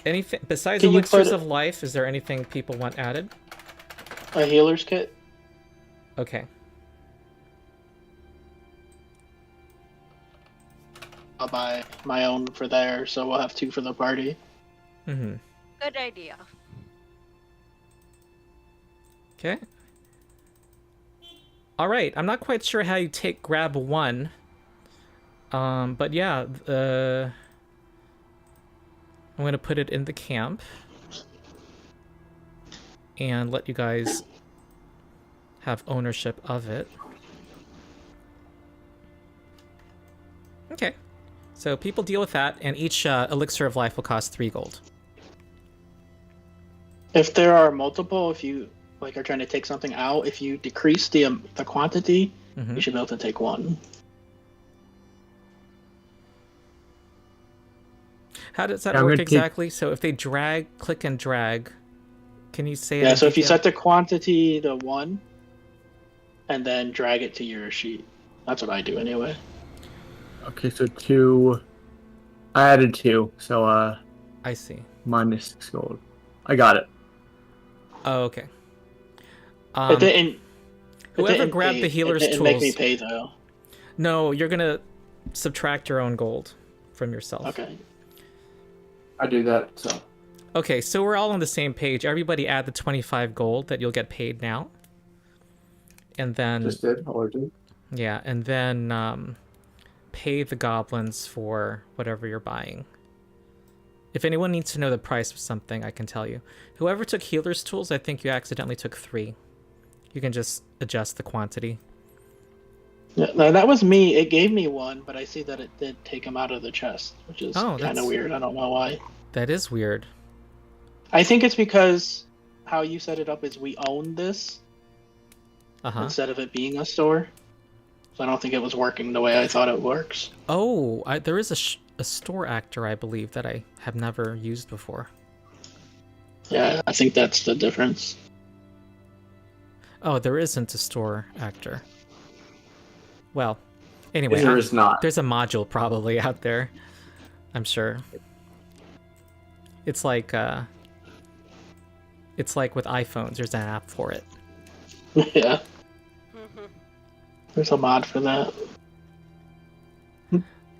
Anything besides Elixirs of Life? Is there anything people want added? A healer's kit. Okay. I'll buy my own for there, so we'll have 2 for the party. Mm-hmm. Good idea. Okay. All right. I'm not quite sure how you grab 1. But yeah, I'm gonna put it in the camp and let you guys have ownership of it. Okay. So people deal with that, and each elixir of life will cost 3 gold. If there are multiple, if you like are trying to take something out, if you decrease the quantity, you should be able to take 1. How does that work exactly? So if they click and drag, can you say? Yeah. So if you set the quantity to 1, and then drag it to your sheet, that's what I do anyway. Okay, so 2. I added 2, so I see. minus 6 gold. I got it. Oh, okay. It didn't. Whoever grabbed the healer's it didn't tools. make me pay though. No, you're gonna subtract your own gold from yourself. Okay. I do that, so. Okay, so we're all on the same page. Everybody add the 25 gold that you'll get paid now. And then... Just did, already. Yeah, and then pay the goblins for whatever you're buying. If anyone needs to know the price of something, I can tell you. Whoever took healer's tools, I think you accidentally took 3. You can just adjust the quantity. Yeah, no, that was me. It gave me 1, but I see that it did take them out of the chest, which is kind of weird. I don't know why. That is weird. I think it's because how you set it up is we own this instead of it being a store. So I don't think it was working the way I thought it works. Oh, there is a store actor, I believe, that I have never used before. Yeah, I think that's the difference. Oh, there isn't a store actor. Well, anyway, There is not. There's a module probably out there, I'm sure. It's like with iPhones. There's an app for it. Yeah. There's a mod for that.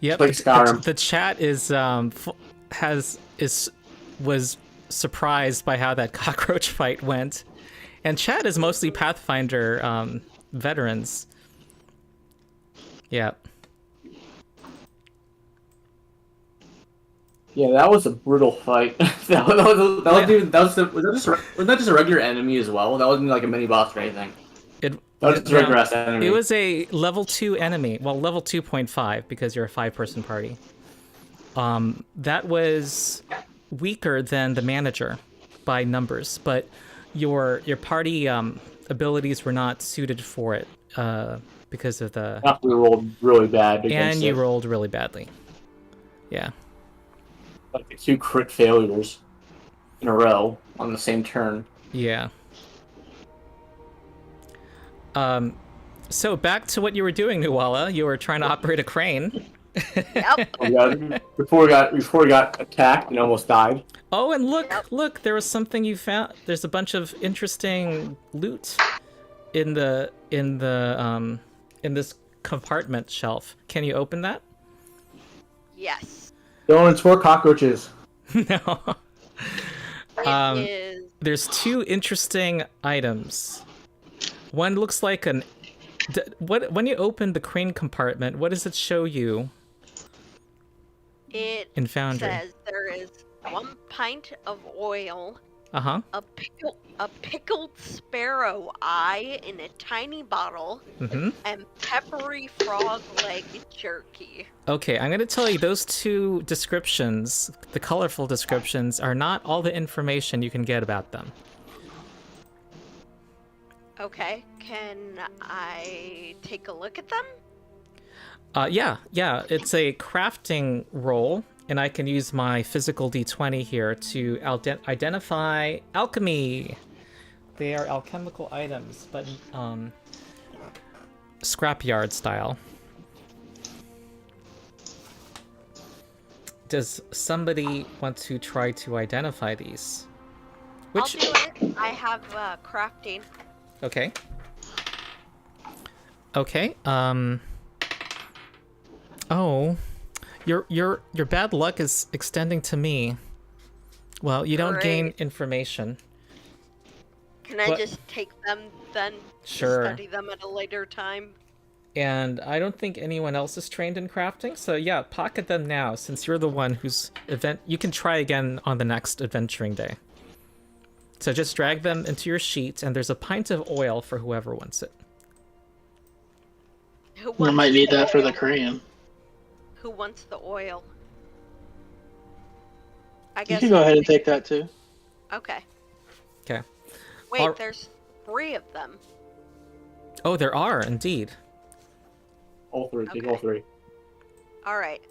Yep. Like Skyrim. The chat was surprised by how that cockroach fight went, and chat is mostly Pathfinder veterans. Yeah. Yeah, that was a brutal fight. Was that just a regular enemy as well? That wasn't like a mini boss or anything. That was just a regular ass enemy. It was a level 2 enemy. Well, level 2.5 because you're a 5-person party. That was weaker than the manager by numbers, but your party abilities were not suited for it because of the. We rolled really bad. And you rolled really badly. Yeah. Like the 2 crit failures in a row on the same turn. Yeah. So back to what you were doing, Nuala. You were trying to operate a crane. Yep. Before we got attacked and almost died. Oh, and look, there was something you found. There's a bunch of interesting loot in this compartment shelf. Can you open that? Yes. Don't, it's more cockroaches. No. It is. There's 2 interesting items. One looks like when you open the crane compartment, what does it show you? It in Foundry says there is 1 pint of oil, a pickled sparrow eye in a tiny bottle, and peppery frog leg jerky. Okay, I'm going to tell you those 2 descriptions, the colorful descriptions, are not all the information you can get about them. Okay, can I take a look at them? Yeah, it's a crafting roll, and I can use my physical D20 here to identify alchemy. They are alchemical items, but scrapyard style. Does somebody want to try to identify these? I'll do it. I have crafting. Okay. Okay. Oh, your bad luck is extending to me. Well, you don't gain information. Can I just take them then? Sure. Study them at a later time. And I don't think anyone else is trained in crafting, so yeah, pocket them now since you're the one who's you can try again on the next adventuring day. So just drag them into your sheet, and there's a pint of oil for whoever wants it. I might need that for the crane. Who wants the oil? I You guess. can go ahead and take that too. Okay. Okay. Wait, there's 3 of them. Oh, there are indeed. All 3. Take Okay. all 3. All right.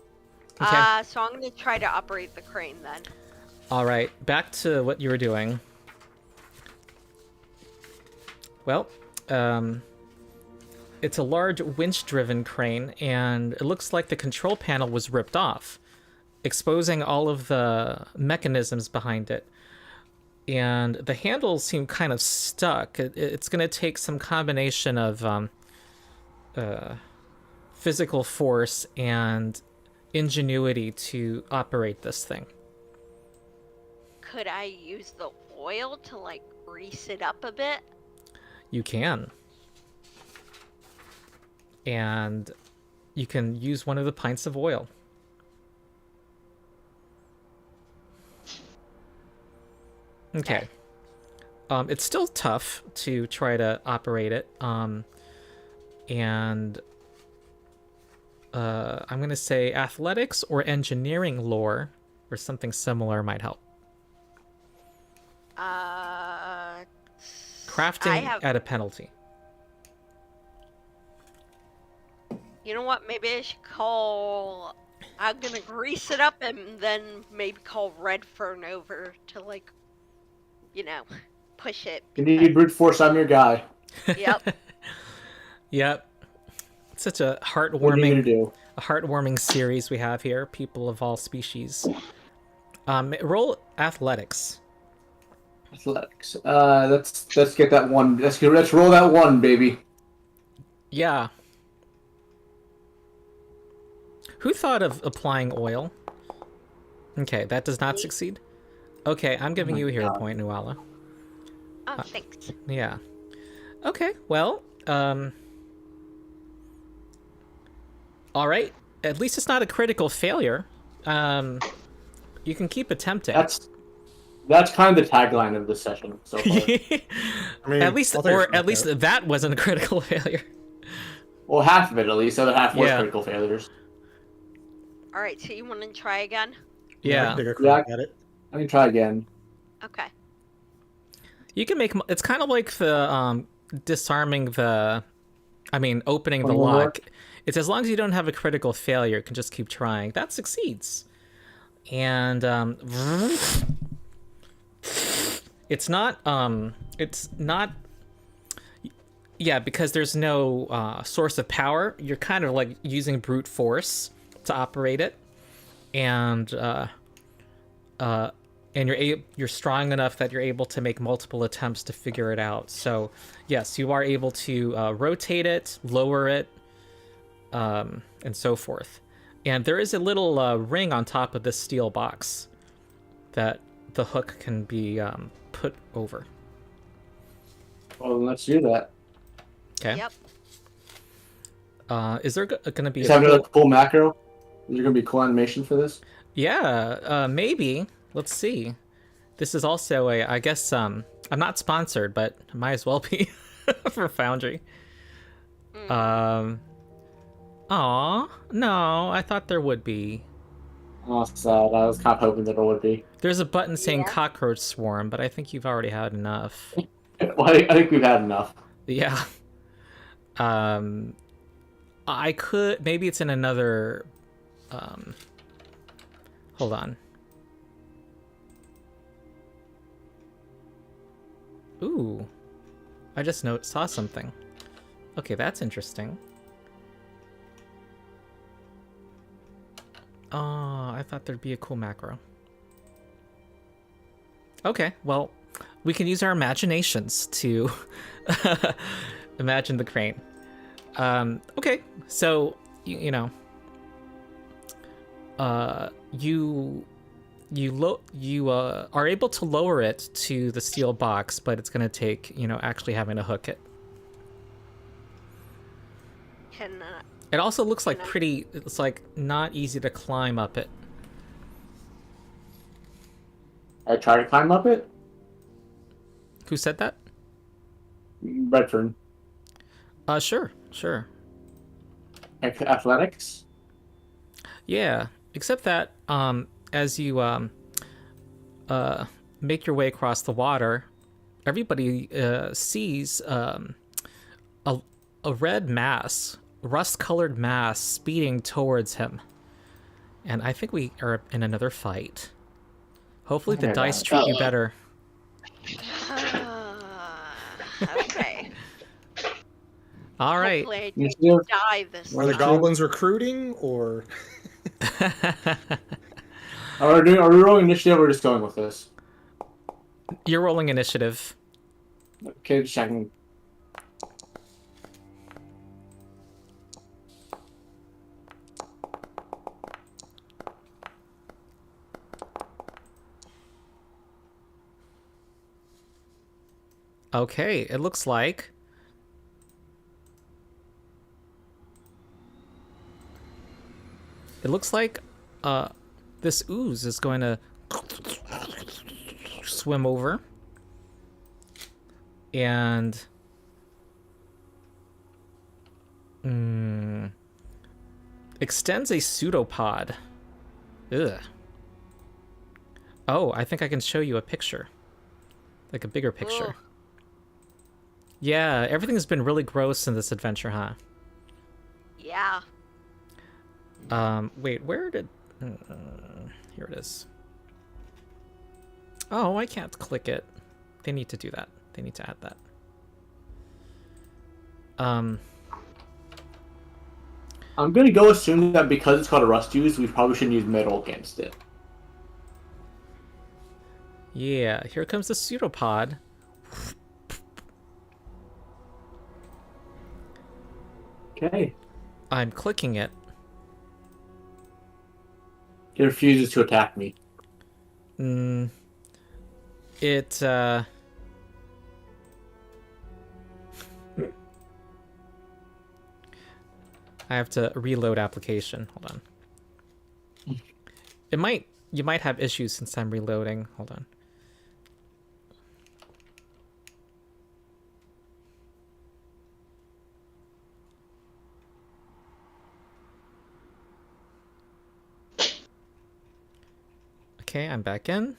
Okay. So I'm gonna try to operate the crane then. All right, back to what you were doing. Well, it's a large winch-driven crane, and it looks like the control panel was ripped off, exposing all of the mechanisms behind it. And the handles seem kind of stuck. It's going to take some combination of physical force and ingenuity to operate this thing. Could I use the oil to like grease it up a bit? You can. And you can use one of the pints of oil. Okay. It's still tough to try to operate it. And I'm going to say athletics or engineering lore or something similar might help. Crafting at a penalty. You know what? Maybe I should call. I'm gonna grease it up and then maybe call Redfern over to like, push it. You need brute force. I'm your guy. Yep. Yep. It's such a What do you need to do? heartwarming series we have here. People of all species. Roll athletics. Athletics. Let's get that one. Let's roll that 1, baby. Yeah. Who thought of applying oil? Okay, that does not succeed. Okay, I'm giving you a hero point, Nuala. Oh, thanks. Yeah. Okay, well, all right. At least it's not a critical failure. You can keep attempting. That's kind of the tagline of this session so far. I mean, at least that wasn't a critical failure. Well, half of it at least. The other half was Yeah. critical failures. All right, so you want to try again? Yeah. Take a crack at it. I can try again. Okay. You can make it's kind of like the opening the lock. It's as long as you don't have a critical failure, you can just keep trying. That succeeds. And it's not because there's no source of power. You're kind of like using brute force to operate it, and you're strong enough that you're able to make multiple attempts to figure it out. So yes, you are able to rotate it, lower it, and so forth. And there is a little ring on top of this steel box that the hook can be put over. Well, let's do that. Okay. Yep. Is there going to be Is that another cool macro? Is there going to be cool animation for this? Yeah, maybe. Let's see. This is also I guess, I'm not sponsored, but might as well be for Foundry. Aw, no, I thought there would be. Oh, sad. I was kind of hoping that it would be. There's a button saying cockroach swarm, but I think you've already had enough. Well, I think we've had enough. Yeah. I could, maybe it's in another, hold on. Ooh, I just saw something. Okay, that's interesting. Oh, I thought there'd be a cool macro. Okay, well, we can use our imaginations to imagine the crane. Okay, so you are able to lower it to the steel box, but it's going to take actually having to hook it. It also looks like it's like not easy to climb up it. I try to climb up it? Who said that? Redfern. Sure. Athletics? Yeah, except that as you make your way across the water, everybody sees a red mass, rust-colored mass, speeding towards him. And I think we are in another fight. Hopefully the dice treat you better. Okay. All right. Hopefully I don't die this Are the time. goblins recruiting, or Are we rolling initiative or just going with this? You're rolling initiative. Okay, just checking. Okay, it looks like this ooze is going to swim over and extends a pseudopod. Ugh. Oh, I think I can show you a picture. Like a bigger picture. Ugh. Yeah, everything's been really gross in this adventure, huh? Yeah. Wait, where did... here it is. Oh, I can't click it. They need to do that. They need to add that. I'm gonna go assume that because it's called a rust use, we probably shouldn't use metal against it. Yeah, here comes the pseudopod. Okay. I'm clicking it. It refuses to attack me. It, I have to reload application. Hold on. You might have issues since I'm reloading. Hold on. Okay, I'm back in.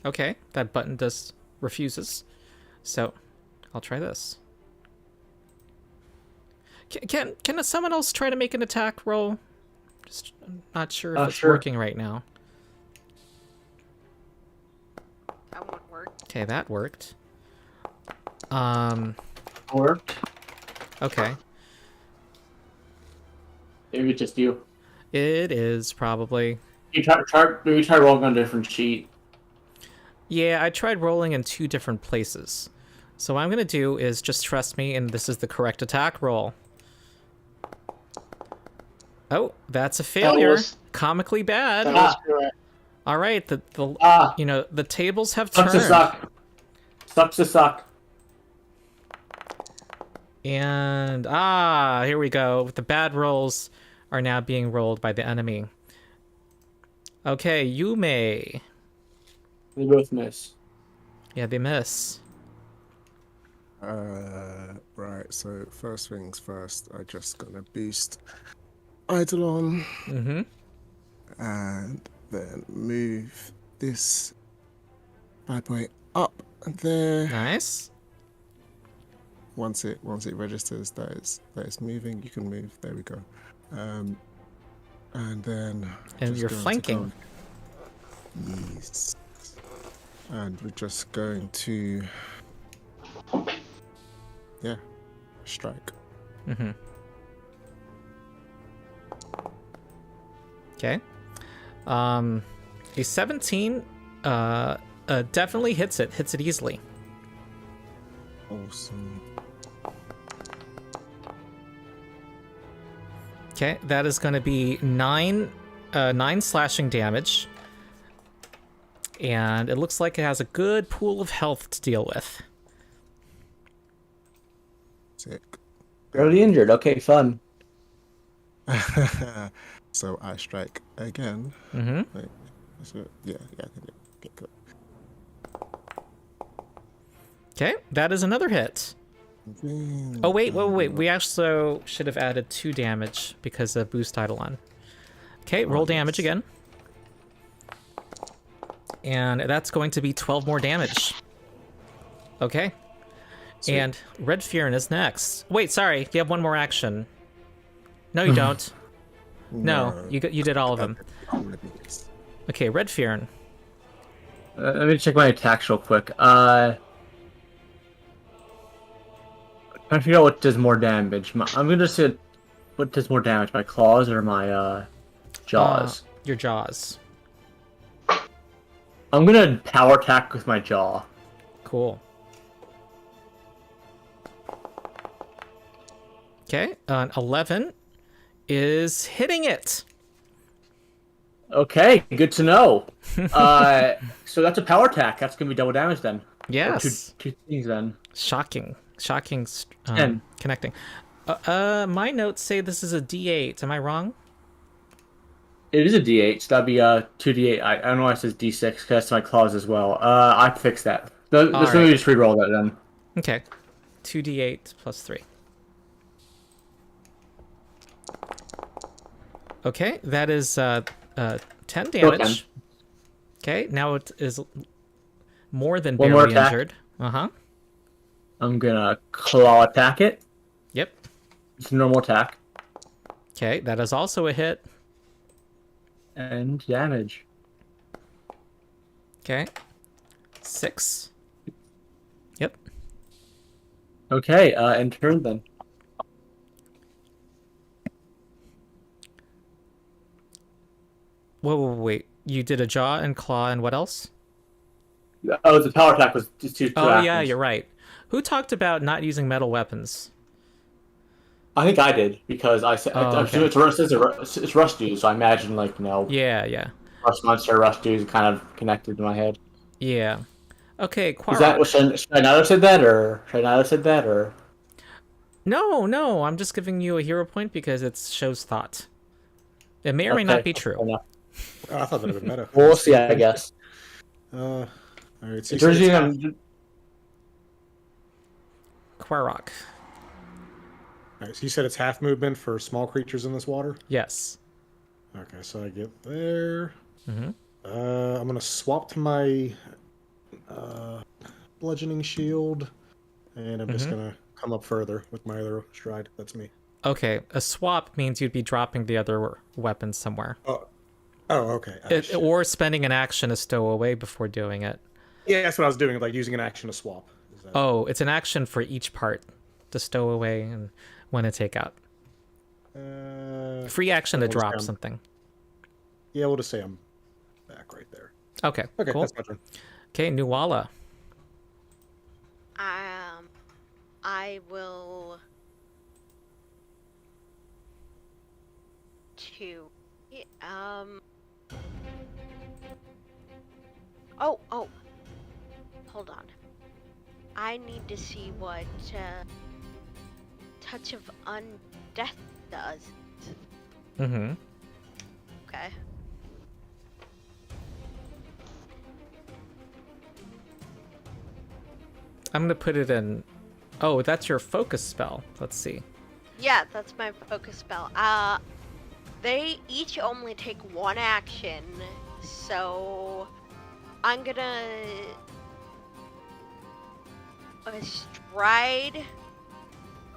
Okay, that button refuses. So, I'll try this. Can someone else try to make an attack roll? I'm not sure if it's working right now. That would work. Okay, that worked. Worked. Okay. Maybe it's just you. It is probably. Maybe try rolling on a different sheet. Yeah, I tried rolling in 2 different places. So what I'm gonna do is just trust me, and this is the correct attack roll. Oh, that's a failure. Comically bad. That was correct. All right, the tables have Sucks turned. to suck. Sucks to suck. And here we go. The bad rolls are now being rolled by the enemy. Okay, you may. They both miss. Yeah, they miss. Right, so first things first, I just gonna boost Eidolon. Mm-hmm. And then move this bad boy up there. Nice. Once it registers that it's moving, you can move. There we go. And then You're flanking. Yes. And we're just going to strike. Mm-hmm. Okay. A 17 definitely hits it easily. Awesome. Okay, that is going to be 9 slashing damage. And it looks like it has a good pool of health to deal with. Sick. Barely injured. Okay, fun. So I strike again. Mm-hmm. Wait, so, yeah, I can do it. Okay, good. Okay, that is another hit. Oh, wait. We also should have added 2 damage because of boost Eidolon. Okay, roll damage again. And that's going to be 12 more damage. Okay. Sweet. And Red Furin is next. Wait, sorry. You have one more action. No, you don't. No, you did all of them. Okay, Red Furin. Let me check my attacks real quick. Trying to figure out what does more damage. I'm gonna say what does more damage, my claws or my jaws? Your jaws. I'm gonna power attack with my jaw. Cool. Okay, 11 is hitting it. Okay, good to know. So that's a power attack. That's gonna be double damage then. Yes. Two things then. Shocking. 10. Connecting. My notes say this is a D8. Am I wrong? It is a D8, so that'd be 2D8. I don't know why it says D6 because that's my claws as well. I fixed that. This All one we right. just re-roll that then. Okay. 2d8 plus 3. Okay, that is 10 damage. Okay, now it is more than One more barely attack. injured. Uh-huh. I'm gonna claw attack it. Yep. It's a normal attack. Okay, that is also a hit. And damage. Okay. 6. Yep. Okay, end turn then. Wait. You did a jaw and claw and what else? Oh, the power attack was just two Oh, actions. yeah, you're right. Who talked about not using metal weapons? I think I did because I said okay. it's rust dude, so I imagine Yeah. rust monster, rust dude kind of connected to my head. Yeah. Okay, Is that Quarok. should I not have said that or? No, I'm just giving you a hero point because it shows thought. It may or may not be true. Oh, I thought that would have been meta. We'll see, I guess. All right. So Quarok. Alright, so you said it's half movement for small creatures in this water? Yes. Okay, so I get there. Mm-hmm. I'm going to swap to my bludgeoning shield, and I'm just going to come up further with my other stride. That's me. Okay, a swap means you'd be dropping the other weapon somewhere. Oh, okay. Or spending an action to stow away before doing it. Yeah, that's what I was doing, like using an action to swap. Oh, it's an action for each part to stow away and when to take out. Free action to drop something. Yeah, we'll just say I'm back right there. Okay, cool. That's my turn. Okay, Nuala. I will Oh, hold on. I need to see what Touch of Undeath does. Mm-hmm. Okay. I'm gonna put it in. Oh, that's your focus spell. Let's see. Yeah, that's my focus spell. They each only take one action, so I'm gonna stride.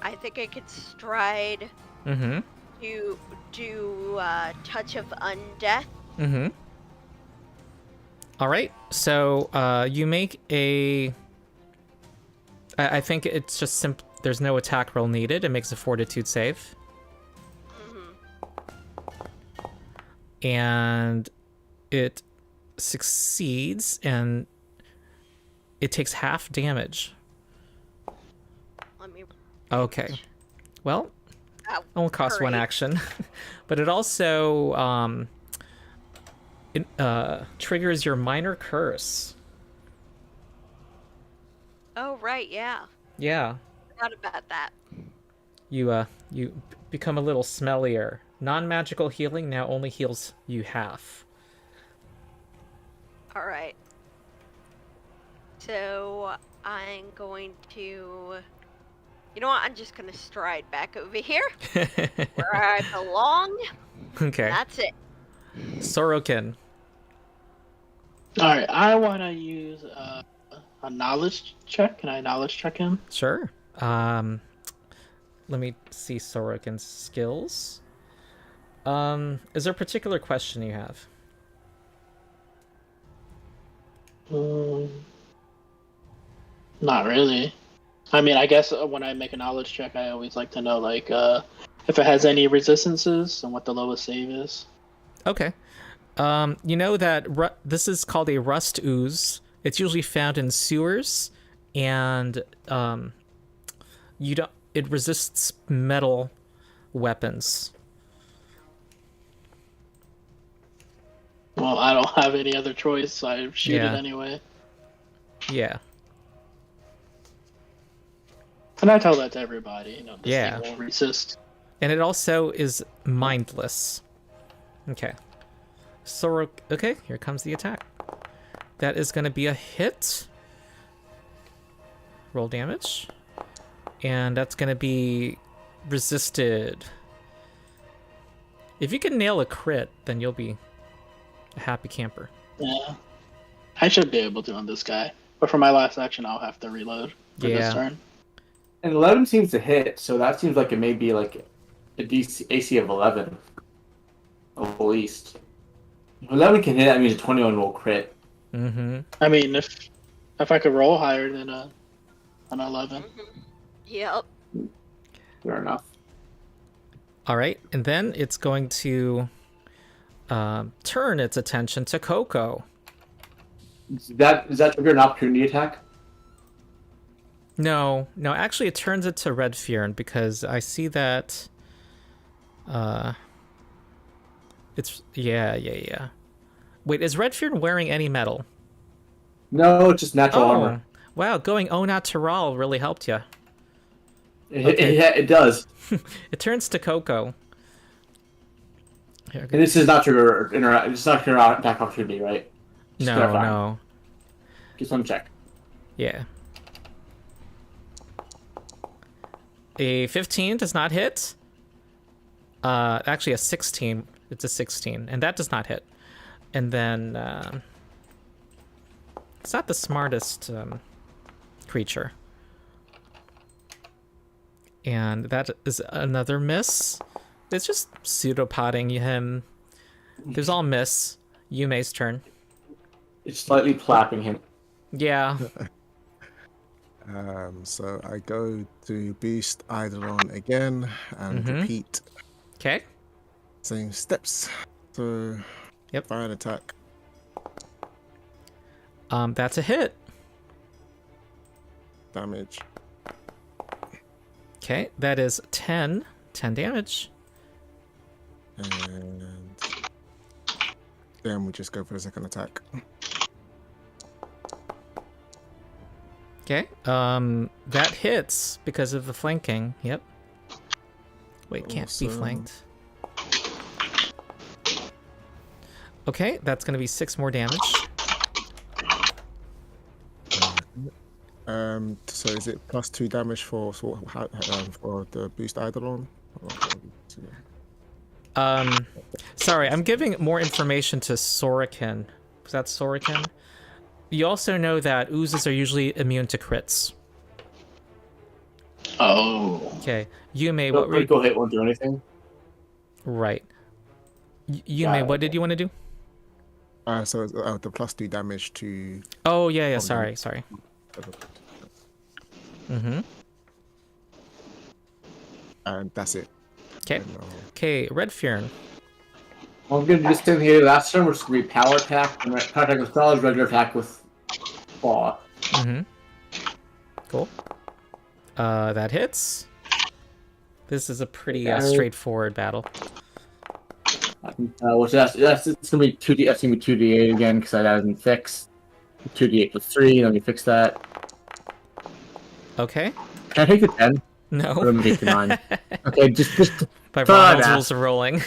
I think I could stride. Mm-hmm. To do Touch of Undeath. Mm-hmm. All right. So you make a. I think it's just simple. There's no attack roll needed. It makes a Fortitude save. And it succeeds, and it takes half damage. Let me. Okay. Well, Oh, it won't cost one hurry. action, but it also triggers your minor curse. Oh right, yeah. Yeah. Forgot about that. You become a little smellier Non-magical healing now only heals you half. All right. So I'm going to. You know what? I'm just gonna stride back over here where I belong. Okay. That's it. Sorokin. All right, I want to use a knowledge check. Can I knowledge check him? Sure. Let me see Sorokin's skills. Is there a particular question you have? Not really. I mean, I guess when I make a knowledge check, I always like to know, like, if it has any resistances and what the lowest save is. Okay. You know that this is called a rust ooze. It's usually found in sewers, and it resists metal weapons. Well, I don't have any other choice, so I shoot it Yeah. anyway. Yeah. And I tell that to everybody, you know, this Yeah. thing won't resist. And it also is mindless. Okay. Okay, here comes the attack. That is going to be a hit. Roll damage. And that's going to be resisted. If you can nail a crit, then you'll be a happy camper. Yeah. I should be able to on this guy. But for my last action, I'll have to reload for this turn. And 11 seems to hit, so that seems like it may be like a AC of 11. At least. If 11 can hit, that means a 21 will crit. Mm-hmm. I mean, if I could roll higher than an 11. Yep. Fair enough. All right, and then it's going to turn its attention to Coco. Is that trigger an opportunity attack? No, actually it turns it to Red Fearn because I see that it's yeah. Wait, is Red Fearn wearing any metal? No, it's just natural armor. Wow, going au natural really helped you. It does. It turns to Coco. Here, And this is not your it's not your attack opportunity, right? Just clarifying. no. Just want to check. Yeah. A 15 does not hit. Actually a 16. It's a 16, and that does not hit. And then it's not the smartest creature. And that is another miss. It's just pseudopoding him. There's all miss. Yume's turn. It's slightly plapping him. Yeah. So I go to boost Eidolon again and repeat. Okay. Same steps. So Yep. fire an attack. That's a hit. Damage. Okay, that is 10 damage. And then we just go for a second attack. Okay, that hits because of the flanking. Yep. Wait, can't be Awesome. flanked. Okay, that's gonna be 6 more damage. So is it plus 2 damage for the boost Eidolon? Sorry, I'm giving more information to Sorokin. Was that Sorokin? You also know that oozes are usually immune to crits. Oh. Okay, Yume, what were Critical hit won't do anything. Right. Yume, what did you want to do? So the plus 2 damage to. Oh yeah. Sorry. And that's it. Okay. Okay, Red Fearn. Well, I'm gonna just stand here. Last turn, we're just gonna be power attack, and power attack with claws, regular attack with claw. Cool. That hits. This is a pretty straightforward battle. Which it's gonna be 2D. That's gonna be 2D8 again because that hasn't fixed. 2D8 plus 3. Let me fix that. Okay. Can I take the 10? No. Or am I 59? Okay, just By throw Ronald's that. rules of rolling.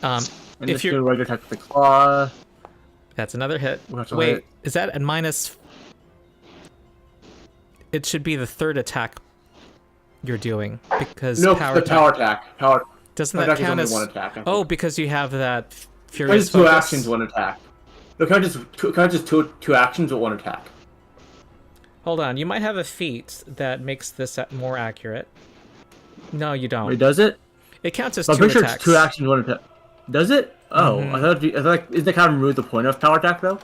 And If just you're do a regular attack with the claw. That's another hit. We'll have to Wait, hit. is that at minus? It should be the third attack you're doing because No, power the attack. power attack. Doesn't Power that attack is count only as one attack. I think. Oh, because you have that Count furious as two focus? actions, one attack. No, count just two actions with one attack. Hold on, you might have a feat that makes this more accurate. No, you don't. Wait, does it? It counts as I'm two pretty sure attacks. it's two actions, one attack. Does it? Oh, Mhm. I thought isn't that kind of remove the point of power attack though?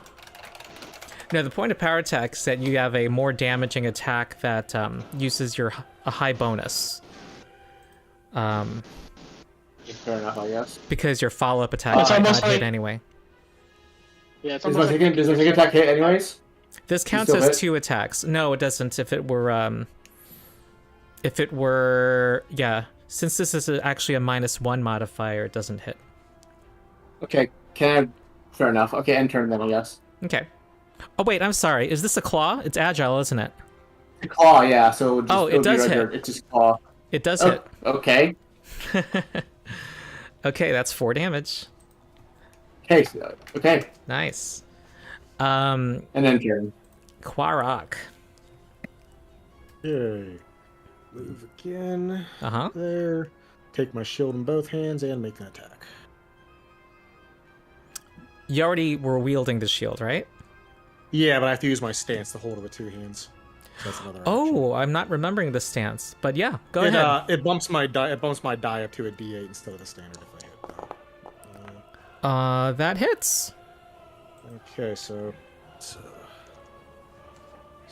No, the point of power attack is that you have a more damaging attack that uses a high bonus. Fair enough, I guess. Because your follow-up attack It's might not almost hit like- anyway. Yeah, it's Does almost my like second attack hit anyways? This counts still as hit? 2 attacks. No, it doesn't. If it were, yeah. Since this is actually a -1 modifier, it doesn't hit. Okay, fair enough. Okay, end turn then, I guess. Okay. Oh wait, I'm sorry. Is this a claw? It's agile, isn't it? The claw, yeah. So Oh, it would be does regular. hit. It's just claw. It does Oh, hit. okay. Okay, that's 4 damage. Okay. Nice. And then turn. Quarok. Yay. Move again. Uh-huh. There. Take my shield in both hands and make an attack. You already were wielding the shield, right? Yeah, but I have to use my stance to hold it with 2 hands. So that's another action. Oh, I'm not remembering the stance. But yeah, go ahead. It bumps my die. It bumps my die up to a D8 instead of the standard if I hit. That hits. Okay, so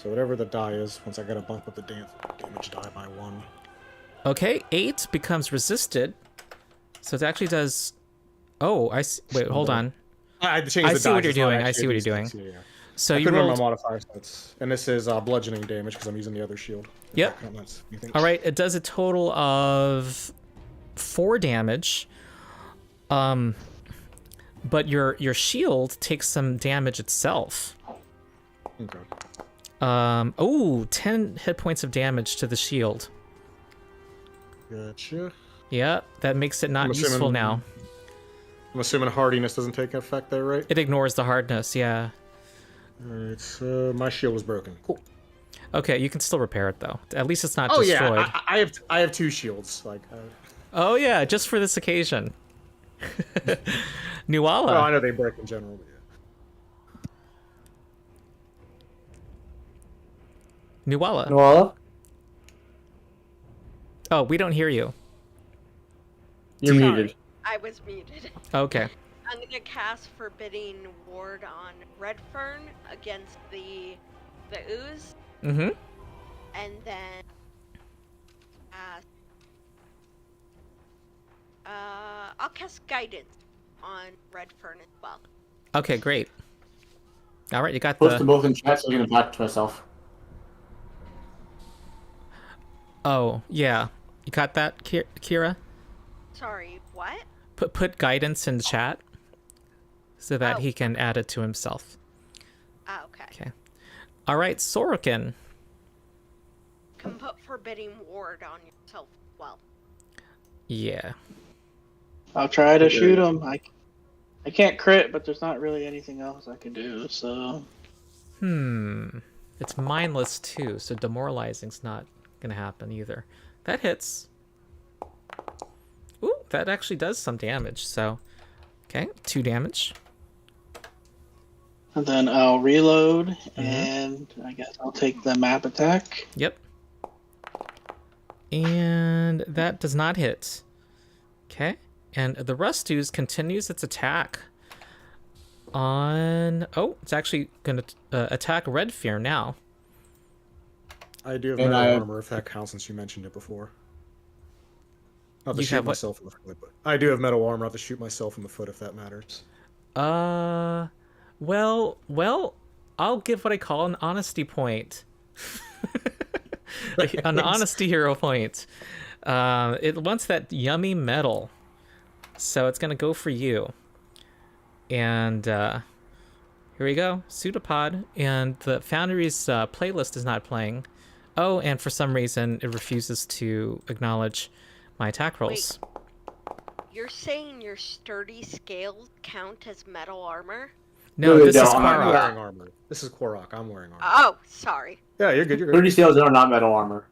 whatever the die is, once I got to bump up the damage die by 1. Okay, 8 becomes resisted. So it actually does... Oh, I see. Wait, hold on. I changed the I die. see what you're It's not doing. I actually see what a you're doing. D6, yeah. So I you couldn't remember rolled... my modifier stats. And this is bludgeoning damage because I'm using the other shield. Yep. All right, it does a total of 4 damage. But your shield takes some damage itself. Okay. 10 hit points of damage to the shield. Gotcha. Yeah, that makes it not I'm useful assuming- now. I'm assuming hardiness doesn't take effect there, right? It ignores the hardness, yeah. Alright, so my shield was broken. Cool. Okay, you can still repair it though. At least it's not Oh destroyed. yeah, I have 2 shields. Like, Oh yeah, just for this occasion. Nuala. well, I know they break in general, but yeah. Nuala. Noala? Oh, we don't hear you. You're Sorry, muted. I was muted. Okay. I'm gonna cast Forbidding Ward on Redfern against the ooze, Mm-hmm. and then I'll cast Guidance on Redfern as well. Okay, great. All right, you got Post them the... both in chat so I can apply it to myself. Oh, yeah. You got that, Kira? Sorry, what? Put guidance in the chat so that Oh. he can add it to himself. Okay. Okay. All right, Sorokin. Can put Forbidding Ward on yourself as well. Yeah. I'll try to shoot him. I can't crit, but there's not really anything else I can do. So It's mindless too, so demoralizing's not gonna happen either. That hits. Ooh, that actually does some damage. So, okay, 2 damage. and then I'll reload, and I guess I'll take the map attack. Yep. And that does not hit. Okay. And the Rust-Ooze continues its attack on... Oh, it's actually going to attack Red Fear now. I do have And metal I- armor if that counts since you mentioned it before. Not to You shoot have what? myself in the foot, but I do have metal armor. Not to shoot myself in the foot if that matters. Well, I'll give what I call an honesty point. An honesty hero point. It wants that yummy metal. So it's going to go for you. And here we go. Pseudopod. And the Foundry's playlist is not playing. Oh, and for some reason, it refuses to acknowledge my attack rolls. Wait. You're saying your sturdy scales count as metal armor? No, this is I'm Quarok. wearing armor. This is Quarok. I'm wearing armor. Oh, sorry. Yeah, you're good. You're good. 30 scales are not metal armor.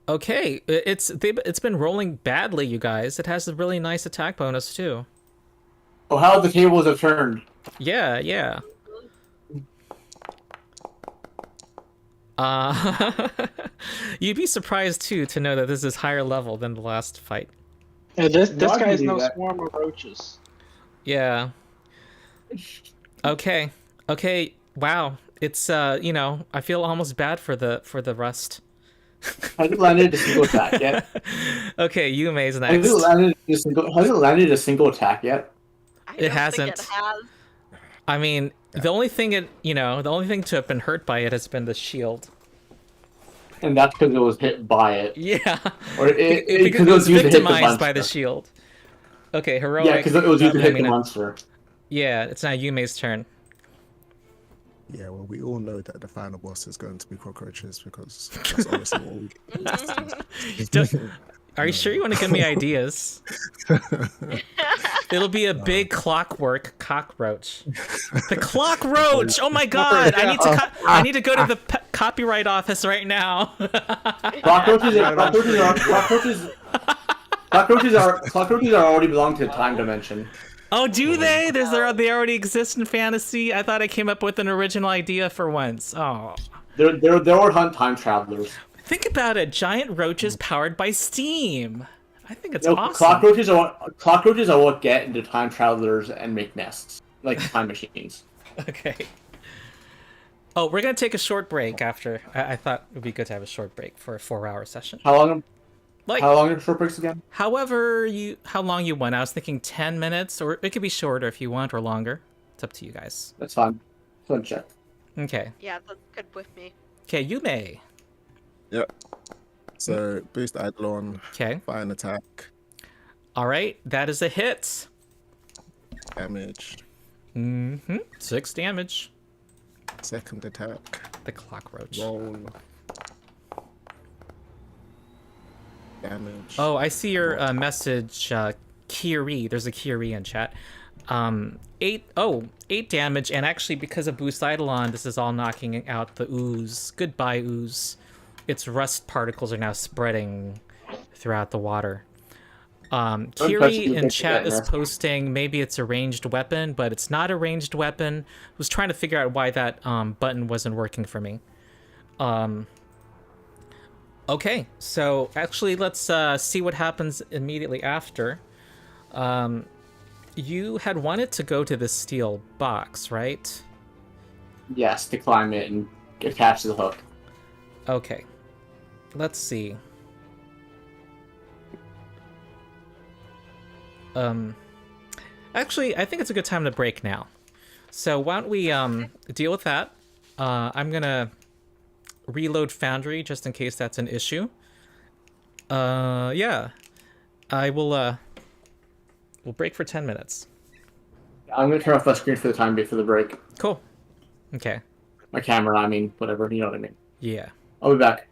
Okay, it's been rolling badly, you guys. It has a really nice attack bonus too. Oh, how the tables have turned. Yeah. You'd be surprised too to know that this is higher level than the last fight. Yeah, this No, I guy can is do no that. swarm of roaches. Yeah. Okay. Wow. It's I feel almost bad for the rust. Hasn't landed a single attack yet. Okay, Yume's Has next. it landed a single attack yet? I It don't think hasn't. it has. I mean, the only thing to have been hurt by it has been the shield. And that's because it was hit by it. Yeah. Or Because it was used to hit the victimized by the monster. shield. Okay, heroic. Yeah, because it was used to hit the I mean, monster. Yeah, it's now Yume's turn. Yeah, well, we all know that the final boss is going to be cockroaches because that's obviously what we get. Are you sure you want to give me ideas? It'll be a big clockwork cockroach. The clockroach! Oh my god! I need to go to the copyright office right now. Cockroaches are already belong to the time dimension. Oh, do they? They already exist in fantasy. I thought I came up with an original idea for once. Oh. They would hunt time travelers. Think about it. Giant roaches powered by steam. I think it's No, awesome. cockroaches are what get into time travelers and make nests, like time machines. Okay. Oh, we're gonna take a short break after. I thought it would be good to have a short break for a 4-hour session. How long Like, are short breaks again? how long you want. I was thinking 10 minutes, or it could be shorter if you want, or longer. It's up to you guys. That's fine. Fun check. Okay. Yeah, that's good with me. Okay, you may. Yep. So boost Eidolon, Okay. fire and attack, All right, that is a hit. damage, 6 damage. second attack, The cockroach. roll, damage. Oh, I see your message, Kiri. There's a Kiri in chat. 8 damage, and actually because of Boost Eidolon, this is all knocking out the ooze. Goodbye, ooze. Its rust particles are now spreading throughout the water. Kiri in chat is posting maybe it's a ranged weapon, but it's not a ranged weapon. I was trying to figure out why that button wasn't working for me. Okay, so actually let's see what happens immediately after. You had wanted to go to the steel box, right? Yes, to climb it and attach to the hook. Okay. Let's see. Actually, I think it's a good time to break now. So why don't we deal with that? I'm gonna reload Foundry just in case that's an issue. Yeah. I will we'll break for 10 minutes. I'm gonna turn off my screen for the time being for the break. Cool. Okay. My camera, I mean, whatever, you know what I mean. Yeah. I'll be back.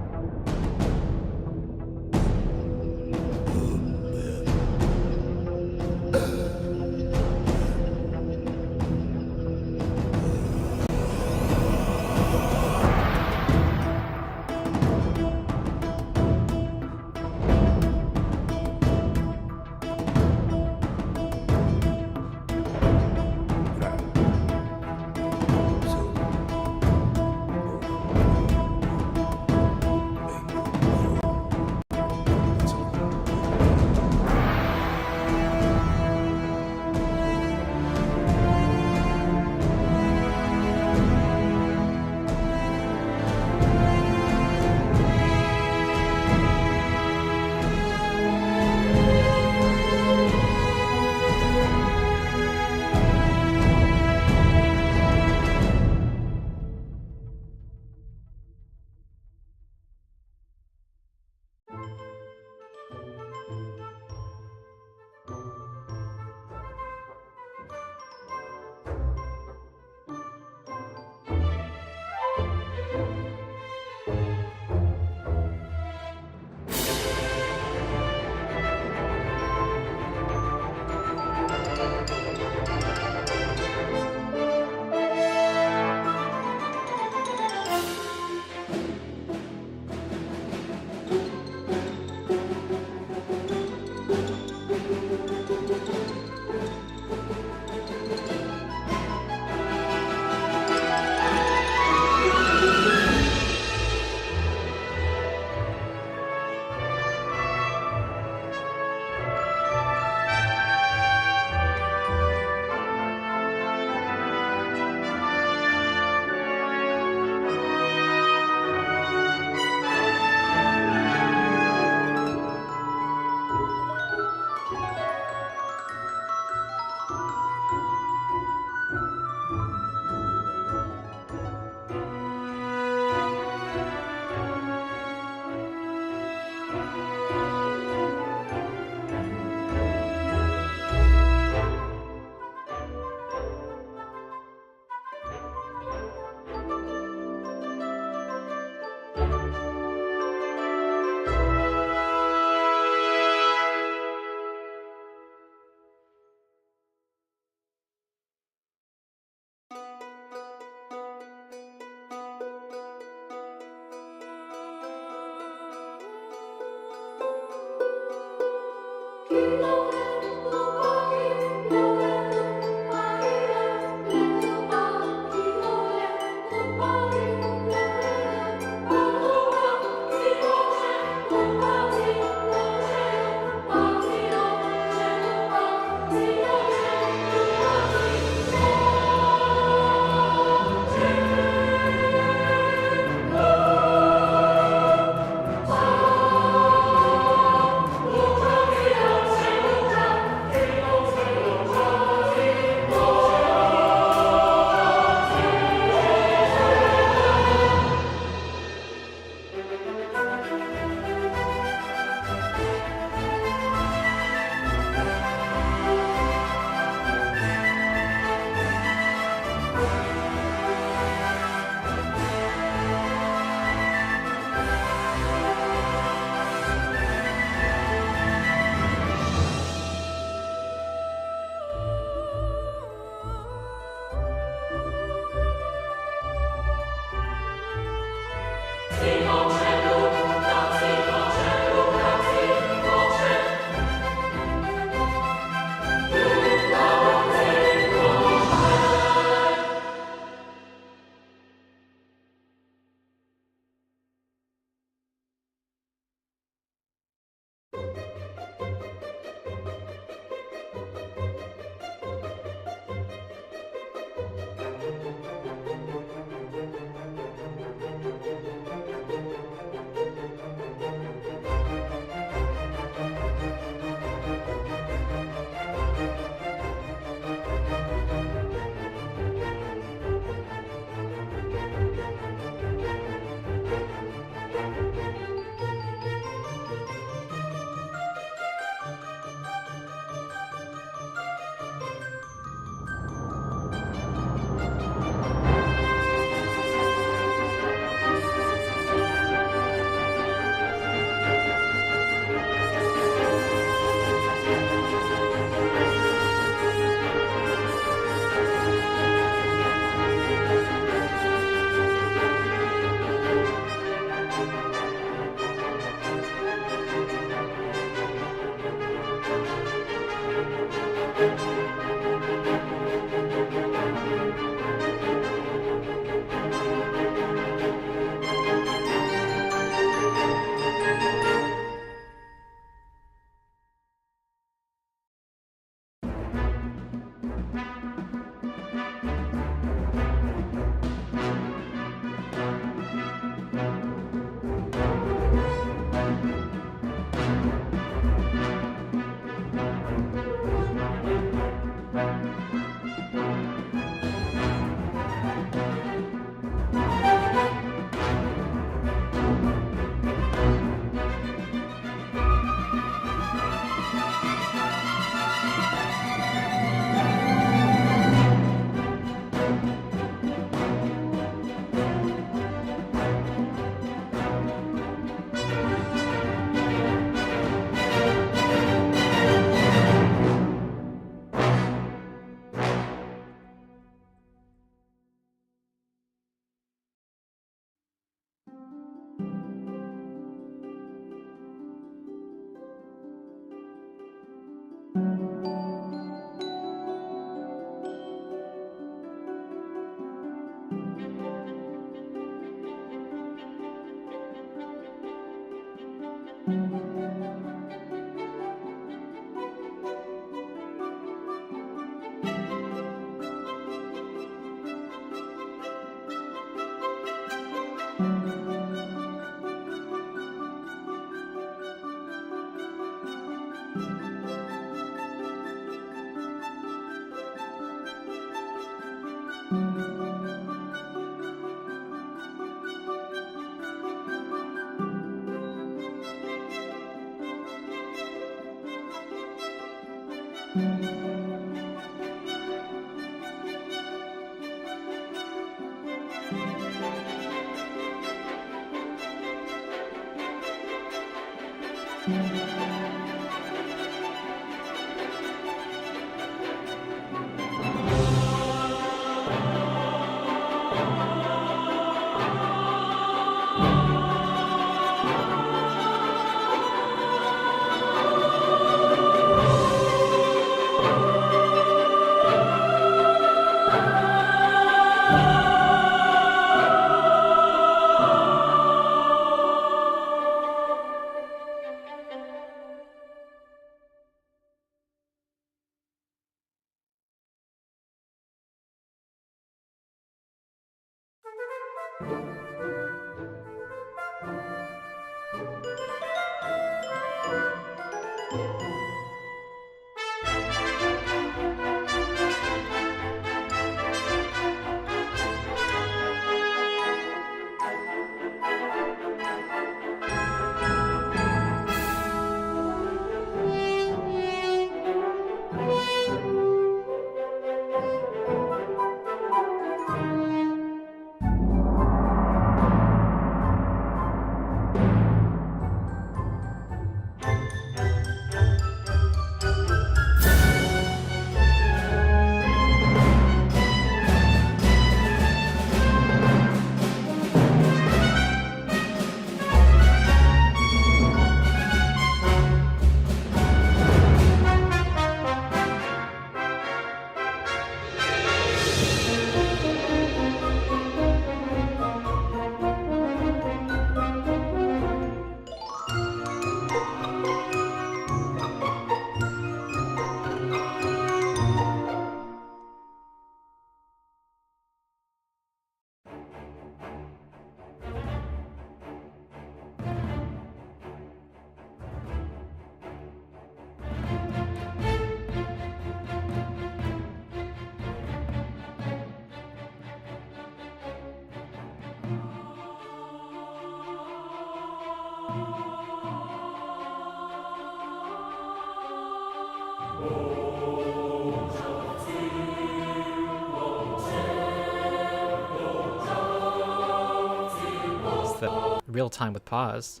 It's the real time with pause.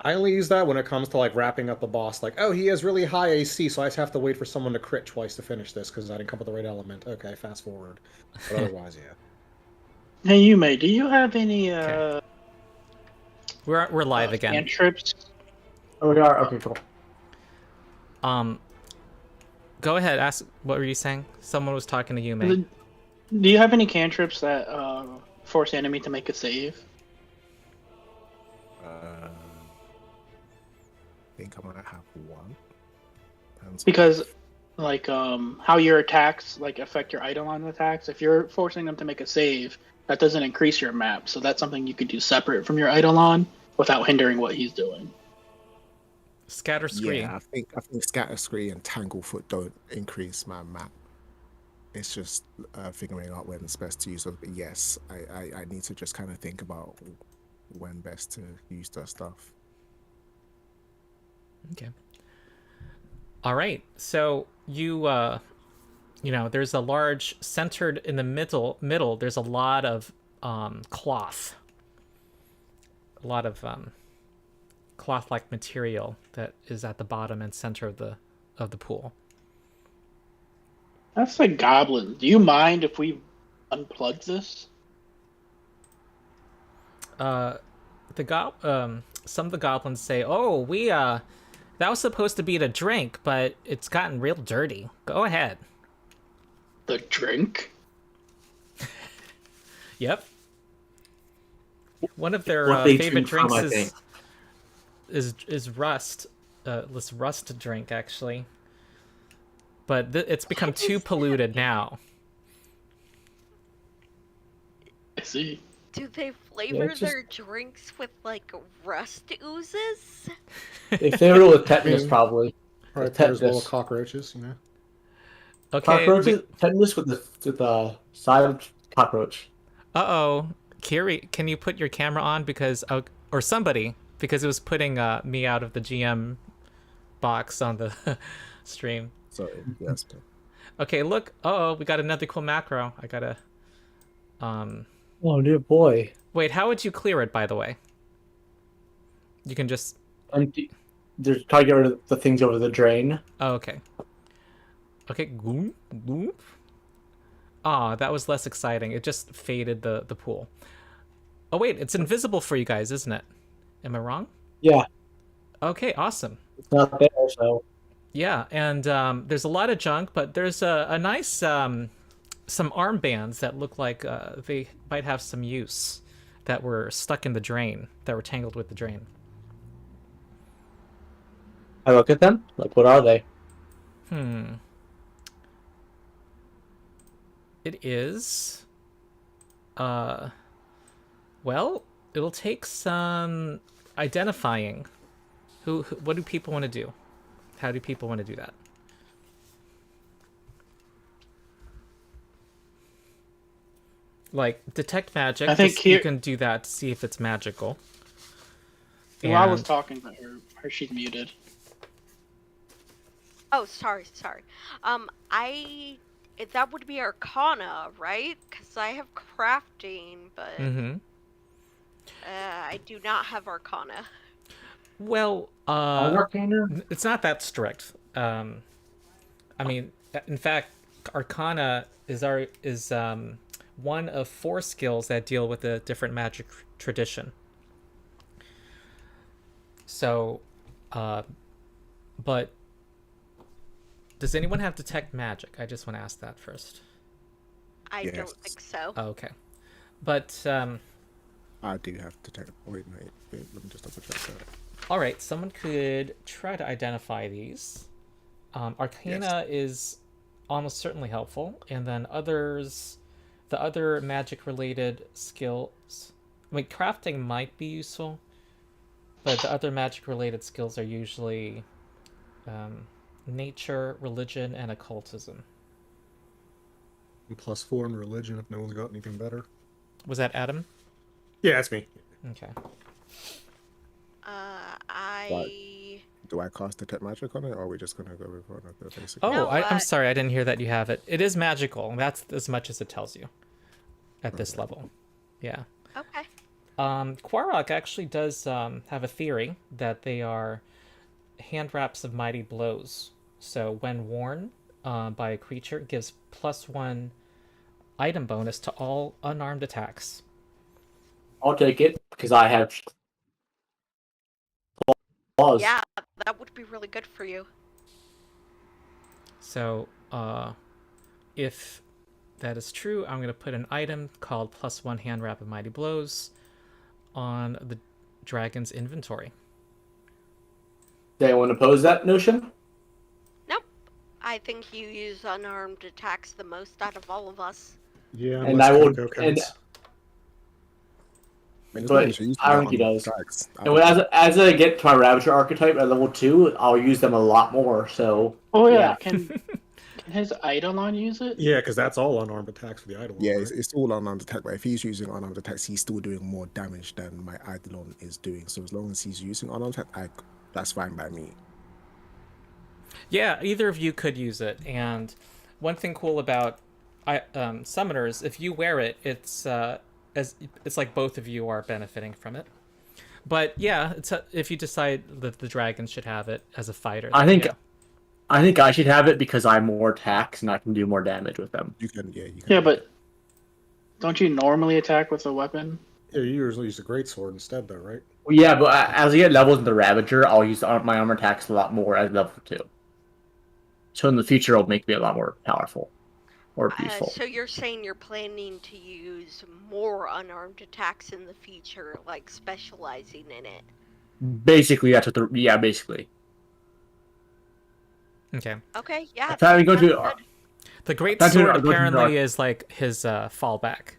I only use that when it comes to like wrapping up a boss. Like, oh, he has really high AC, so I just have to wait for someone to crit twice to finish this because I didn't come up with the right element. Okay, fast forward. But otherwise, yeah. Hey, Yume, do you have any Okay. We're live again. cantrips? Oh, we are? Okay, cool. Go ahead. Ask. What were you saying? Someone was talking to you, mate. Do you have any cantrips that force the enemy to make a save? I think I might have one. Because, like, how your attacks like affect your Eidolon attacks. If you're forcing them to make a save, that doesn't increase your map. So that's something you could do separate from your Eidolon without hindering what he's doing. Scatter screen. Yeah, I think scatter screen and tanglefoot don't increase my map. It's just figuring out when it's best to use it. But yes, I need to just kind of think about when best to use that stuff. Okay. All right. So you there's a large centered in the middle. There's a lot of cloth. A lot of cloth-like material that is at the bottom and center of the pool. That's like goblins. Do you mind if we unplug this? Some of the goblins say, "Oh, that was supposed to be the drink, but it's gotten real dirty. Go ahead." The drink? Yep. One of their What they favorite drink from, I drinks think. is rust. This rust drink actually, but it's become too polluted now. I see. Do they flavor it's just- their drinks with like rust oozes? They flavor it with tetanus, probably. Right, With there's little tetanus. cockroaches, you know. Okay. Cockroaches, tetanus with the side of cockroach. Uh-oh. Kiri, can you put your camera on because or somebody, because it was putting me out of the GM box on the stream. So yes. Okay, look. Oh, we got another cool macro. I gotta. Oh dear boy. Wait, how would you clear it, by the way? You can just. Just try to get rid of the things over the drain. Oh, okay. Okay, goop, goop. Ah, that was less exciting. It just faded the pool. Oh wait, it's invisible for you guys, isn't it? Am I wrong? Yeah, Okay, awesome. it's not there, so. Yeah, and there's a lot of junk, but there's a nice some armbands that look like they might have some use that were stuck in the drain, that were tangled with the drain. I look at them. Like, what are they? It is. Well, it'll take some identifying. What do people want to do? How do people want to do that? Like, detect magic. I think you can do that to see if it's magical. Well, I was talking, but she's muted. Oh, sorry. That would be Arcana, right? Because I have crafting, but I do not have Arcana. Well, Arcana? it's not that strict. I mean, in fact, Arcana is one of 4 skills that deal with a different magic tradition. So, but does anyone have detect magic? I just want to ask that first. I Yes. don't think so. Oh, okay, but I do have to take. Wait, let me just double check that. all right. Someone could try to identify these. Arcana is almost certainly helpful, and then the other magic-related skills. I mean, crafting might be useful, but the other magic-related skills are usually nature, religion, and occultism. And +4 in religion if no one's got anything better. Was that Adam? Yeah, that's me. Okay. Do I cast detect magic on it, or are we just gonna go with one of the basic? Oh, No, I'm sorry. I didn't hear that you have it. It is magical. That's as much as it tells you at this level. Yeah. Okay. Quarok actually does have a theory that they are hand wraps of mighty blows. So when worn by a creature, it gives +1 item bonus to all unarmed attacks. I'll take it, because I have claws. Yeah, that would be really good for you. So if that is true, I'm going to put an item called +1 hand wrap of mighty blows on the dragon's inventory. Do anyone oppose that notion? Nope. I think you use unarmed attacks the most out of all of us. Yeah, And I will. Coco And, counts. I mean, as but long as you're used to I that think he on does. attacks, I and don't- as I get to my Ravager archetype at level 2, I'll use them a lot more. So Oh yeah, Yeah. can his Eidolon use it? Yeah, because that's all unarmed attacks for the idol. Yeah, right? it's all unarmed attack, but if he's using unarmed attacks, he's still doing more damage than my Eidolon is doing. So as long as he's using unarmed attack, that's fine by me. Yeah, either of you could use it. And one thing cool about summoners, if you wear it, it's like both of you are benefiting from it. But yeah, if you decide that the dragons should have it as a fighter, I then think yeah. I think I should have it because I'm more attacks and I can do more damage with them. You can. Yeah, but don't you normally attack with a weapon? Yeah, you usually use a greatsword instead, though, right? Well, yeah, but as I get levels in the Ravager, I'll use my armor attacks a lot more at level 2. So in the future, it'll make me a lot more powerful or useful. So you're saying you're planning to use more unarmed attacks in the future, like specializing in it? Basically, that's what basically. Okay. Okay, yeah. That's how we go sounds to. good. The great That's sword what I go to apparently dark. is like his fallback.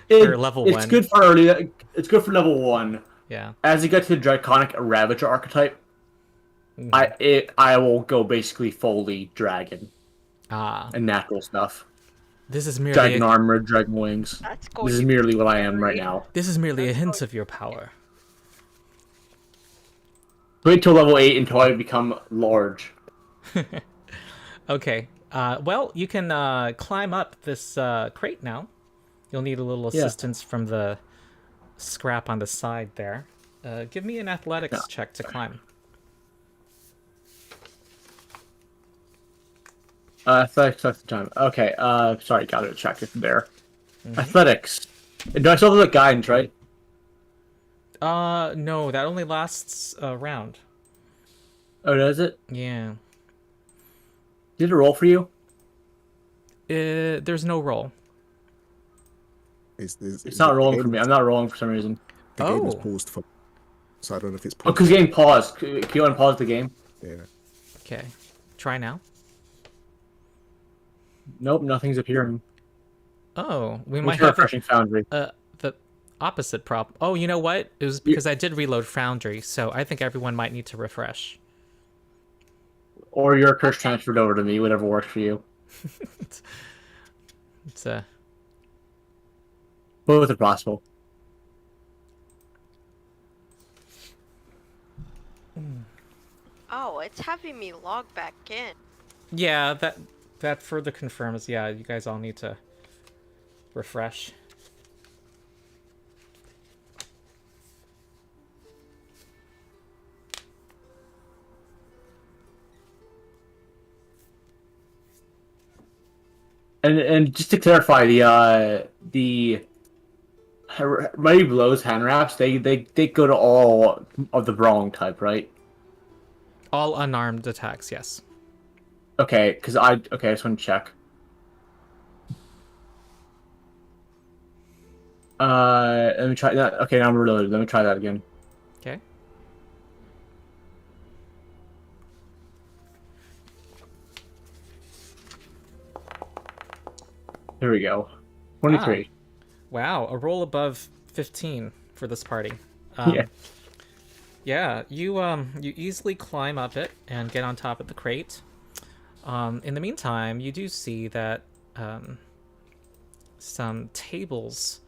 It- For level it's 1. good for early. It's good for level 1. Yeah. As you get to the Draconic Ravager archetype, I will go basically fully dragon and natural stuff. This is merely Dragon armor, dragon wings. That's going This is to be merely what I am right great. now. This is merely a hint of your power. Wait till level 8 until I become large. Okay. Well, you can climb up this crate now. You'll need a little assistance from the scrap on the side there. Give me an athletics check to climb. Athletics at the time. Okay, sorry, got to check it there. Athletics. Do I still have the guidance, right? No, that only lasts a round. Oh, does it? Yeah. Did it roll for you? There's no roll. It's not rolling for me. I'm not rolling for some reason. The game is paused for, so I don't know if it's Oh, paused. because the game paused. Can you unpause the game? Yeah. Okay. Try now. Nope, nothing's appearing. Oh, we What's might your have refreshing foundry? the opposite problem. Oh, you know what? It was because I did reload Foundry, so I think everyone might need to refresh. Or your curse transferred over to me, whatever works for you. It's Both are possible. Oh, it's having me log back in. yeah, that further confirms. Yeah, you guys all need to refresh. And just to clarify, the Mighty Blows hand wraps, they go to all of the brawling type, right? All unarmed attacks, yes. Okay, because I just want to check. Let me try that. Okay, now I'm reloaded. Let me try that again. Okay. Here we go. 23. Wow, a roll above 15 for this party. Yeah. Yeah, you easily climb up it and get on top of the crate. In the meantime, you do see that some tables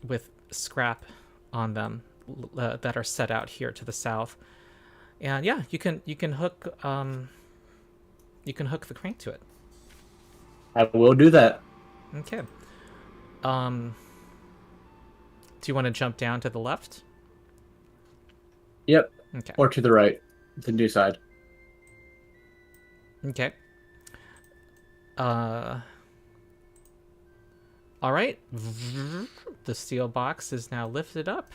with scrap on them that are set out here to the south. And yeah, you can hook the crate to it. I will do that. Okay. Do you want to jump down to the left? Yep. Okay. Or to the right. The new side. Okay. All right. The steel box is now lifted up.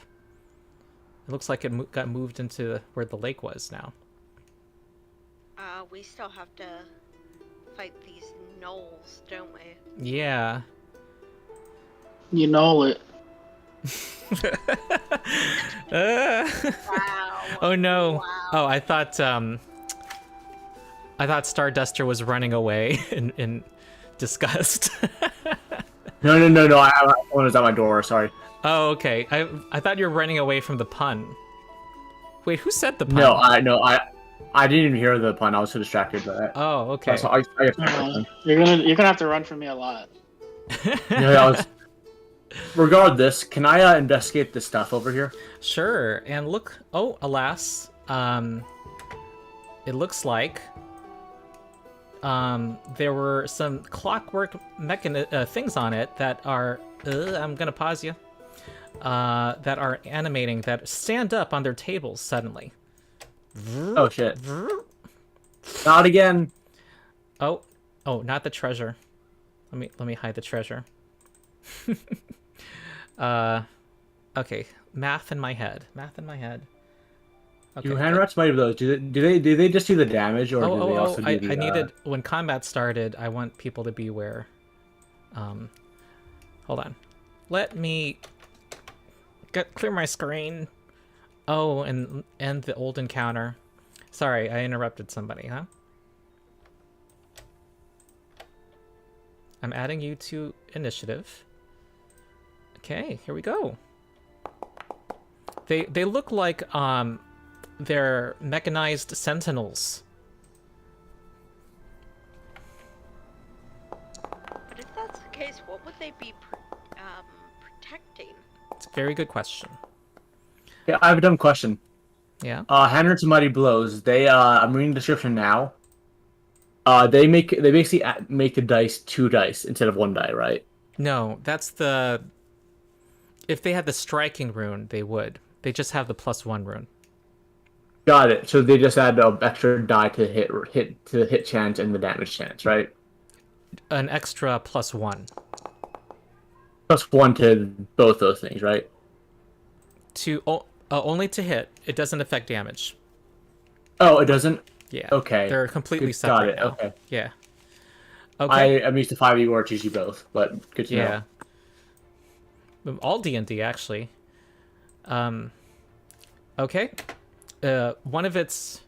It looks like it got moved into where the lake was now. We still have to fight these gnolls, don't we? Yeah. You know it. Wow. Oh no. Wow. Oh, I thought Starduster was running away in disgust. No. One was at my door. Sorry. Oh, okay. I thought you were running away from the pun. Wait, who said the pun? No, I didn't even hear the pun. I was so distracted by that. Oh, okay. So You're gonna have to run from me a lot. Regardless, can I investigate the stuff over here? Sure. And look. Oh, alas. It looks like there were some clockwork things on it that are. I'm gonna pause you. That are animating, that stand up on their tables suddenly. Oh shit! Not again. Oh, not the treasure. Let me hide the treasure. Okay. Math in my head. Okay. Do hand wraps might have those? Do they just do the damage, or do they also do I the? needed when combat started. I want people to be aware. Hold on. Let me clear my screen. Oh, and the old encounter. Sorry, I interrupted somebody, huh? I'm adding you to initiative. Okay, here we go. They look like they're mechanized sentinels. But if that's the case, what would they be protecting? It's a very good question. Yeah, I have a dumb question. Yeah. Hundreds of Mighty Blows. They I'm reading the description now. They basically make the dice 2 dice instead of 1 die, right? No, that's the. If they had the striking rune, they would. They just have the +1 rune. Got it. So they just add an extra die to hit chance and the damage chance, right? An extra +1 +1 to both those things, right? to only to hit. It doesn't affect damage. Oh, it doesn't. Yeah. Okay. They're completely Got separate it. now. Okay. Yeah. Okay. I'm used to 5e or 2e both, but good to Yeah. know. All D&D actually. Okay. One of its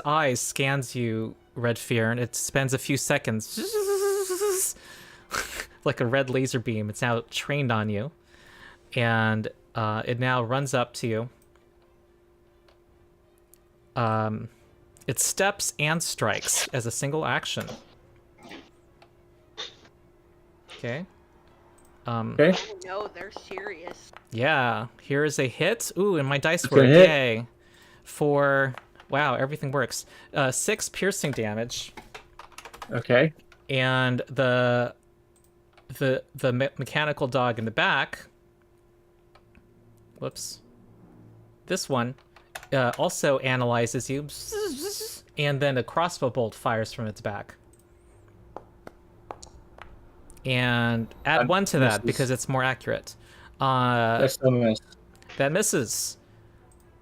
eyes scans you, Red Fear, and it spends a few seconds like a red laser beam. It's now trained on you, and it now runs up to you. It steps and strikes as a single action. Okay. Okay. Oh no, they're serious. Yeah, here is a hit. Ooh, and my dice It's work. a hit. Yay. For, wow, everything works. 6 piercing damage. Okay. And the mechanical dog in the back. Whoops. This one also analyzes you. And then a crossbow bolt fires from its back. And add 1 to that misses. because it's more accurate. That's still miss. That misses.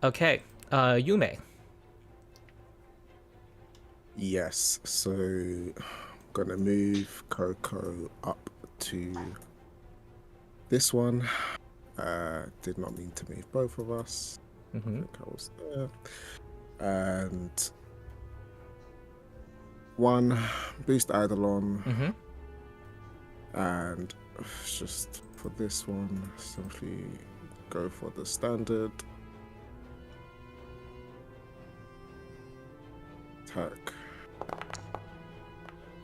Okay, Yume. Yes, so I'm gonna move Coco up to this one. Did not mean to move both of us. I think I was there. And 1 boost Eidolon. And just for this one, simply go for the standard attack.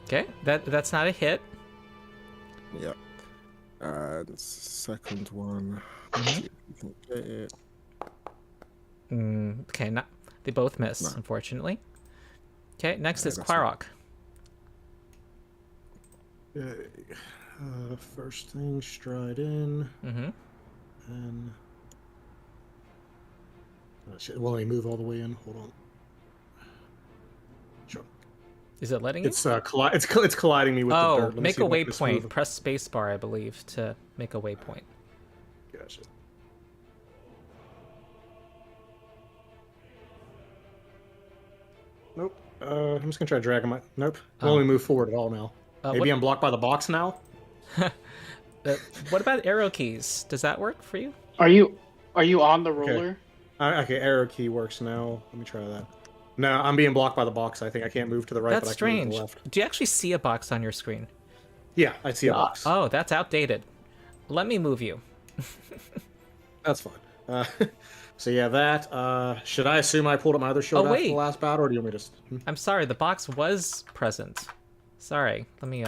Okay, that's not a hit. Yeah. And second one, see if you can get it. Okay, not they both miss, No. unfortunately. Okay, next is that's fine. Quarok. Okay. First thing, stride in, and shit, will they move all the way in? Hold on. Sure. Is it letting you? It's it's colliding me with the dirt. Oh, Let me make see a if I can just waypoint. move- Press spacebar, I believe, to make a waypoint. Gotcha. Nope. I'm just gonna try to drag him. Nope. I'll only move forward at all now. Maybe what- I'm blocked by the box now. What about arrow keys? Does that work for you? Are you on the ruler? Okay, arrow key works now. Let me try that. No, I'm being blocked by the box. I think I can't move to the right, That's but I can move to strange. the left. Do you actually see a box on your screen? Yeah, I see a box. Oh, that's outdated. Let me move you. That's fine. So yeah, that. Should I assume I pulled up my other shield Oh, after wait. the last battle, or do you want me to? I'm sorry, the box was present. Sorry, let me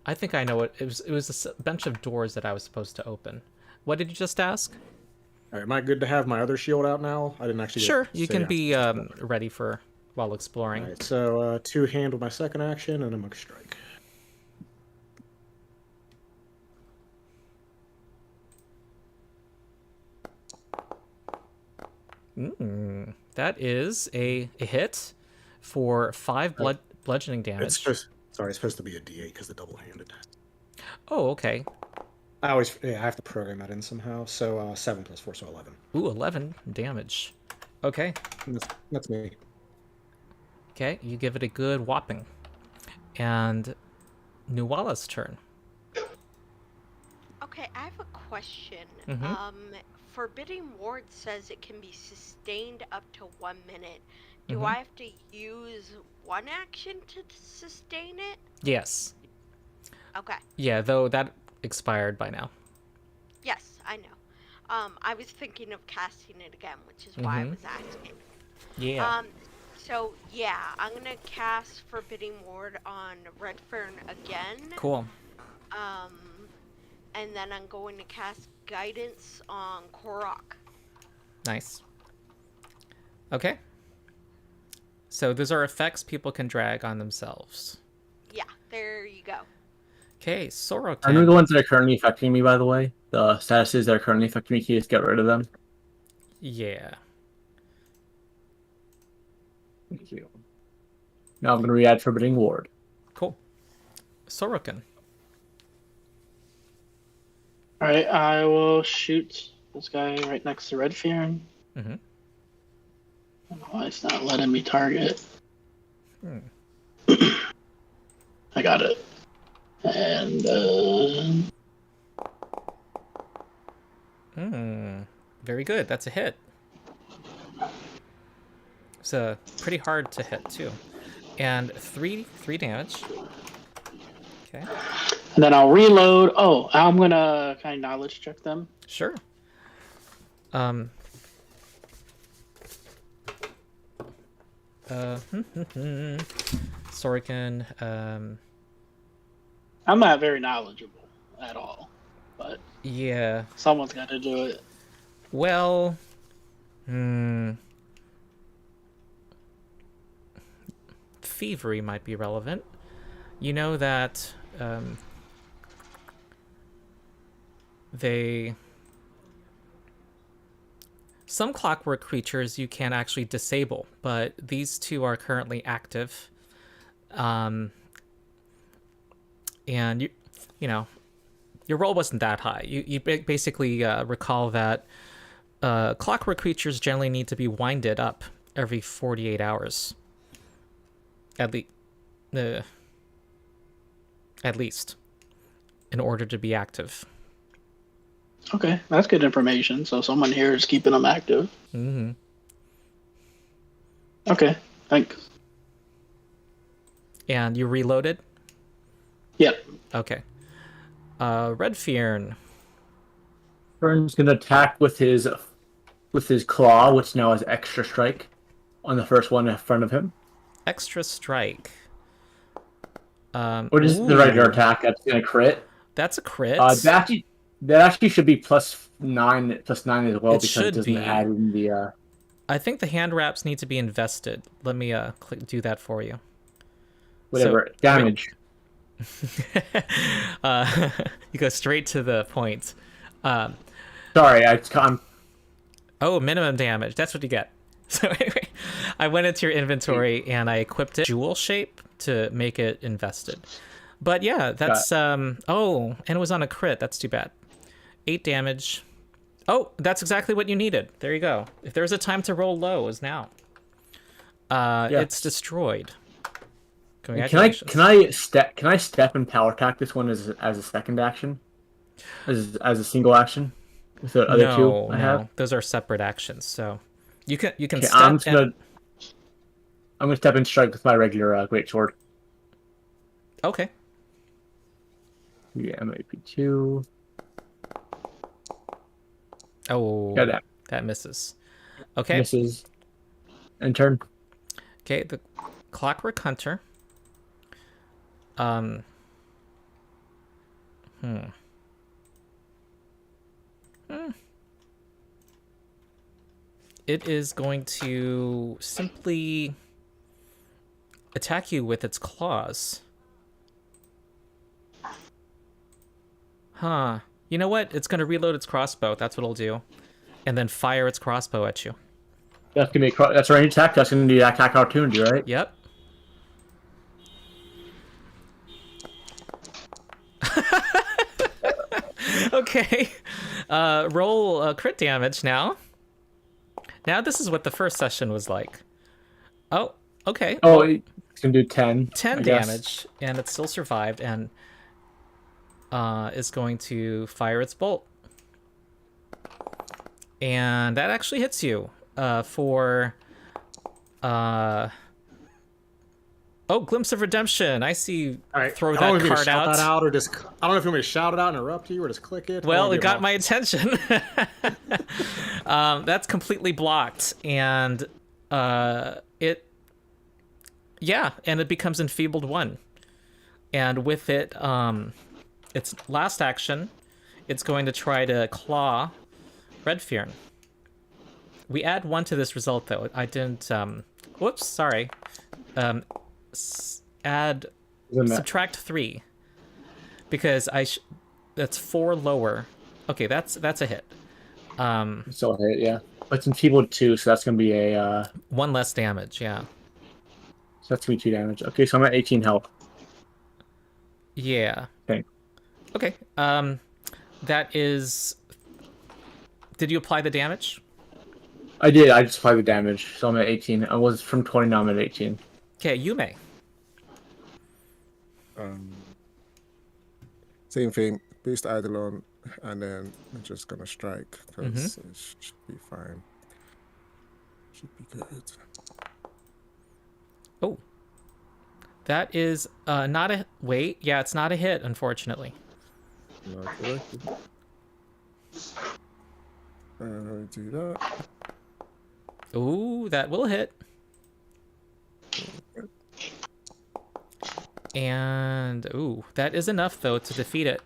I think I know what it was. It was a bunch of doors that I was supposed to open. What did you just ask? All right, am I good to have my other shield out now? I didn't actually. Sure, you say can yes. be ready for while exploring. All right, so 2 handle my second action, and I'm gonna strike. That is a hit for 5 bludgeoning damage. It's supposed to be a D8 because the double-handed. Oh, okay. I have to program that in somehow. So 7 + 4, so 11. Ooh, 11 damage. Okay. That's me. Okay, you give it a good whopping. And Nuala's turn. Okay, I have a question. Mhm. Forbidding Ward says it can be sustained up to 1 minute. Do I have to use 1 action to sustain it? Yes. Okay. Yeah, though that expired by now. Yes, I know. I was thinking of casting it again, which is why I was asking. Yeah. So yeah, I'm gonna cast Forbidding Ward on Redfern again. Cool. And then I'm going to cast Guidance on Korok. Nice. Okay. So those are effects people can drag on themselves. Yeah, there you go. Okay, Sorokin. I'm gonna go ones that are currently affecting me, by the way. The statuses that are currently affecting me, can you just get rid of them? Yeah. Thank you. Now I'm gonna re-add Forbidding Ward. Cool. Sorokin. Alright, I will shoot this guy right next to Red Fearon. Mm-hmm. I don't know why it's not letting me target. I got it. And Very good. That's a hit. It's pretty hard to hit too. And three damage. Okay. and then I'll reload. Oh, I'm gonna kind of knowledge check them. Sure. Sorokin. I'm not very knowledgeable at all, but Yeah. someone's got to do it. Well. Thievery might be relevant. You know that some clockwork creatures you can actually disable, but these two are currently active. And you know, your roll wasn't that high. You basically recall that clockwork creatures generally need to be winded up every 48 hours. At least, in order to be active. Okay, that's good information. So someone here is keeping them active. Mm-hmm. Okay, thanks. And you reloaded? Yep. Okay. Red Fearn. Fearn's gonna attack with his claw, which now has extra strike, on the first one in front of him. Extra strike. Or just the regular attack. That's gonna crit. That's a crit. That actually should be +9 as well, It because should it doesn't be. add in the. I think the hand wraps need to be invested. Let me do that for you. Whatever. So, damage. You go straight to the point. Sorry, I'm. Oh, minimum damage. That's what you get. So anyway, I went into your inventory and I equipped it jewel shape to make it invested. But yeah, that's oh, and it was on a crit. That's too bad. 8 damage. Oh, that's exactly what you needed. There you go. If there's a time to roll low, is now. It's destroyed. Congratulations. Can I step and power attack this one as a second action, as a single action with the other two I have? Those are separate actions. So you can Okay, step. I'm gonna step and strike with my regular greatsword. Okay. Yeah, maybe 2. Oh, Got that misses. Okay. Misses. And turn. Okay, the Clockwork Hunter. It is going to simply attack you with its claws. Huh. You know what? It's going to reload its crossbow. That's what it'll do. And then fire its crossbow at you. That's gonna be that's a ranged attack. That's gonna be attack opportunity, right? Yep. Okay. Roll crit damage now. Now this is what the first session was like. Oh, okay. Oh, it's gonna do 10. 10 damage, and it still survived, and is going to fire its bolt. And that actually hits you for... Oh, Glimpse of Redemption. I see you throw that card out. That out or just, I don't know if you want me to shout it out and interrupt you or just click it. Well, it got my attention. That's completely blocked. And it becomes Enfeebled 1. And with it, its last action, it's going to try to claw Red Fearn. We add 1 to this result, though. I didn't, whoops, sorry. Subtract 3. Because that's 4 lower. Okay, that's a hit. Still a hit, yeah. But it's enfeebled 2, so that's gonna be a 1 less damage, yeah. So that's gonna be 2 damage. Okay, so I'm at 18 health. Yeah. Okay. That is. Did you apply the damage? I did. I just applied the damage, so I'm at 18. I was from 20, now I'm at 18. Okay, you may. Same thing. Boost Eidolon, and then I'm just gonna strike because it should be fine. Should be good. Oh. That is not a... Wait. Yeah, it's not a hit, unfortunately. Okay. Do that. Ooh, that will hit. And... Ooh, that is enough, though, to defeat it.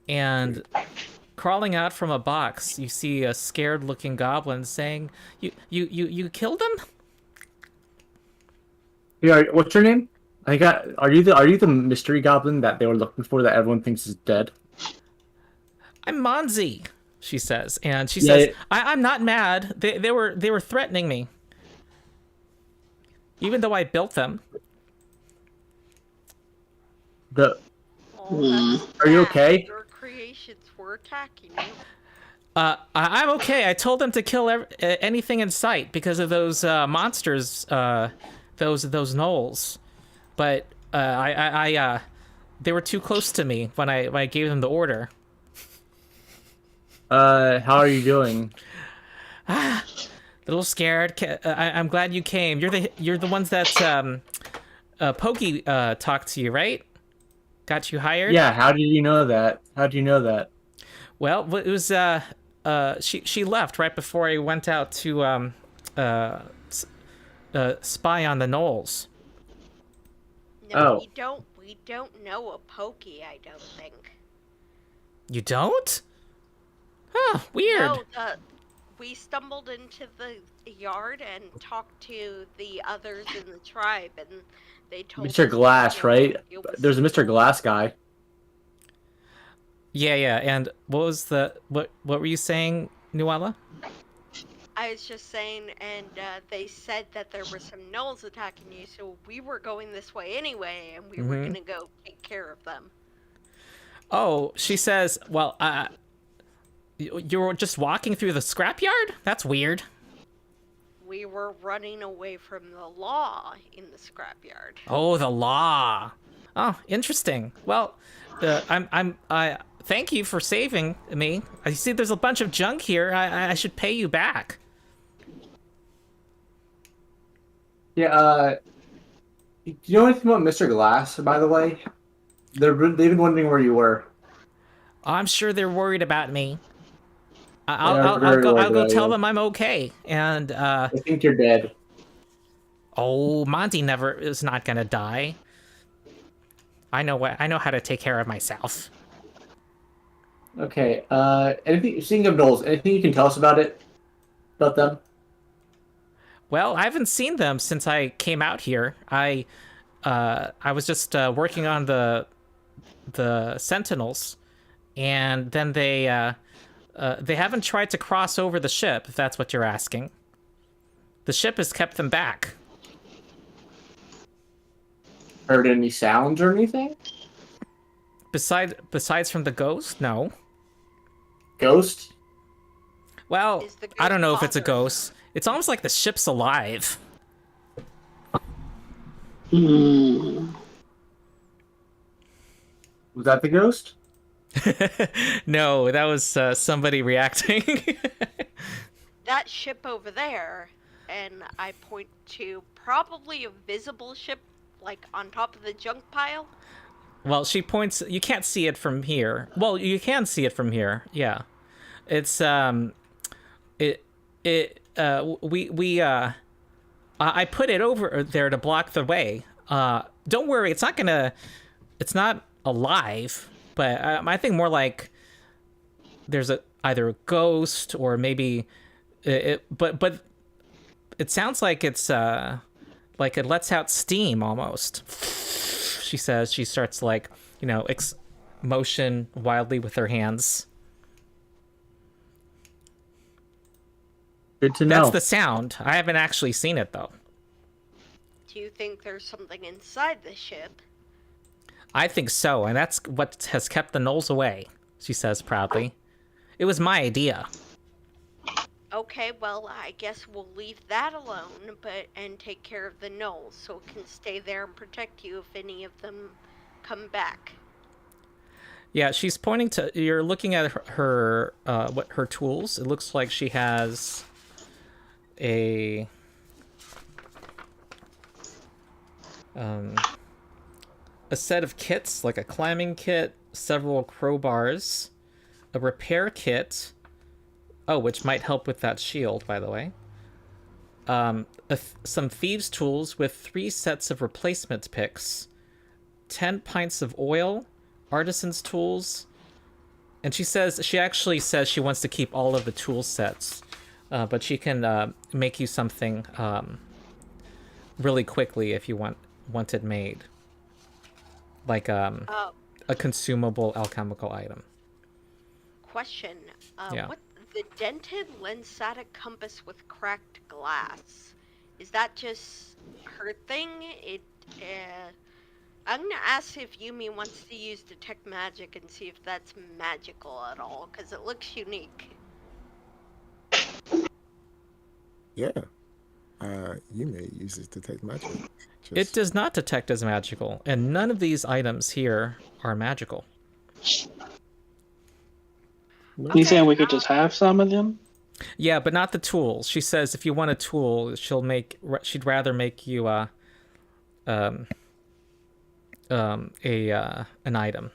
And... Crawling out from a box, you see a scared-looking goblin saying, You killed him? Yeah, what's your name? Are you the mystery goblin that they were looking for that everyone thinks is dead? I'm Monzi, she says, and she says, I'm not mad. They were threatening me, even though I built them. Are you okay? Your creations were attacking you. I'm okay. I told them to kill anything in sight because of those monsters, those gnolls. But they were too close to me when I gave them the order. How are you doing? A little scared. I'm glad you came. You're the ones that Pokey talked to you, right? Got you hired? Yeah. How did you know that? Well, it was she left right before I went out to spy on the gnolls. No, we don't know a Pokey, I don't think. You don't? Huh, weird. No, we stumbled into the yard and talked to the others in the tribe, and they told Mr. us Glass, right? There's a Mr. Glass guy. Yeah, and what were you saying, Nuala? I was just saying, and they said that there were some gnolls attacking you, so we were going this way anyway, and we were gonna go take care of them. Oh, she says, well, you were just walking through the scrapyard? That's weird. We were running away from the law in the scrapyard. Oh, the law. Oh, interesting. Well, I thank you for saving me. I see there's a bunch of junk here. I should pay you back. Yeah, do you know anything about Mr. Glass, by the way? They've been wondering where you were. I'm sure they're worried about me. I'll go tell them I'm okay. And I think you're dead. Oh, Monty is not gonna die. I know how to take care of myself. Okay. Speaking of gnolls, anything you can tell us about them? Well, I haven't seen them since I came out here. I was just working on the Sentinels, and then they haven't tried to cross over the ship, if that's what you're asking. The ship has kept them back. Heard any sounds or anything? Besides from the ghost, no. Ghost? Well, Ghost I don't know if it's a bothering? ghost. It's almost like the ship's alive. Was that the ghost? No, that was somebody reacting. That ship over there, and I point to probably a visible ship, like on top of the junk pile. Well, she points. You can't see it from here. Well, you can see it from here. Yeah, it's I put it over there to block the way. Don't worry, it's not alive, but I think more like there's either a ghost or maybe But it sounds like it's like it lets out steam almost. She says. She starts like, motion wildly with her hands. Good to know. That's the sound. I haven't actually seen it though. Do you think there's something inside the ship? I think so, and that's what has kept the gnolls away, she says proudly. It was my idea. Okay, well, I guess we'll leave that alone, and take care of the gnolls, so it can stay there and protect you if any of them come back. Yeah, she's pointing to. You're looking at her her tools. It looks like she has a set of kits, like a climbing kit, several crowbars, a repair kit. Oh, which might help with that shield, by the way. Some thieves' tools with 3 sets of replacement picks, 10 pints of oil, artisan's tools, and she actually says she wants to keep all of the tool sets, but she can make you something really quickly if you want it made, like a consumable alchemical item. Question: Yeah. What the dented lens-sata compass with cracked glass? Is that just her thing? I'm gonna ask if Yumi wants to use detect magic and see if that's magical at all, because it looks unique. Yeah. You may use it to detect magic. It does not detect as magical, and none of these items here are magical. You saying we could just have some of them? Yeah, but not the tools. She says if you want a tool, she'd rather make you an item,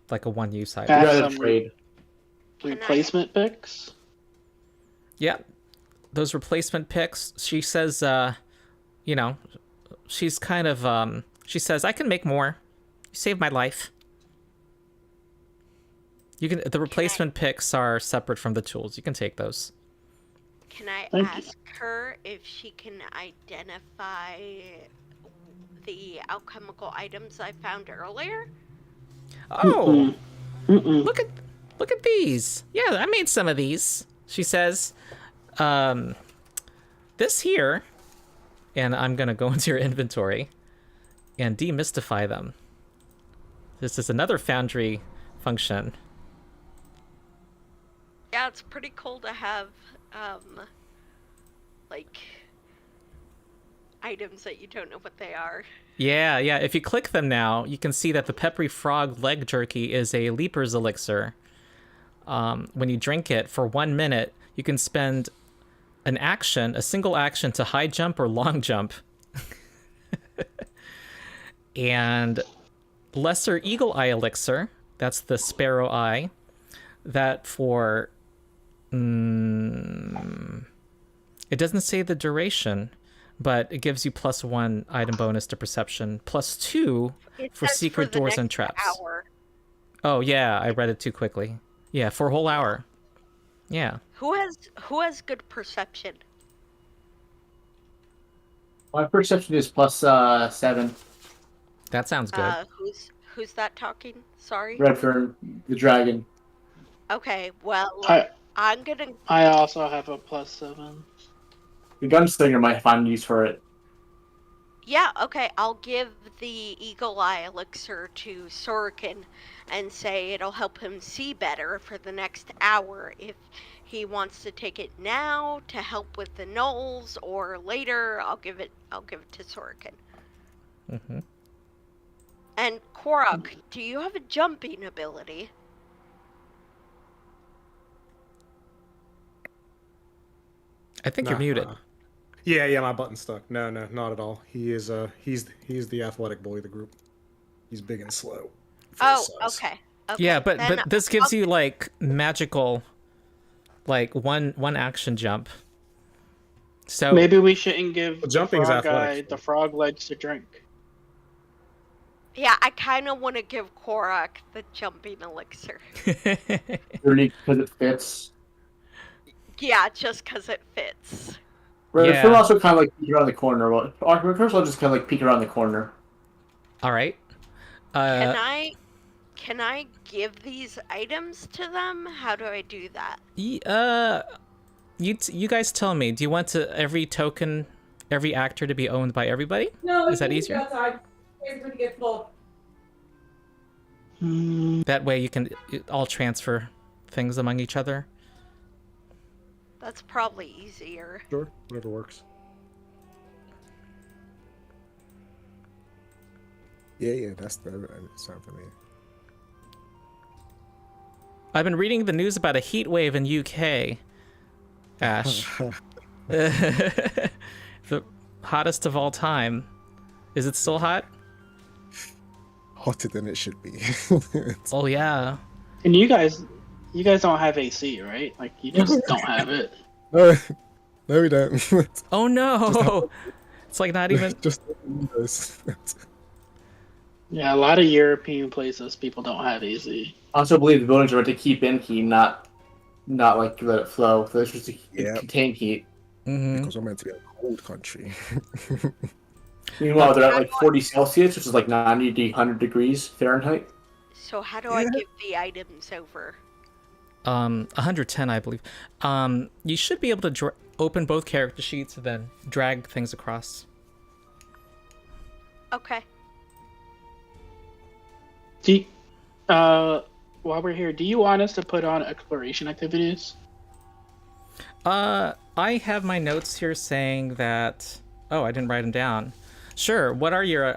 like a one-use item. Have Rather some trade. replacement picks? Yeah, those replacement picks. She says, she's kind of she says I can make more. You saved my life. The replacement picks are separate from the tools. You can take those. Can I Thank ask her if she can identify the alchemical items I found earlier? Oh, Mm-mm. look at these. Yeah, I made some of these. She says, this here, and I'm gonna go into your inventory and demystify them. This is another foundry function. Yeah, it's pretty cool to have, like, items that you don't know what they are. Yeah. If you click them now, you can see that the Peppery Frog leg jerky is a Leaper's elixir. When you drink it for 1 minute, you can spend a single action to high jump or long jump. And Lesser Eagle Eye elixir, that's the Sparrow Eye, that for... it doesn't say the duration, but it gives you +1 item bonus to perception, +2 for secret doors and traps. Hour. Oh yeah, I read it too quickly. Yeah, for a whole hour. Yeah. Who has good perception? My perception is +7. That sounds good. Who's that talking? Sorry. Redfern, the dragon. Okay, well, I'm gonna. I also have a +7. The gunslinger might find use for it. Yeah, okay, I'll give the Eagle Eye elixir to Sorokin and say it'll help him see better for the next hour. If he wants to take it now to help with the gnolls or later, I'll give it to Sorokin. Mm-hmm. And Korok, do you have a jumping ability? I think you're muted. Yeah, my button's stuck. No, not at all. He is he's the athletic boy of the group. He's big and slow. Oh, okay. Yeah, but then this gives you like magical, like one action jump. So Maybe we shouldn't give Well, the jumping's frog guy athletics. the frog legs to drink. Yeah, I kind of want to give Korok the jumping elixir. Really, because it fits. Yeah, just because it fits. Red Yeah. Phil also kind of like peek around the corner. Well, Archimate will just kind of like peek around the corner. All right. Can I give these items to them? How do I do that? You guys tell me. Do you want every actor to be owned by everybody? No, Is that easier? outside. Wait for it to get full. That way you can all transfer things among each other. That's probably easier. Sure, whatever works. Yeah, that's the sound for me. I've been reading the news about a heat wave in UK. Ash. The hottest of all time. Is it still hot? Hotter than it should be. Oh yeah. And you guys don't have AC, right? Like you just don't have it. No, we don't. Oh no. It's like not even. Just windows. Yeah, a lot of European places people don't have AC. I also believe the buildings are meant to keep in heat, not like let it flow. So it's just to contain heat. Mm-hmm. Because we're meant to be a cold country. Meanwhile, they're at like 40 Celsius, which is like 90 to 100 degrees Fahrenheit. So how do I give the items over? 110, I believe. You should be able to open both character sheets and then drag things across. Okay. While we're here, do you want us to put on exploration activities? I have my notes here saying that. Oh, I didn't write them down. Sure. What are your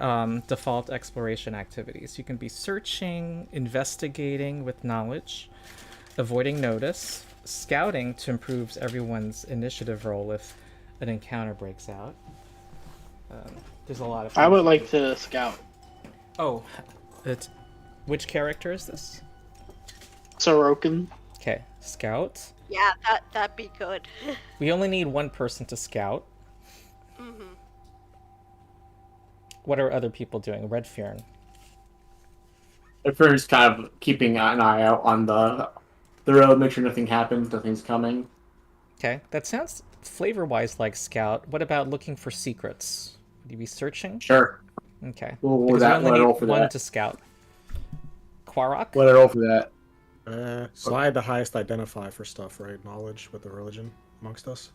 default exploration activities? You can be searching, investigating with knowledge, avoiding notice, scouting to improve everyone's initiative roll if an encounter breaks out. There's a lot of. I would like to scout. Oh, which character is this? Sorokin. Okay, scout. Yeah, that'd be good. We only need one person to scout. Mm-hmm. What are other people doing? Red Fearn. Red Fearn's kind of keeping an eye out on the road, make sure nothing happens, nothing's coming. Okay, that sounds flavor-wise like scout. What about looking for secrets? Would you be searching? Sure. Okay. What Because we only roll need for one that? to scout. Quarok? What I roll for that? So I had the highest identify for stuff, right? Knowledge with the religion amongst us.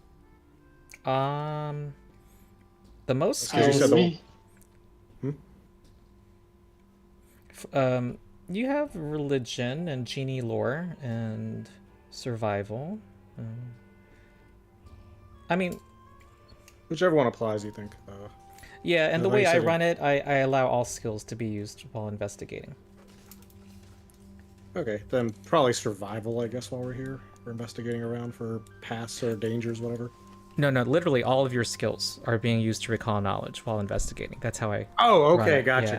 The most Because you skills. said the You have religion and genie lore and survival. I mean, whichever one applies, you think. yeah, and the like way you I said, run it, I allow all skills to be used while investigating. Okay, then probably survival, I guess, while we're here. We're investigating around for paths or dangers, whatever. No, literally all of your skills are being used to recall knowledge while investigating. That's how I. Oh, run okay, it, gotcha.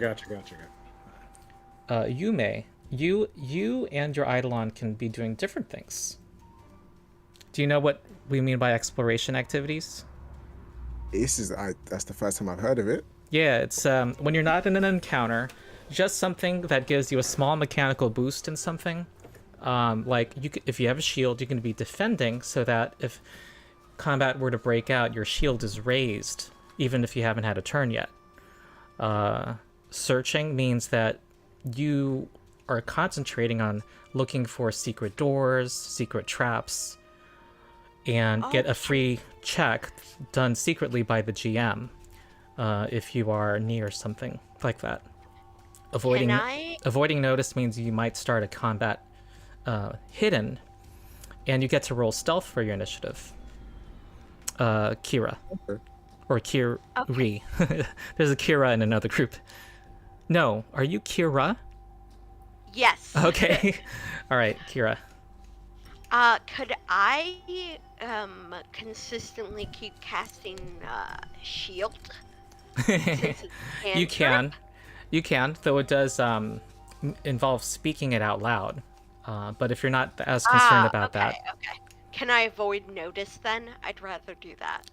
You may. You and your Eidolon can be doing different things. Do you know what we mean by exploration activities? That's the first time I've heard of it. Yeah, it's when you're not in an encounter, just something that gives you a small mechanical boost in something. Like if you have a shield, you can be defending so that if combat were to break out, your shield is raised, even if you haven't had a turn yet. Searching means that you are concentrating on looking for secret doors, secret traps, and get a free check done secretly by the GM if you are near something like that. Avoiding notice means you might start a combat hidden, and you get to roll stealth for your initiative. Kira. Okay. Or Kiri. Okay. There's a Kira in another group. No, are you Kira? Yes. Okay. All right, Kira. Could I consistently keep casting shield? Since it's a You cantrip? You can, though it does involve speaking it out loud. But if you're not as concerned about that. Okay. Can I avoid notice then? I'd rather do that.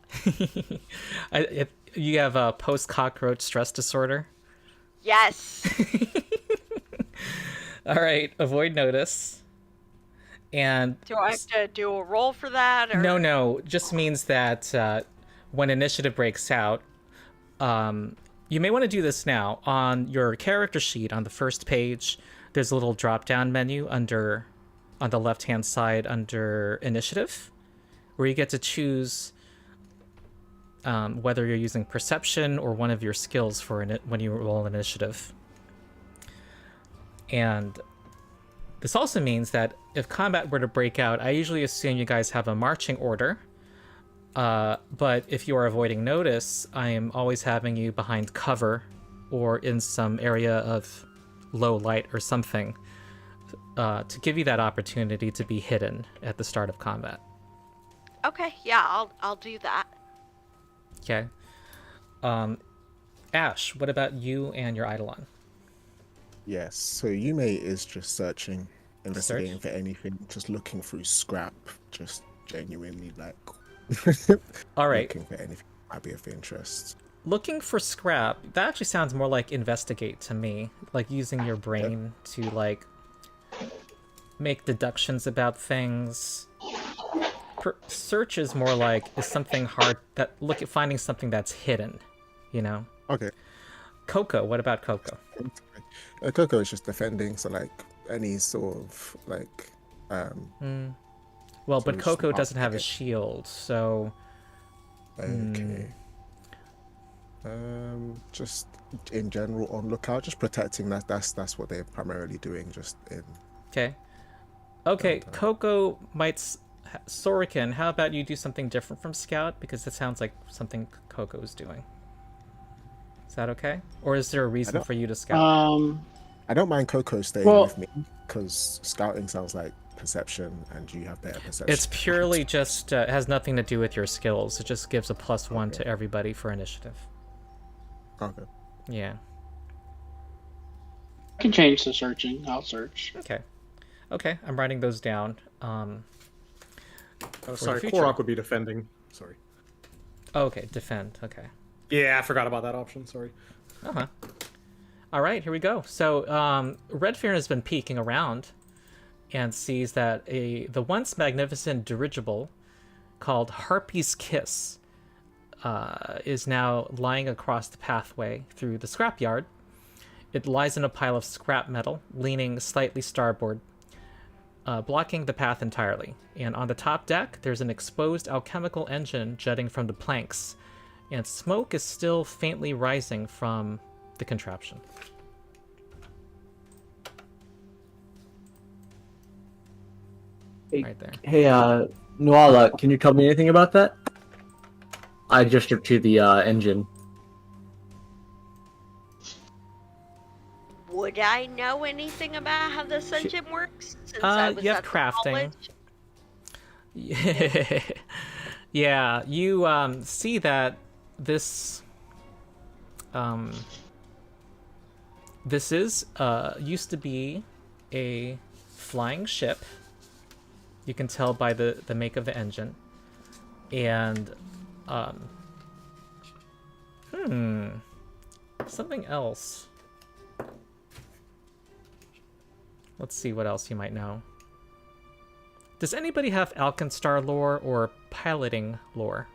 You have a post-cockroach stress disorder? Yes. All right, avoid notice. And Do I have to do a roll for that? Or... no, just means that when initiative breaks out, you may want to do this now. On your character sheet on the first page, there's a little drop-down menu on the left-hand side under initiative, where you get to choose whether you're using perception or one of your skills for when you roll initiative. And this also means that if combat were to break out, I usually assume you guys have a marching order. But if you are avoiding notice, I am always having you behind cover or in some area of low light or something to give you that opportunity to be hidden at the start of combat. Okay, yeah, I'll do that. Okay. Ash, what about you and your Eidolon? Yes, so Yume is just searching, investigating for anything, just looking through scrap, just genuinely like all right, looking for anything that might be of interest. Looking for scrap, that actually sounds more like investigate to me, like using your brain to like make deductions about things. Search is more like is something hard that look at finding something that's hidden, you know. Okay. Coco, what about Coco? Coco is just defending, so like any sort of like Well, so but just Coco about doesn't have a it. shield, so Okay. Just in general on lookout, just protecting that's what they're primarily doing, just in. okay. Okay, Coco might Sorikin, how about you do something different from Scout? Because it sounds like something Coco's doing. Is that okay? Or is there a reason for you to scout? I don't mind Coco staying with me, because scouting sounds like perception, and you have better perception. It's purely just, it has nothing to do with your skills. It just gives a +1 to everybody for initiative. Okay. Yeah. I can change to searching. I'll search. Okay, I'm writing those down. Oh, sorry, future. Korok would be defending. Sorry. Okay, defend. Okay. Yeah, I forgot about that option. Sorry. Uh-huh. All right, here we go. So, Redfearn has been peeking around and sees that the once magnificent dirigible called Harpy's Kiss is now lying across the pathway through the scrapyard. It lies in a pile of scrap metal, leaning slightly starboard, blocking the path entirely. And on the top deck, there's an exposed alchemical engine jutting from the planks, and smoke is still faintly rising from the contraption. Right there. Hey, Nuala, can you tell me anything about that? I gestured to the engine. Would I know anything about how this engine works? Since I was you have at the crafting. college? Yeah, you see that this this is used to be a flying ship. You can tell by the make of the engine. And something else. Let's see what else you might know. Does anybody have Alkenstar lore or piloting lore?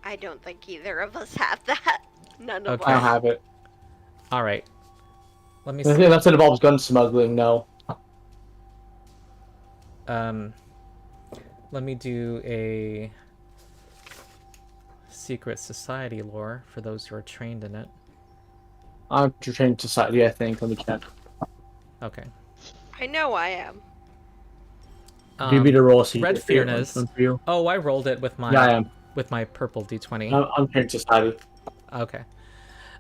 I don't think either of us have that. None of Okay. I us. have it. All right. Let me I see. think that's what involves gun smuggling, no. Let me do a secret society lore for those who are trained in it. I'm trained society, I think. Let me check. Okay. I know I am. Do you need to roll a secret? Redfearn is. For you? Oh, I rolled it with my Yeah, I am. with my purple d20. I'm trained society. Okay.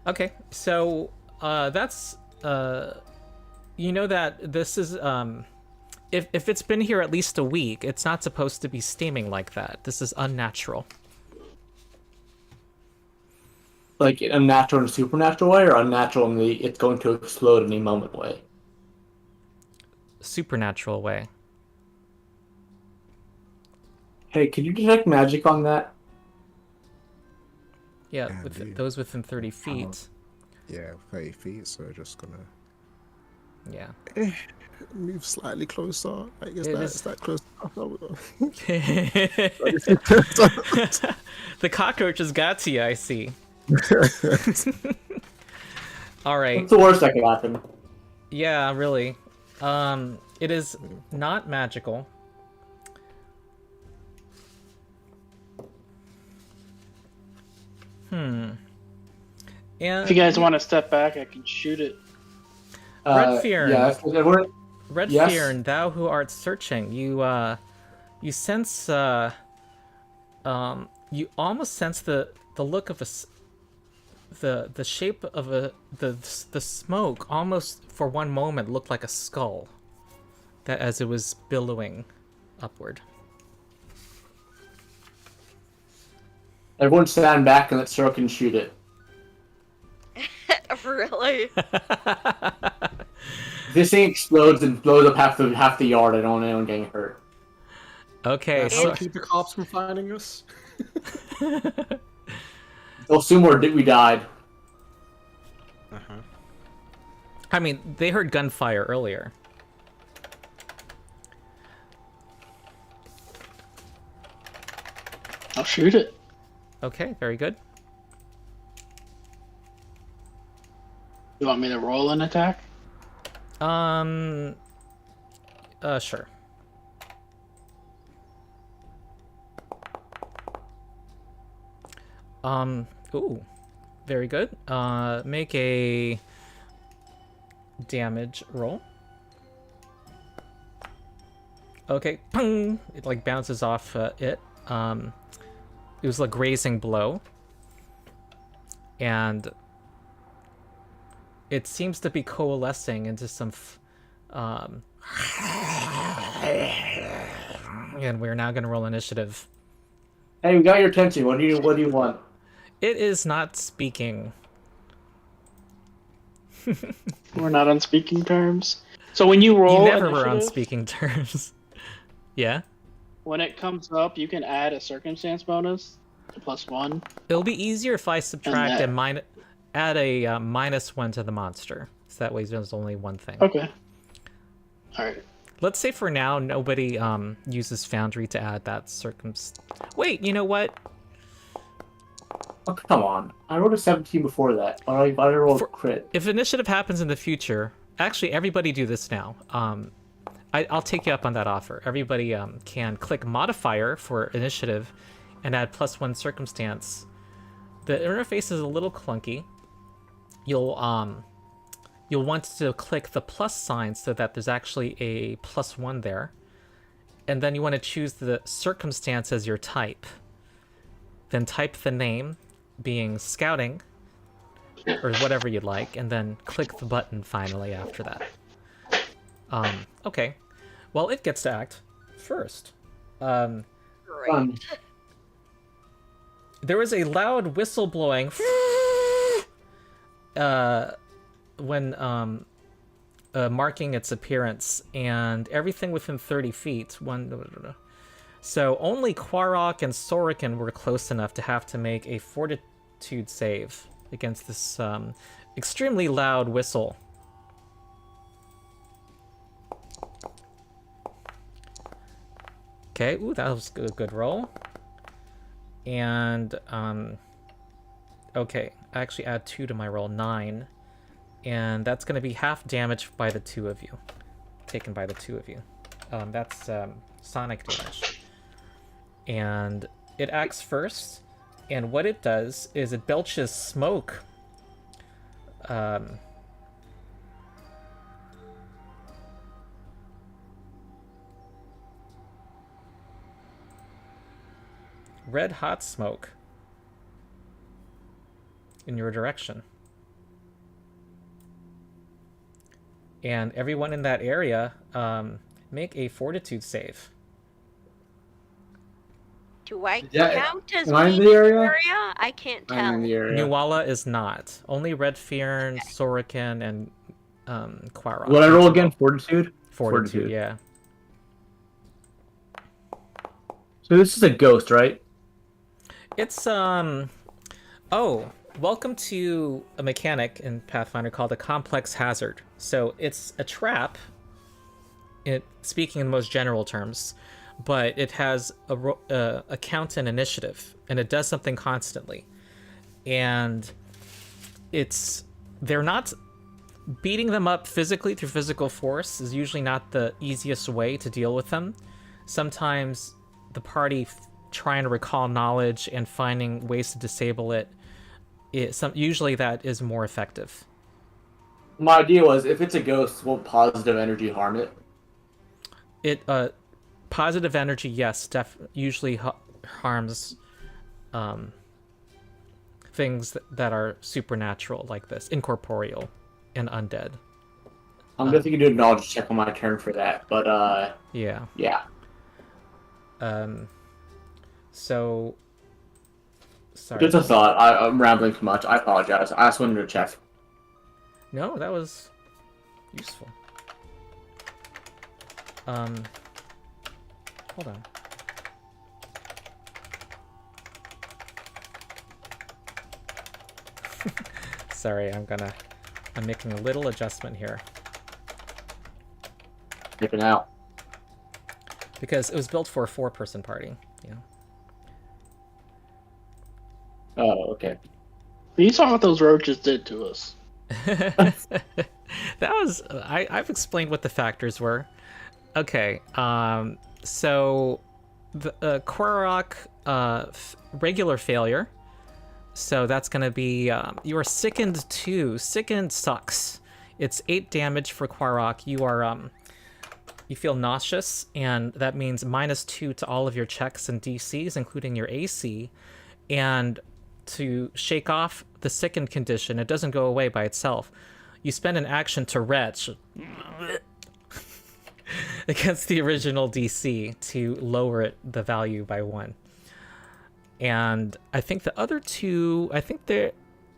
Okay. So that's you know that this is if it's been here at least a week, it's not supposed to be steaming like that. This is unnatural. Like unnatural in a supernatural way, or unnatural in the it's going to explode any moment way? Supernatural way. Hey, can you detect magic on that? Yeah, Yeah, with dude. those within 30 feet. Yeah, 30 feet, so just gonna. Yeah. move slightly closer. I guess It that's is- that close. The cockroaches got to you, I see. All right. What's the worst that could happen? Yeah, really. It is not magical. And If you guys want to step back, I can shoot it. Red Fear. Yeah, we're, Red Yes. Fear, and thou who art searching, you sense you almost sense the look of the shape of the smoke almost for one moment looked like a skull that as it was billowing upward. everyone stand back and let Sorokin shoot it. Really? If this thing explodes and blows up half the yard, I don't want anyone getting hurt. Okay, How so to keep the cops from finding us? They'll assume we died. I mean, they heard gunfire earlier. I'll shoot it. Okay, very good. You want me to roll an attack? Sure. Ooh, very good. Make a damage roll. Okay, ping! It like bounces off it. It was like grazing blow. And it seems to be coalescing into some and we're now going to roll initiative. Hey, we got your attention. What do you want? It is not speaking. We're not on speaking terms. So when you roll You never were on initiative, speaking terms. Yeah? when it comes up, you can add a circumstance bonus to +1. It'll be easier if I subtract that- and add a -1 to the monster. So that way there's only one thing. Okay. All right. Let's say for now nobody uses Foundry to add that Wait, you know what? Oh, come on. I rolled a 17 before that. Why did I roll a crit? If initiative happens in the future, actually everybody do this now. I'll take you up on that offer. Everybody can click modifier for initiative and add +1 circumstance. The interface is a little clunky. You'll want to click the plus sign so that there's actually a +1 there. And then you want to choose the circumstance as your type. Then type the name, being scouting, or whatever you'd like, and then click the button finally after that. Okay. Well, it gets to act first. Great. There was a loud whistle blowing when marking its appearance, and everything within 30 feet. So only Quarok and Sorokin were close enough to have to make a fortitude save against this extremely loud whistle. Okay, ooh, that was a good roll. And, okay, I actually add 2 to my roll, 9. And that's going to be half damage by the two of you. Taken by the two of you. That's sonic damage. And it acts first, and what it does is it belches smoke. Red hot smoke in your direction. And everyone in that area, make a fortitude save. Do I Yeah, count as am I in being the in area? the area? I can't tell. I'm in the area. Nuala is not. Only Red Fearn, Sorokin, and Quarok. What I roll again? Fortitude? Fortitude, yeah. So this is a ghost, right? It's, oh, welcome to a mechanic in Pathfinder called a complex hazard. So it's a trap speaking in the most general terms, but it has a count and initiative, and it does something constantly. And they're not beating them up physically through physical force is usually not the easiest way to deal with them. Sometimes the party trying to recall knowledge and finding ways to disable it, usually that is more effective. My idea was, if it's a ghost, won't positive energy harm it? Positive energy, yes, usually harms things that are supernatural like this, incorporeal and undead. I'm definitely gonna do a knowledge check on my turn for that, but Yeah. So, sorry. Just a thought. I'm rambling too much. I apologize. I just wanted to check. No, that was useful. Hold on. Sorry, I'm making a little adjustment here. Taken out. Because it was built for a 4-person party, yeah. Oh, okay. You saw what those roaches did to us. That was I've explained what the factors were. Okay, so the Korok regular failure. So that's gonna be you are sickened 2. Sickened sucks. It's 8 damage for Korok. You are you feel nauseous, and that means -2 to all of your checks and DCs, including your AC. And to shake off the sickened condition, it doesn't go away by itself. You spend an action to retch against the original DC to lower the value by 1. And I think the other 2,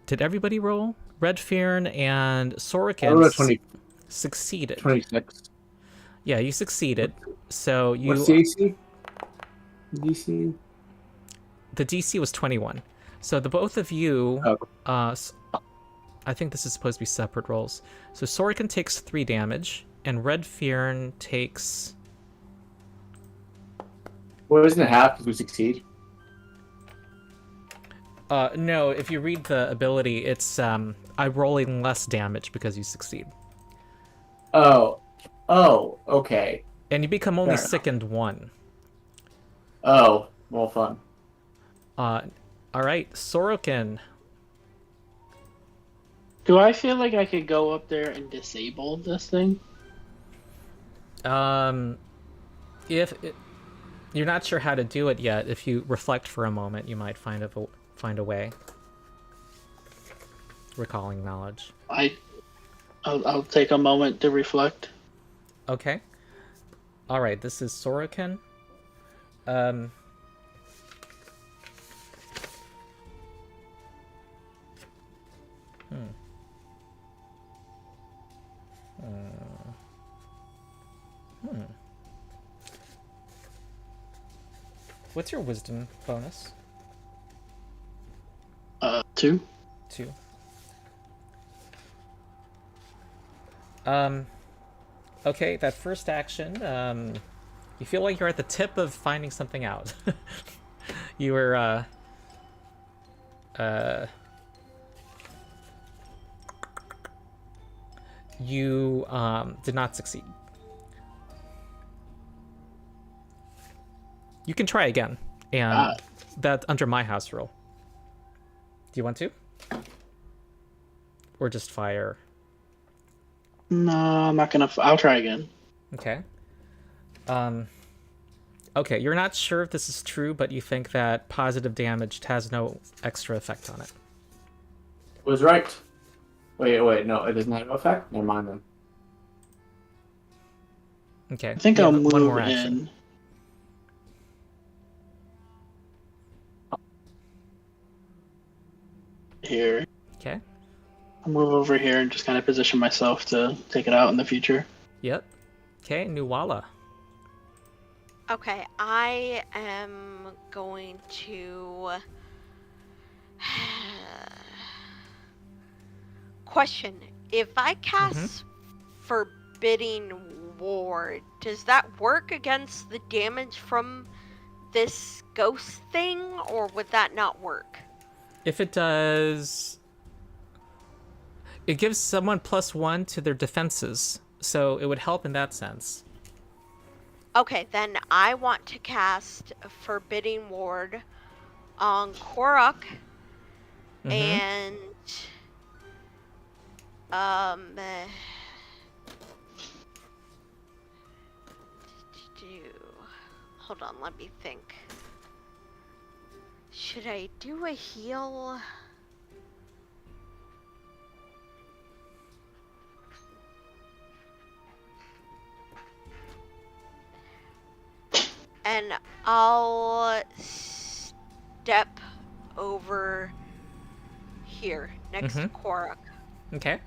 did everybody roll? Redfearn and Sorokin succeeded. 26. Yeah, you succeeded. So you. What's the AC? DC? The DC was 21. So the both of you. Oh. I think this is supposed to be separate rolls. So Sorokin takes 3 damage, and Redfearn takes. Well, isn't it half because we succeed? No, if you read the ability, it's I'm rolling less damage because you succeed. Oh, okay. And you become only Fair enough. sickened 1. Oh, well, fun. All right, Sorokin. Do I feel like I could go up there and disable this thing? If you're not sure how to do it yet, if you reflect for a moment, you might find a way. Recalling knowledge. I'll take a moment to reflect. Okay. All right. This is Sorokin. What's your wisdom bonus? 2. 2. Okay, that first action, you feel like you're at the tip of finding something out. You were, you, did not succeed. You can try again, and that's under my house rule. Do you want to? Or just fire? No, I'm not gonna. I'll try again. Okay. Okay, you're not sure if this is true, but you think that positive damage has no extra effect on it. Was right. Wait, no, it doesn't have no effect? Never mind then. Okay. I think you I'll have move one more action. in. Here. Okay. I'll move over here and just kind of position myself to take it out in the future. Yep. Okay, Nuwala. Okay, I am going to... Question. If I cast Forbidding ward, does that work against the damage from this ghost thing, or would that not work? If it does, it gives someone +1 to their defenses, so it would help in that sense. Okay, then I want to cast a Forbidding Ward on Korok, and hold on, let me think. Should I do a heal? And I'll step over here next to Korok. Okay.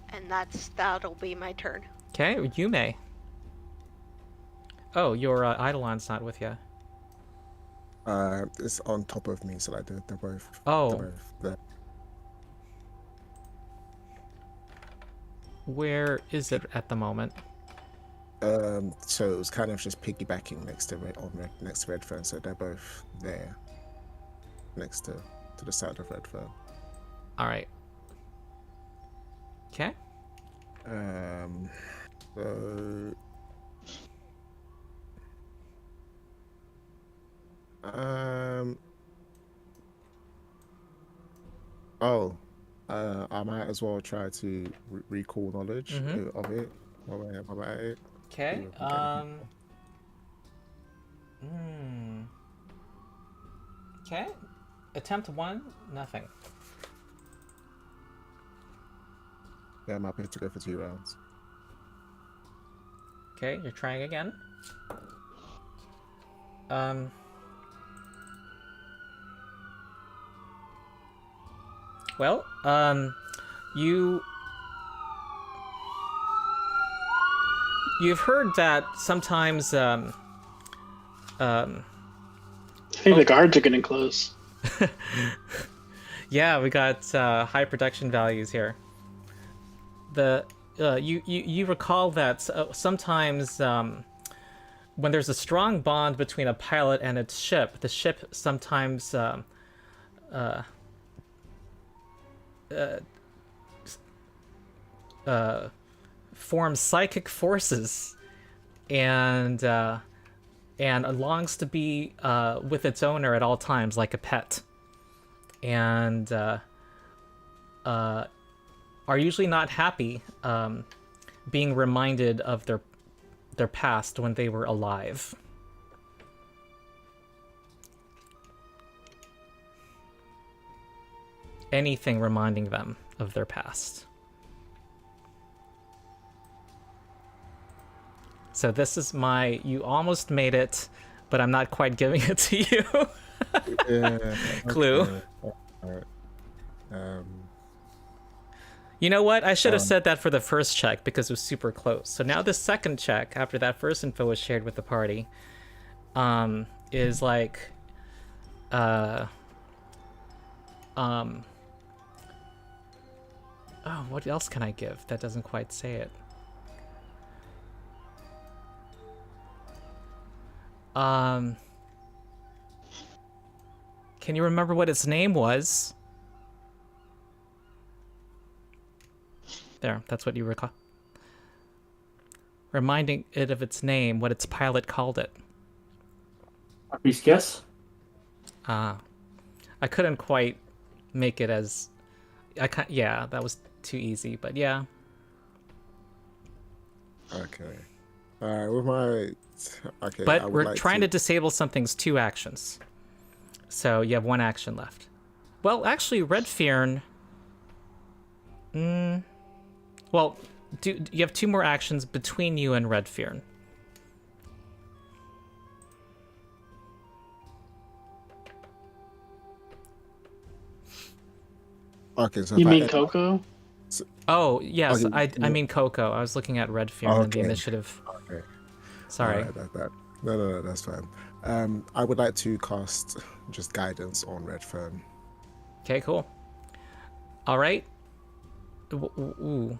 And that'll be my turn. Okay, you may. Oh, your Eidolon's not with you. It's on top of me, so like they're both. Oh. They're both there. Where is it at the moment? So it was kind of just piggybacking next to Redfern, so they're both there, next to the side of Redfern. All right. Okay. So. I might as well try to recall knowledge of it while I'm at it. Okay. Okay. Attempt 1, nothing. Yeah, I'm happy to go for 2 rounds. Okay, you're trying again. Well, you've heard that sometimes I think the guards are getting close. yeah, we got high production values here. You recall that sometimes when there's a strong bond between a pilot and its ship, the ship sometimes forms psychic forces and longs to be with its owner at all times, like a pet, and are usually not happy being reminded of their past when they were alive. Anything reminding them of their past. So this is my, you almost made it, but I'm not quite giving it to you. Yeah. Clue. Alright. You know what? I should have said that for the first check because it was super close. So now the second check, after that first info was shared with the party, is like, oh, what else can I give? That doesn't quite say it. Can you remember what its name was? There, that's what you recall. Reminding it of its name, what its pilot called it. Please guess. I couldn't quite make it as... yeah, that was too easy, but yeah. Okay. With my... Okay. But we're trying to disable something's 2 actions. So you have 1 action left. Well, actually, Redfern... Well, you have 2 more actions between you and Redfern. Okay, so You mean Coco? Oh, yes, Okay. I mean Coco. I was looking at Redfern and the Okay. initiative. Okay. Sorry. Alright, no, that's fine. I would like to cast just guidance on Redfern. Okay, cool. All right. Ooh.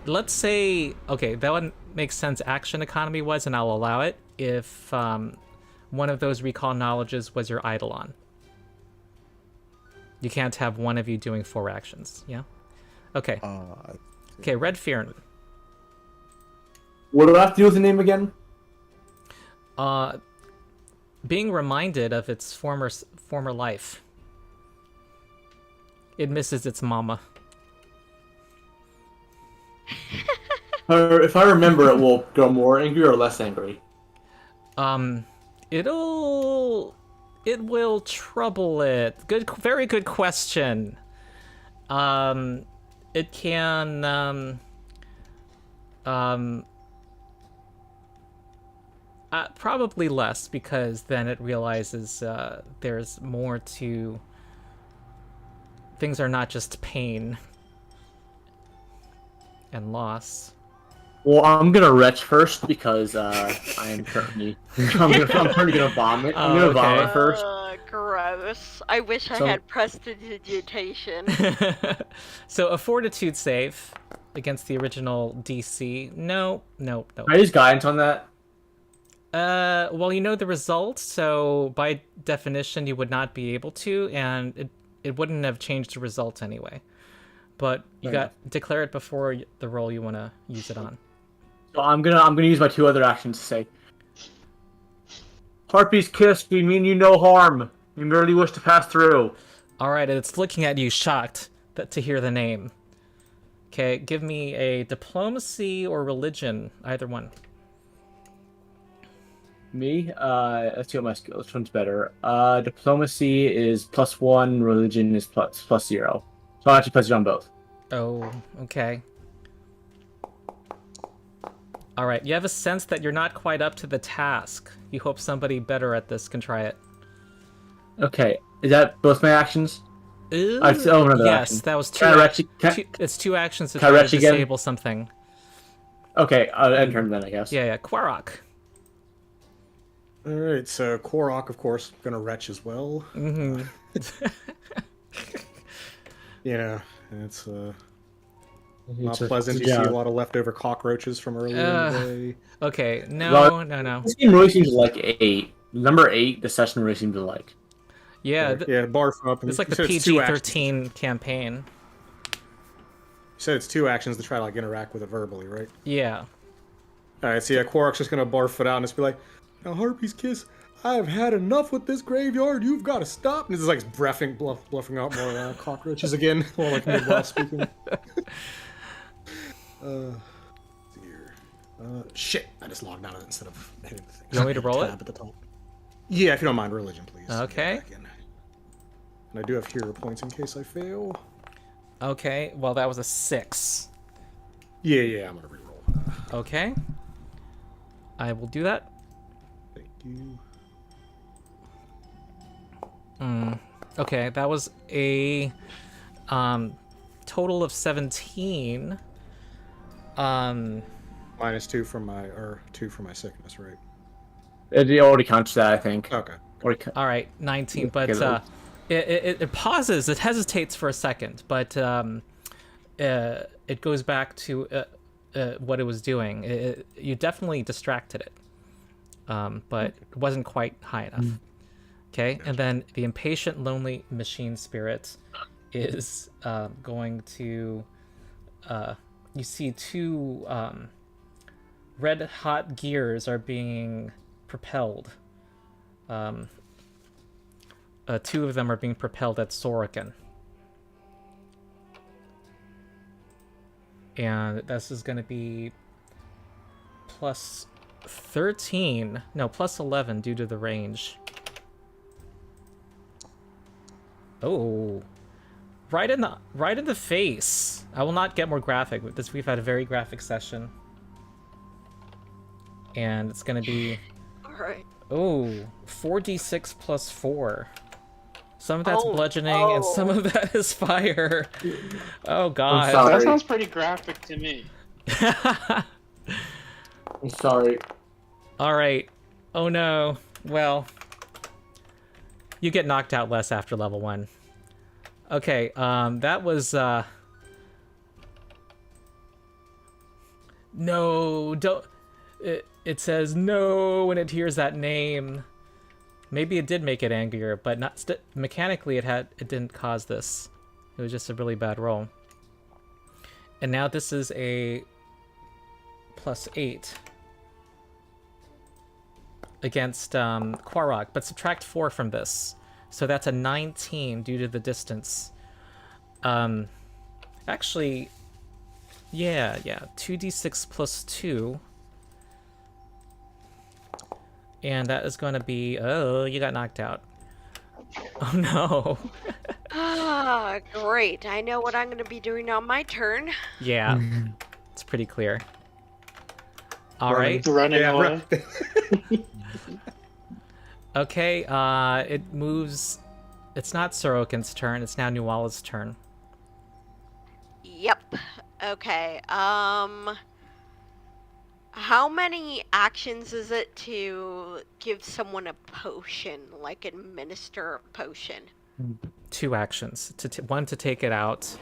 let's say, okay, that one makes sense action economy wise, and I'll allow it if one of those recall knowledges was your Eidolon. You can't have one of you doing 4 actions. Yeah. Okay. Okay. Red Fearn. What do I have to do with the name again? Being reminded of its former life. It misses its mama. Or if I remember, it will go more angry or less angry. It will trouble it. Very good question. It can probably less, because then it realizes there's more to. Things are not just pain and loss. Well, I'm gonna retch first because I am currently I'm currently gonna vomit. I'm gonna vomit first. Gross. I wish I had prestidigitation. So a fortitude save against the original DC. No. Can I use guidance on that? Well, you know the result, so by definition you would not be able to, and it wouldn't have changed the result anyway. But you declare it before the roll you want to use it on. So I'm gonna use my 2 other actions to say, Harpy's kiss, we mean you no harm. We merely wish to pass through. All right, it's looking at you, shocked to hear the name. Okay, give me a diplomacy or religion, either one. Me? Let's see what my skill. Which one's better? Diplomacy is +1. Religion is +0. So I'll actually plus it on both. Oh, okay. All right, you have a sense that you're not quite up to the task. You hope somebody better at this can try it. Okay, is that both my actions? Ooh, yes, action. That was 2 it's 2 actions to try to disable something. Okay, I'll end turn then, I guess. Yeah, Quarok. Alright, so Korok, of course, gonna retch as well. Mm-hmm. Yeah, it's not pleasant. You see a lot of leftover cockroaches from earlier in the day. Okay, no. This game really seems like 8. Number 8, the session really seemed to like. Yeah, barf up. It's like the PG-13 campaign. You said it's 2 actions to try to interact with it verbally, right? Yeah. Alright, so Quark's just gonna barf it out and just be like, now Harpy's kiss, I have had enough with this graveyard, you've got to stop. And it's like bluffing out more cockroaches again, more like mid-while speaking. Shit, I just logged out of it instead of hitting the thing. You want me to roll it? At the top. Yeah, if you don't mind, religion, please. Okay. And I do have hero points in case I fail. Okay, well that was a 6. Yeah, I'm gonna reroll. Okay. I will do that. Thank you. Okay, that was a total of 17. -2 from my 2 from my sickness, right? It already counts that, I think. Okay. All right, 19. But it pauses. It hesitates for a second, but it goes back to what it was doing. You definitely distracted it, but it wasn't quite high enough. Okay, and then the impatient, lonely machine spirit is going to. You see 2 red hot gears are being propelled. 2 of them are being propelled at Sorokin. And this is going to be plus 13. No, plus 11 due to the range. Oh. Right in the face. I will not get more graphic with this. We've had a very graphic session. And it's going to be... Alright. Oh, 4d6 plus 4. Some of that's bludgeoning, and some of that is fire. Oh, God. That sounds pretty graphic to me. I'm sorry. Alright. Oh, no. Well, you get knocked out less after level 1. Okay, that was, No, don't. It says no when it hears that name. Maybe it did make it angrier, but not mechanically. It didn't cause this. It was just a really bad roll. And now this is a +8 against Quarog, but subtract 4 from this, so that's a 19 due to the distance. Actually, yeah, 2d6 plus 2. And that is going to be... Oh, you got knocked out. Oh, no. Ah, great. I know what I'm going to be doing on my turn. Yeah, it's pretty clear. All right. Running away. Okay, it moves... It's not Sorokin's turn, it's now Nuala's turn. Yep. Okay. How many actions is it to give someone a potion, like administer a potion? 2 actions. One to take it out.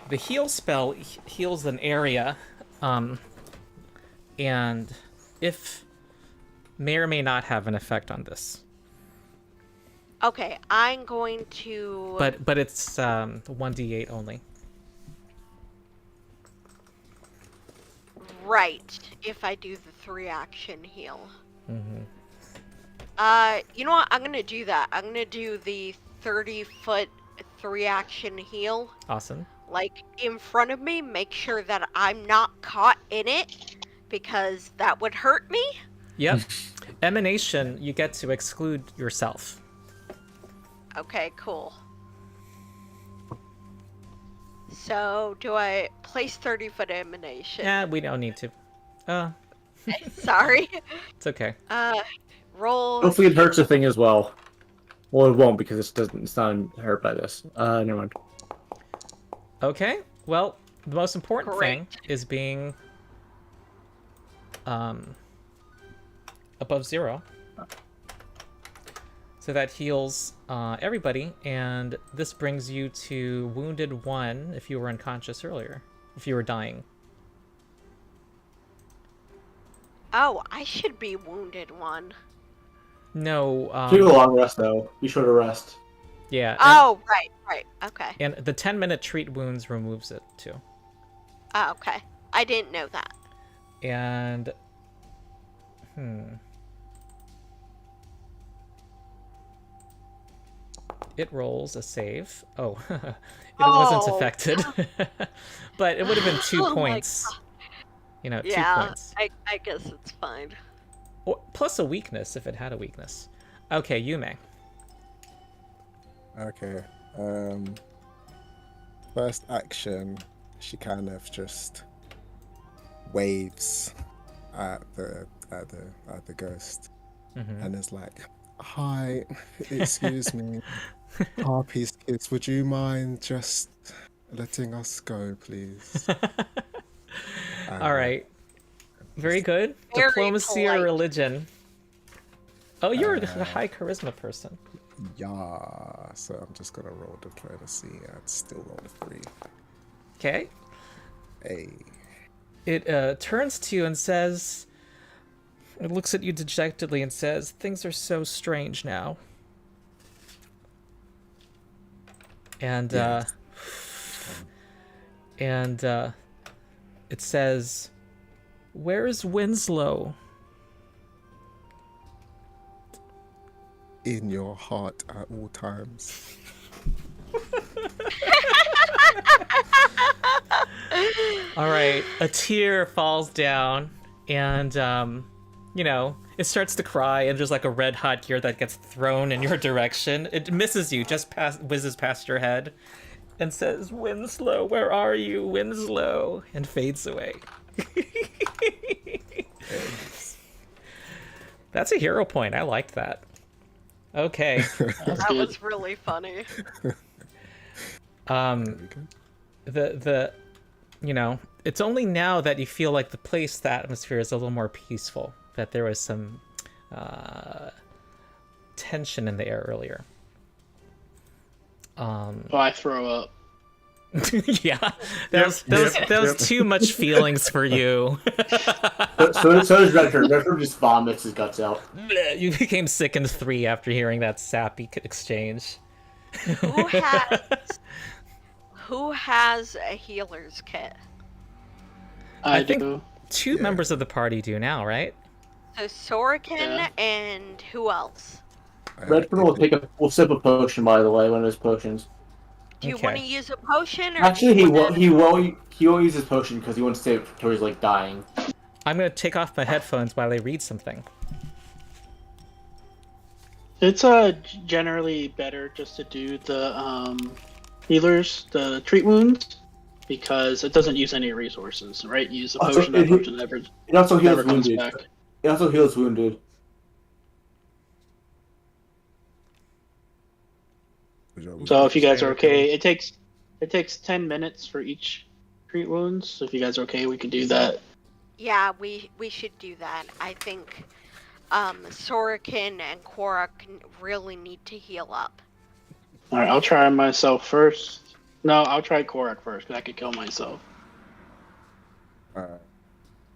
The heal spell heals an area, and if may or may not have an effect on this. Okay, I'm going to... But it's 1d8 only. Right, if I do the 3-action heal. Mm-hmm. You know what? I'm gonna do that. I'm gonna do the 30-foot 3-action heal. Awesome. Like, in front of me, make sure that I'm not caught in it, because that would hurt me. Yep. Emanation, you get to exclude yourself. Okay, cool. So, do I place 30-foot emanation? Yeah, we don't need to. Sorry. It's okay. Roll. Hopefully it hurts the thing as well. Well, it won't because it's not hurt by this. Never mind. Okay. Well, the most important Great. thing is being above 0. So that heals everybody, and this brings you to wounded 1 if you were unconscious earlier, if you were dying. Oh, I should be wounded 1. No. Take a long rest though. Be sure to rest. Yeah. And, Oh, right. Okay. and the 10-minute treat wounds removes it too. Oh, okay. I didn't know that. And it rolls a save. Oh, it wasn't Oh. affected. But it would have been 2 Oh my points. You know, 2 Yeah, points. I guess it's fine. Or, plus a weakness if it had a weakness. Okay, Yume. Okay. First action, she kind of just waves at the ghost, and is like, "Hi, excuse me, Harpy's kids. Would you mind just letting us go, please?" All right. Very good. Very Diplomacy or polite. religion? Oh, you're a high charisma person. Yeah. So I'm just gonna roll to try to see. I'd still roll a 3. Okay. Hey. It turns to you and says, it looks at you dejectedly and says, "Things are so strange now." And Yes. it says, "Where's Winslow?" In your heart at all times. All right, a tear falls down, and it starts to cry, and there's like a red hot tear that gets thrown in your direction. It misses you, just whizzes past your head, and says, "Winslow, where are you, Winslow?" and fades away. That's a hero point. I liked that. Okay. That's That good. was really funny. It's only now that you feel like the atmosphere is a little more peaceful, that there was some tension in the air earlier. Oh, I throw up. Yeah, that was too much feelings for you. So does Redford. Redford just vomits his guts out. You became sickened 3 after hearing that sappy exchange. Who has a healer's kit? I think do. 2 members of the party do now, right? So Sorokin Yeah. and who else? Redford will take a full sip of potion, by the way, one of his potions. Do you Okay. want to use a potion or Actually, do you he wanna- won't use his potion because he wants to save it until he's like dying. I'm gonna take off my headphones while I read something. It's generally better just to do the healers, the treat wounds, because it doesn't use any resources, right? You use the Also, potion, that potion never It also heals comes wounded. back. It also heals wounded. So if you guys are okay, it takes 10 minutes for each treat wounds. So if you guys are okay, we can do that. Yeah, we should do that. I think Sorokin and Korok really need to heal up. All right, I'll try myself first. No, I'll try Korak first because I could kill myself.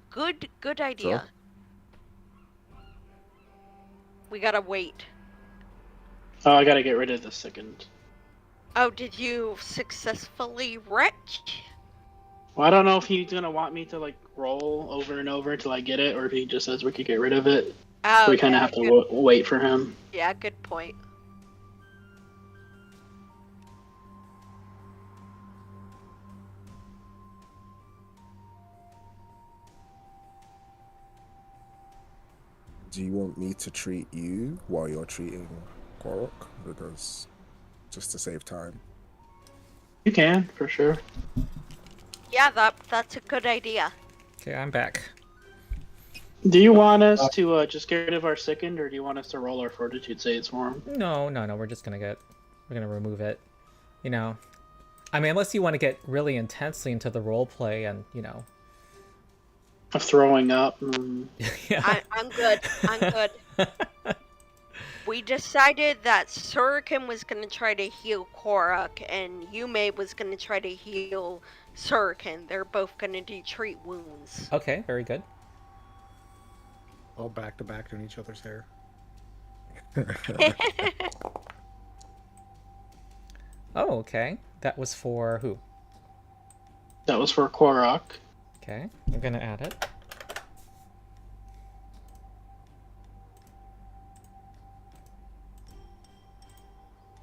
Good idea. We gotta wait. Oh, I gotta get rid of the second. Oh, did you successfully retch? Well, I don't know if he's gonna want me to like roll over and over till I get it, or if he just says we could get rid of it. Oh, So we kind of yeah, have to wait for him. Yeah, good point. Do you want me to treat you while you're treating Korok? Because just to save time. You can, for sure. Yeah, that's a good idea. Okay, I'm back. Do you want us to just get rid of our second, or do you want us to roll our fortitude saves for him? No, we're just we're gonna remove it. You know, I mean, unless you want to get really intensely into the role play and, you know. Of throwing up. Yeah. I'm good. I'm good. We decided that Sorokin was going to try to heal Korok, and Yume was going to try to heal Sorokin. They're both going to do treat wounds. Okay, very good. All back to back in each other's hair. Oh, okay. That was for who? That was for Korok. Okay, I'm gonna add it.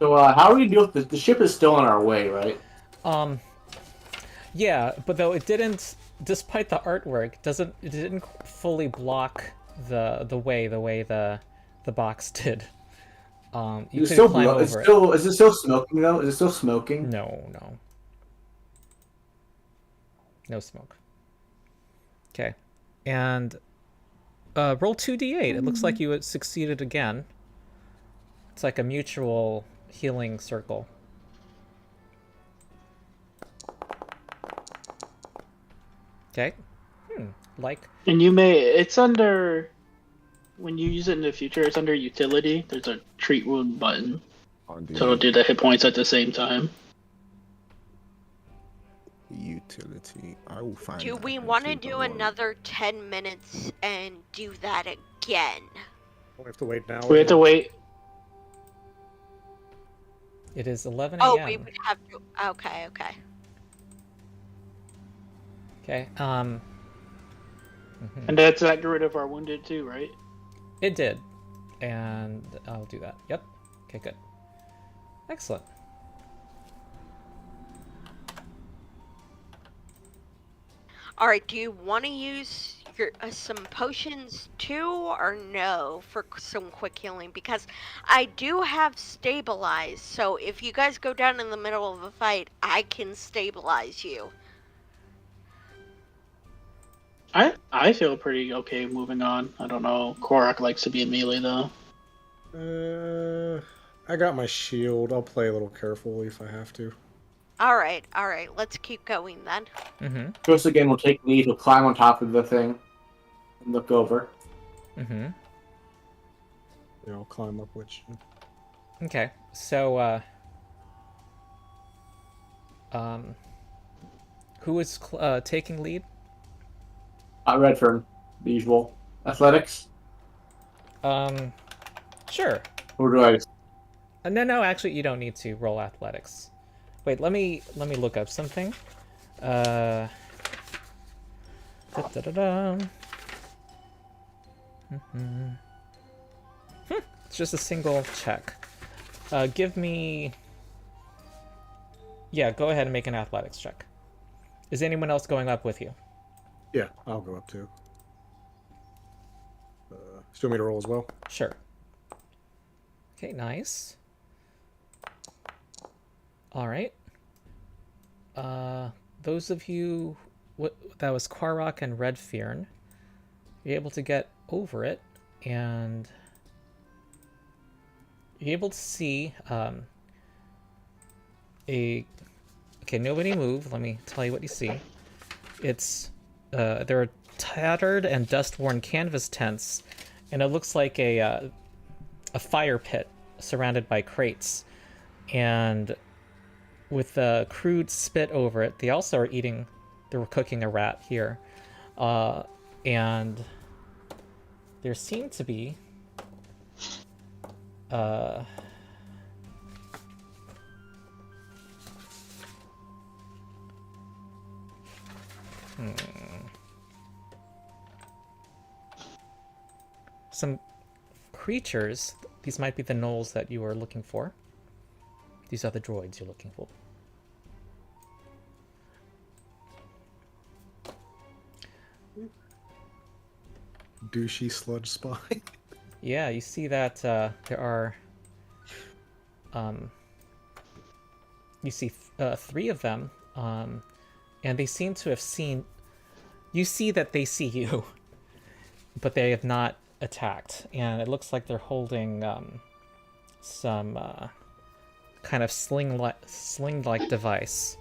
So how are we deal with this? The ship is still on our way, right? Yeah, but though it didn't, despite the artwork, it didn't fully block the way the box did. You It's could still climb over is it still smoking though? Is it still smoking? No. No smoke. Okay, and roll 2d8. It looks like you had succeeded again. It's like a mutual healing circle. Okay. Like. And it's under, when you use it in the future, it's under utility. There's a treat wound button. So it'll do the hit points at the same time. Utility. I will find. Do that we and want to keep it do rolling. another 10 minutes and do that again? We have to wait now. We have to wait. It is 11 a.m. Oh, we would have to. Okay. Okay. And that's that get rid of our wounded too, right? It did. And I'll do that. Yep. Okay, good. Excellent. All right. Do you want to use your some potions too, or no, for some quick healing? Because I do have stabilize. So if you guys go down in the middle of a fight, I can stabilize you. I feel pretty okay moving on. I don't know. Korok likes to be in melee though. I got my shield. I'll play a little carefully if I have to. All right. Let's keep going then. First again, we'll take lead. We'll climb on top of the thing and look over. Yeah, I'll climb up with you. Okay. So Who is taking lead? Redfern, the usual. Athletics? Sure. Or do I? No, actually, you don't need to roll athletics. Wait, let me look up something. Da, da, da, da. It's just a single check. Give me... Yeah, go ahead and make an athletics check. Is anyone else going up with you? Yeah, I'll go up too. Still me to roll as well? Sure. Okay, nice. All right. Those of you... that was Quarrock and Redfern. You're able to get over it, and you're able to see Okay, nobody move. Let me tell you what you see. It's there are tattered and dust-worn canvas tents, and it looks like a fire pit surrounded by crates, and with crude spit over it. They also are eating. They were cooking a rat here, and there seem to be some creatures. These might be the gnolls that you are looking for. These are the droids you're looking for. Douchey sludge spy. Yeah, you see that there are... you see 3 of them, and they seem to have seen... You see that they see you, but they have not attacked, and it looks like they're holding some kind of sling-like device.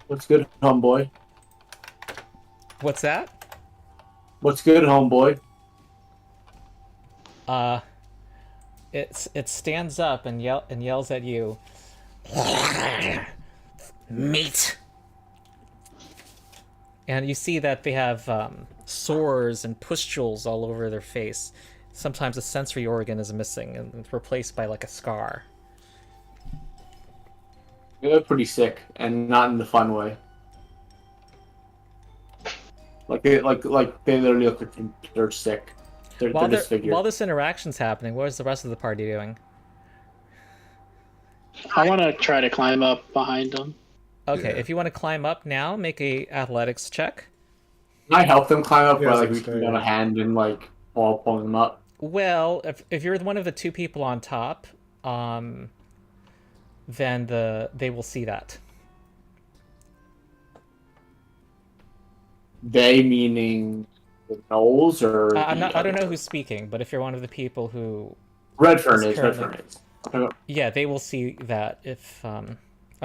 What's good, homeboy? What's that? What's good, homeboy? It stands up and yells at you. Meat. And you see that they have sores and pustules all over their face. Sometimes a sensory organ is missing and it's replaced by like a scar. They're pretty sick, and not in the fun way. Like they literally look like they're sick. They're disfigured. While this interaction's happening, what is the rest of the party doing? I want to try to climb up behind them. Okay, Yeah. if you want to climb up now, make a athletics check. Can I help them climb up Yeah, by I like was gonna reaching say, down a hand and like pulling them up? Well, if you're one of the 2 people on top, then they will see that. They meaning the gnolls or I don't know other- who's speaking, but if you're one of the people who... Redfern is. currently- Redfern is. Yeah, they will see that if... I'm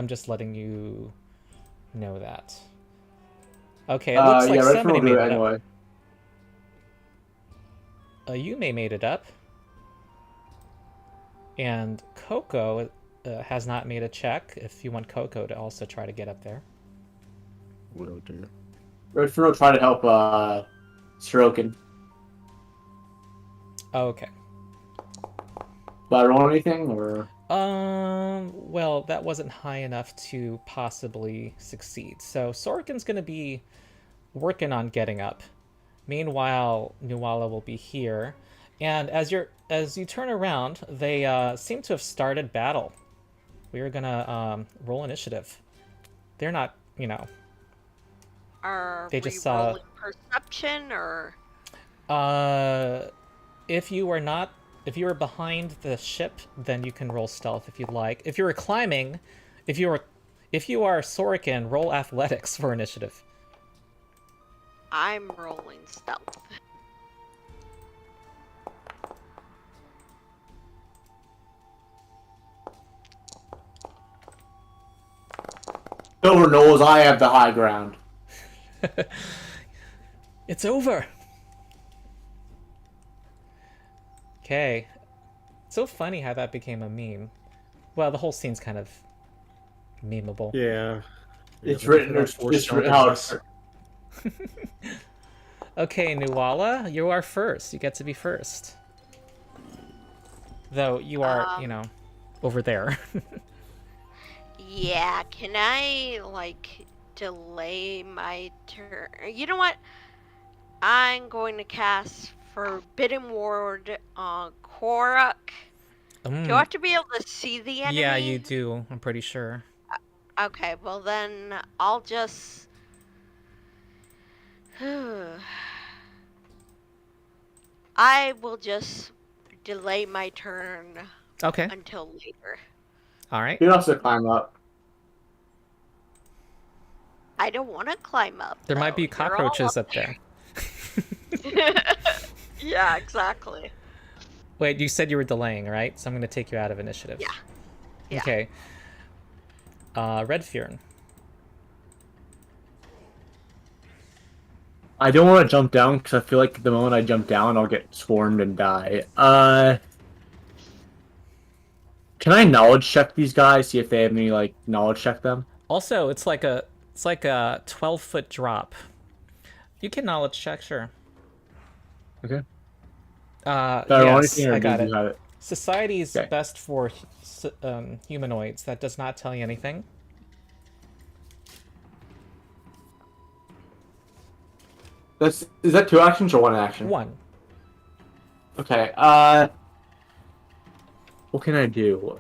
just letting you know that. Okay, it looks like yeah, Redfern somebody will do made it it anyway. up. Yume made it up. And Coco has not made a check, if you want Coco to also try to get up there. Will do. Redfern will try to help Sorokin. Oh, okay. Do I roll anything or? Well, that wasn't high enough to possibly succeed. So Sorokin's gonna be working on getting up. Meanwhile, Nuala will be here. And as you turn around, they seem to have started battle. We are gonna roll initiative. They're not, Are They we just saw- rolling perception or? If you are behind the ship, then you can roll stealth if you'd like. If you were climbing, if you are Sorokin, roll athletics for initiative. I'm rolling stealth. Silver knows I have the high ground. It's over. Okay. So funny how that became a meme. Well, the whole scene's kind of memeable. Yeah. It's Yeah, written. the It's force written don't how exist. Okay, Nuala, you are first. You get to be first. Though you are, over there. Yeah, can I, like, delay my turn? You know what? I'm going to cast Forbidden Ward on Korok. Do I have to be able to see the enemy? Yeah, you do. I'm pretty sure. Okay, well then I'll just... I will just delay my turn Okay. until later. All right. You can also climb up. I don't want to climb up. There might be though. You're all cockroaches up there. Yeah, exactly. Wait, you said you were delaying, right? So I'm going to take you out of initiative. Yeah. Okay. Red Furin. I don't want to jump down because I feel like the moment I jump down, I'll get swarmed and die. Can I knowledge check these guys? See if they have any like knowledge check them. Also, it's like a 12-foot drop. You can knowledge check, sure. Okay. Yes, I got it. Have it. Society is Okay. best for humanoids. That does not tell you anything. Is that 2 actions or 1 action? 1. Okay. What can I do?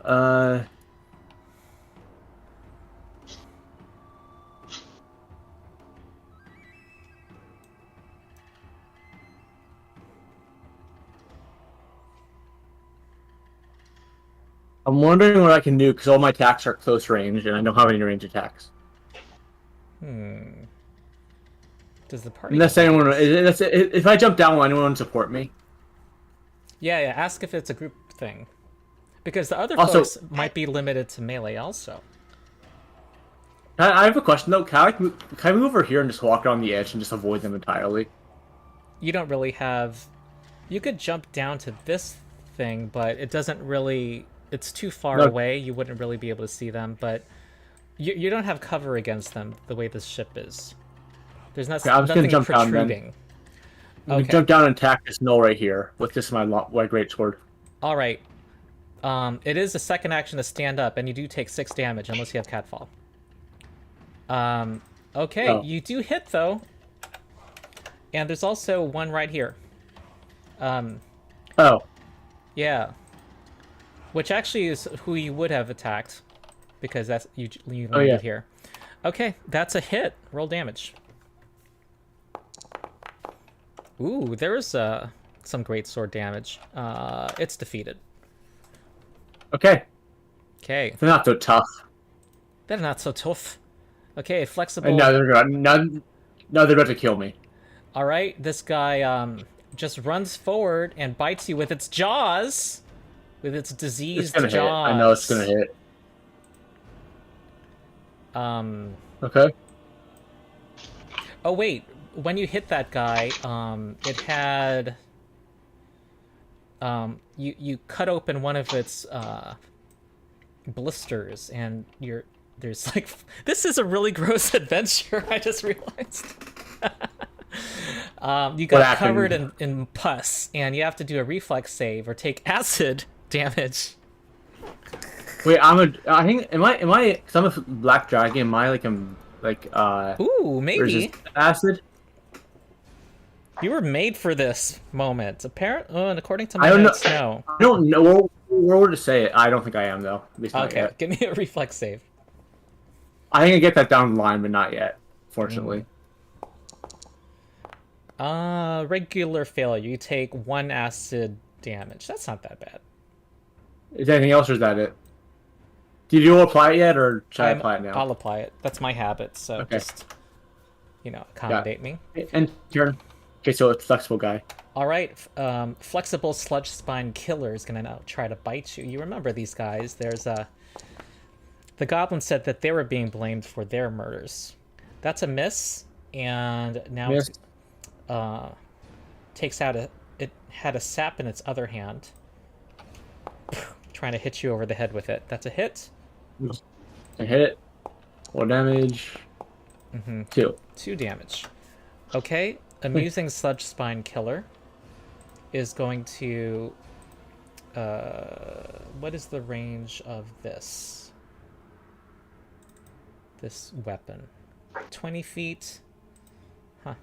I'm wondering what I can do because all my attacks are close range and I don't have any range attacks. Does the party? Unless anyone, if I jump down, will anyone support me? Yeah. Ask if it's a group thing, because the other Also- folks might be limited to melee. Also, I have a question though. Can I move over here and just walk around the edge and just avoid them entirely? you don't really have. You could jump down to this thing, but it doesn't really. It's too far No. away. You wouldn't really be able to see them, but you don't have cover against them the way this ship is. There's not Okay, I'm just gonna nothing jump down then. protruding. I'm gonna Okay. jump down and attack this knoll right here with this my great sword. All right. It is a second action to stand up, and you do take 6 damage unless you have catfall. Okay, Oh. you do hit though, and there's also one right here. Oh, Yeah, which actually is who you would have attacked, because that's you landed yeah. here. Okay, that's a hit. Roll damage. Ooh, there's some great sword damage. It's defeated. okay. Okay, They're not so tough. they're not so tough. Okay, flexible. And now they're about to kill me. All right, this guy just runs forward and bites you with its jaws, with its It's diseased gonna jaws. hit. I know it's gonna hit. Okay. Oh wait, when you hit that guy, it had you cut open one of its blisters, and there's like this is a really gross adventure. I just realized. You got happened? covered in pus, and you have to do a reflex save or take acid damage. Wait, I think am I? Cause I'm a black dragon. Am I like Ooh, maybe resist acid? you were made for this moment. And according to my I don't know. notes, no. I don't know where to say it. I don't think I am though. At least not Okay, yet. give me a reflex save. I think I get that down the line, but not yet. Fortunately. Regular failure. You take 1 acid damage. That's not that bad. Is there anything else, or is that it? Did you apply it yet, or should I apply it now? I'll apply it. That's my habit, so Okay. just accommodate me. And turn. Okay, so it's flexible guy. All right, flexible sludge spine killer is gonna now try to bite you. You remember these guys? There's the goblin said that they were being blamed for their murders. That's a miss, and now Miss. takes out it had a sap in its other hand, trying to hit you over the head with it. That's a hit. I hit it. 4 damage. 2. 2 damage. Okay, Amusing Sludge Spine Killer is going to... what is the range of this? This weapon? 20 feet? Huh.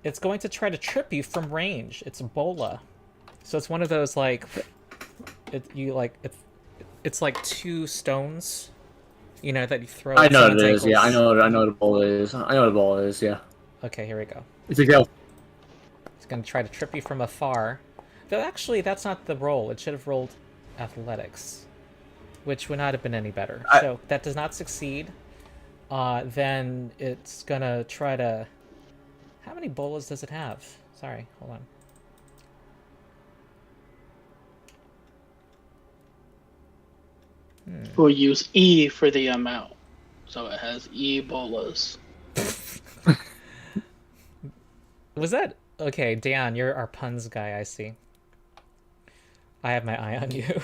It's going to try to trip you from range. It's Bola. So it's one of those, like... It's like 2 stones, you know, that you throw. I know at what it is. ankles. Yeah, I know what a ball is. I know what a ball is. Yeah. Okay, here we go. It's a go. It's going to try to trip you from afar. Though actually, that's not the roll. It should have rolled athletics, which would not have been any better. So that does not succeed. Then it's going to try to... How many bolas does it have? Sorry, hold on. We'll use E for the amount. So it has E bolas. Was that... Okay, Dan, you're our puns guy, I see. I have my eye on you.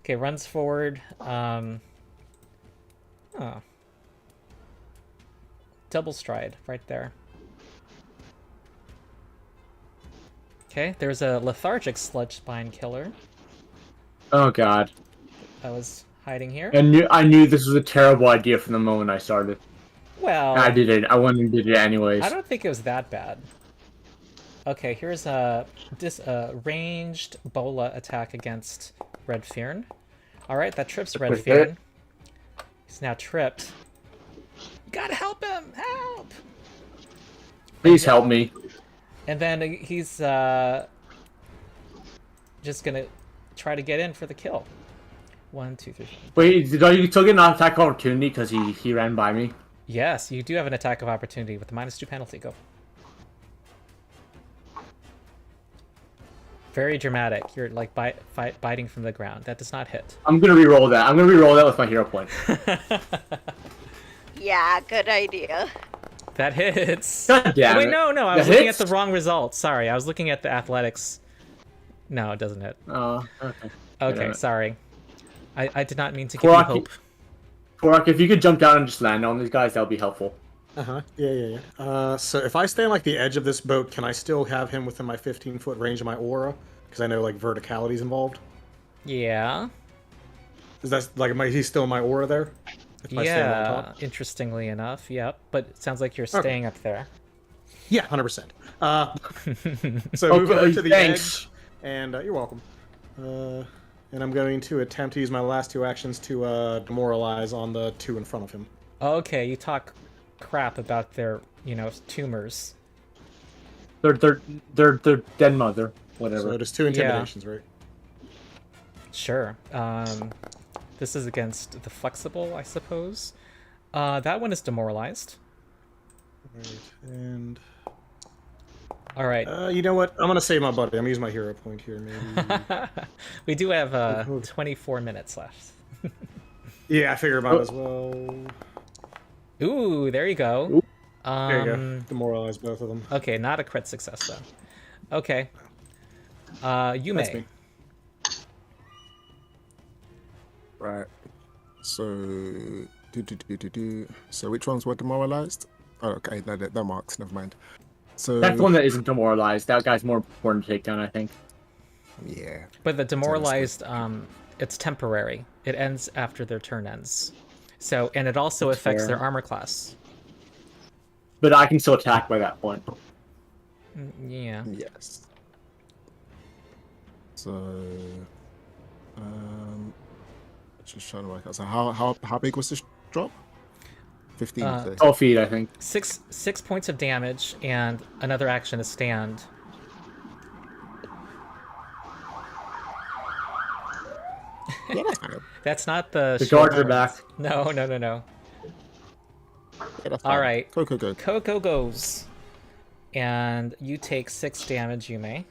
Okay, runs forward. Oh. Double stride, right there. Okay, there's a lethargic sludge spine killer Oh god. that was hiding here. I knew this was a terrible idea from the moment I started. Well, I did it. I went and did it anyways. I don't think it was that bad. Okay, here's a ranged bola attack against Red Fearn. Alright, that trips Red Fearn. He's now tripped. You gotta help him! Help! Please help me. And then he's just gonna try to get in for the kill. 1, 2, 3. Wait, did you still get an attack of opportunity because he ran by me? Yes, you do have an attack of opportunity with the -2 penalty. Go. Very dramatic. You're like biting from the ground. That does not hit. I'm gonna re-roll that. I'm gonna re-roll that with my hero point. Yeah, good idea. That hits. God damn Wait, it. no, I That was looking hits? at the wrong result. Sorry, I was looking at the athletics. No, it doesn't hit. Oh, okay. Okay, sorry. I did not mean to give you hope. Korak, if you could jump down and just land on these guys, that would be helpful. Yeah. So if I stay on like the edge of this boat, can I still have him within my 15-foot range of my aura? Because I know like verticality is involved. Yeah. Is that like he's still in my aura there? If I stay on top? Interestingly enough, yep. But it sounds like you're staying up there. Yeah, 100%. So move over to the edge, and you're welcome. And I'm going to attempt to use my last 2 actions to demoralize on the 2 in front of him. Okay, you talk crap about their, tumors. Their dead mother, whatever. So there's 2 intimidations, right? Sure. This is against the flexible, I suppose. That one is demoralized. Right, and... Alright. You know what? I'm going to save my buddy. I'm going to use my hero point here, maybe. We do have 24 minutes left. Yeah, I figure might as well. Ooh, there you go. There you go. Demoralize both of them. Okay, not a crit success, though. Okay. You That's may. me. Right. So, So which ones were demoralized? Oh, okay, no, they're marked. Never mind. So That's the one that isn't demoralized. That guy's more important to take down, I think. yeah. But the demoralized, it's temporary. It ends after their turn ends. So, and it also That's affects fair. their armor class. But I can still attack by that point. Yeah. Yes. So, just trying to work out. So how big was this drop? 15. you say? 12 feet, I think. 6 points of damage and another action to stand. Yeah, that's fine. That's not the. The shield guards are back. No. Yeah, that's All fine. right. Go. Coco goes, and you take 6 damage. You may,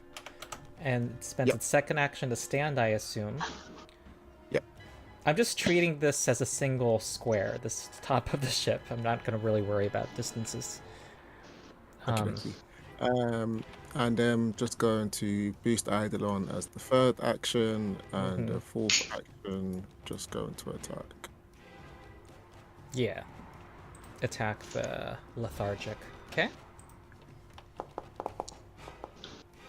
and it spends its second action to stand. I assume. Yep. I'm just treating this as a single square. This top of the ship. I'm not going to really worry about distances. Okay. And just going to boost Eidolon as the 3rd action, and the 4th action just going to attack. Yeah. Attack the lethargic. Okay.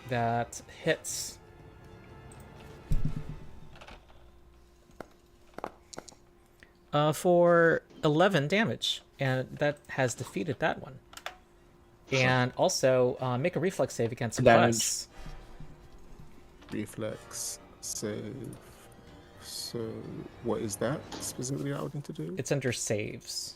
That hits. For 11 damage, and that has defeated that one. And also, make a reflex save against Damage. plus. Reflex save. So, what is that specifically I would need to do? It's under saves.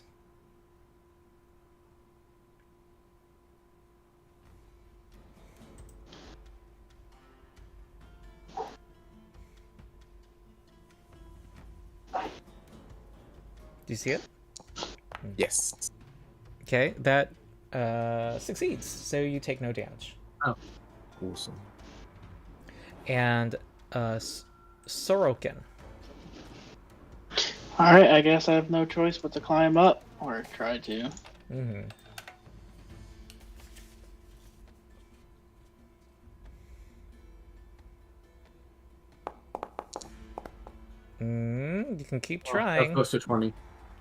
Do you see it? Yes. Okay, that succeeds, so you take no damage. Awesome. And Sorokin. Alright, I guess I have no choice but to climb up, or try to. Mm-hmm. You can keep trying. Close to 20.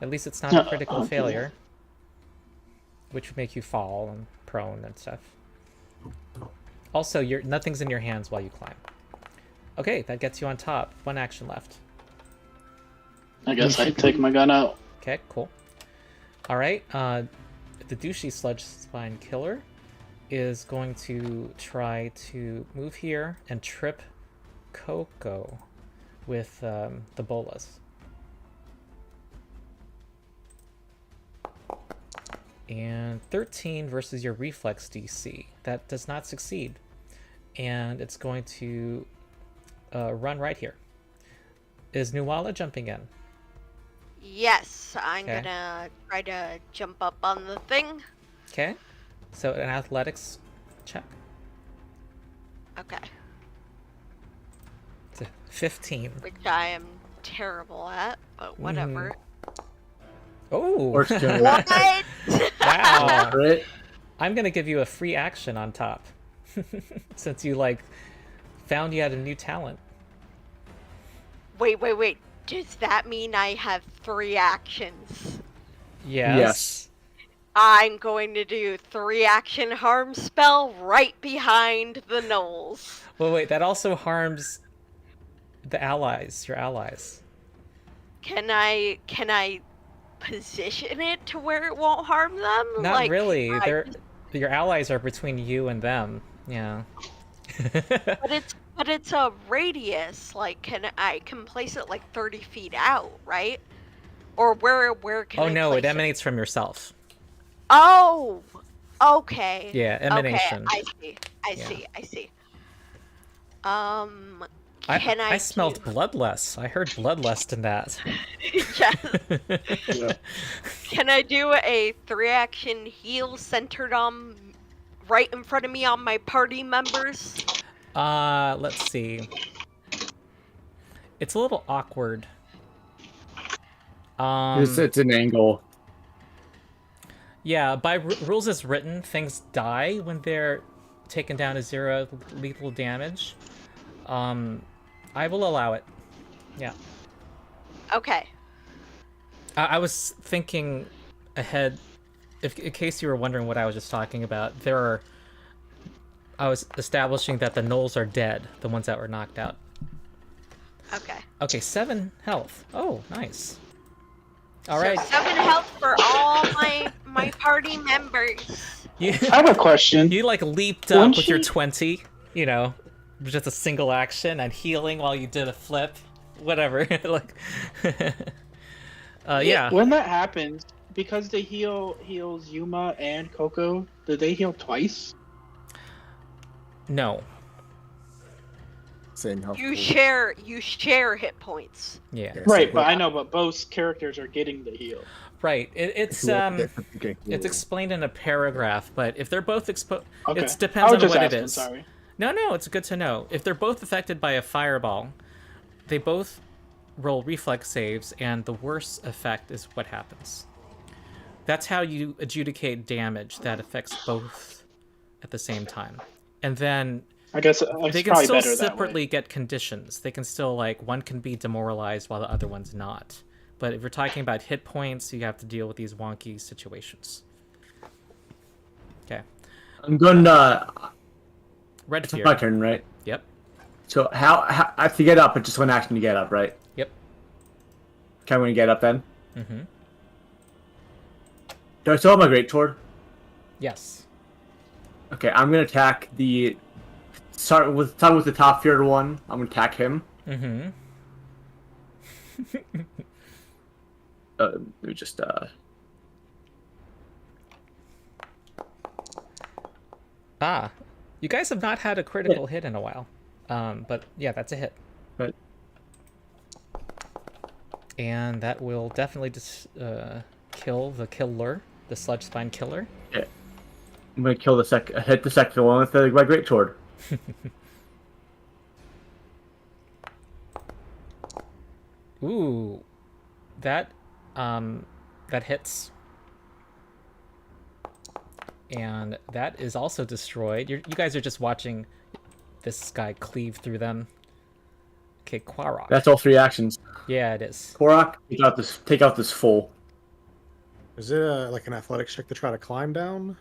At least it's not a critical failure, which would make you fall and prone and stuff. Also, nothing's in your hands while you climb. Okay, that gets you on top. One action left. I guess I take my gun out. Okay, cool. All right, the douchey sludge spine killer is going to try to move here and trip Coco with the bolas. And 13 versus your reflex DC. That does not succeed. And it's going to run right here. Is Nuala jumping in? Yes, I'm Okay. gonna try to jump up on the thing. Okay. So an athletics check. Okay, It's a 15. which I am terrible at, but whatever. Oh! Or it's doing What? Wow. Crit. I'm gonna give you a free action on top. Since you, found you had a new talent. Wait. Does that mean I have 3 actions? Yes. I'm going to do 3 action harm spell right behind the gnolls. Well, wait, that also harms the allies, your allies. Can I position it to where it won't harm them? Not really. I- Your allies are between you and them. Yeah. But it's a radius. I can place it 30 feet out, right? Or where can Oh I no, place it emanates from yourself. Oh, okay. Yeah, emanation. Okay, I see. I smelled bloodlust. I heard bloodlust in that. Yes. Yeah. Can I do a 3-action heal centered on right in front of me on my party members? Let's see. It's a little awkward. It's an angle. Yeah, by rules as written, things die when they're taken down to 0 lethal damage. I will allow it. Yeah. Okay. I was thinking ahead, in case you were wondering what I was just talking about. I was establishing that the gnolls are dead, the ones that were knocked out. Okay. Okay, 7 health. Oh, nice. All So right. 7 health for all my party members. You, I have a question. you leaped up Wouldn't with your she- 20, just a single action and healing while you did a flip. Whatever. Yeah. When that happens, because they heals Yuma and Coco, do they heal twice? No. Same health. You pool. share hit points. Yeah. Yeah, Right, so but I know, but both characters are getting the heal. Right. It's it's explained in a paragraph, but if they're both Okay. it I depends was on just what asking, it is. Sorry. No, it's good to know. If they're both affected by a fireball, they both roll reflex saves, and the worst effect is what happens. That's how you adjudicate damage that affects both at the same time. And then I guess it's they can probably still better that way. separately get conditions. They can still, one can be demoralized while the other one's not. But if you're talking about hit points, you have to deal with these wonky situations. Okay. I'm going to. Red It's fear. my turn, right? Yep. So how I have to get up, but just one action to get up, right? Yep. Okay, I'm going to get up then. Mm-hmm. Do I still have my great sword? Yes. Okay, I'm going to attack the. Start with the top feared one. I'm going to attack him. Mm-hmm. Let me just. You guys have not had a critical hit in a while. But yeah, that's a hit. Right. And that will definitely just kill the killer, the sludge spine killer. Yeah. I'm going to kill hit the second one with my great sword. Ooh, that hits, and that is also destroyed. You guys are just watching this guy cleave through them. Okay, Quarok. That's all 3 actions. Yeah, it is. Korok, take out this fool. Is it like an athletics check to try to climb down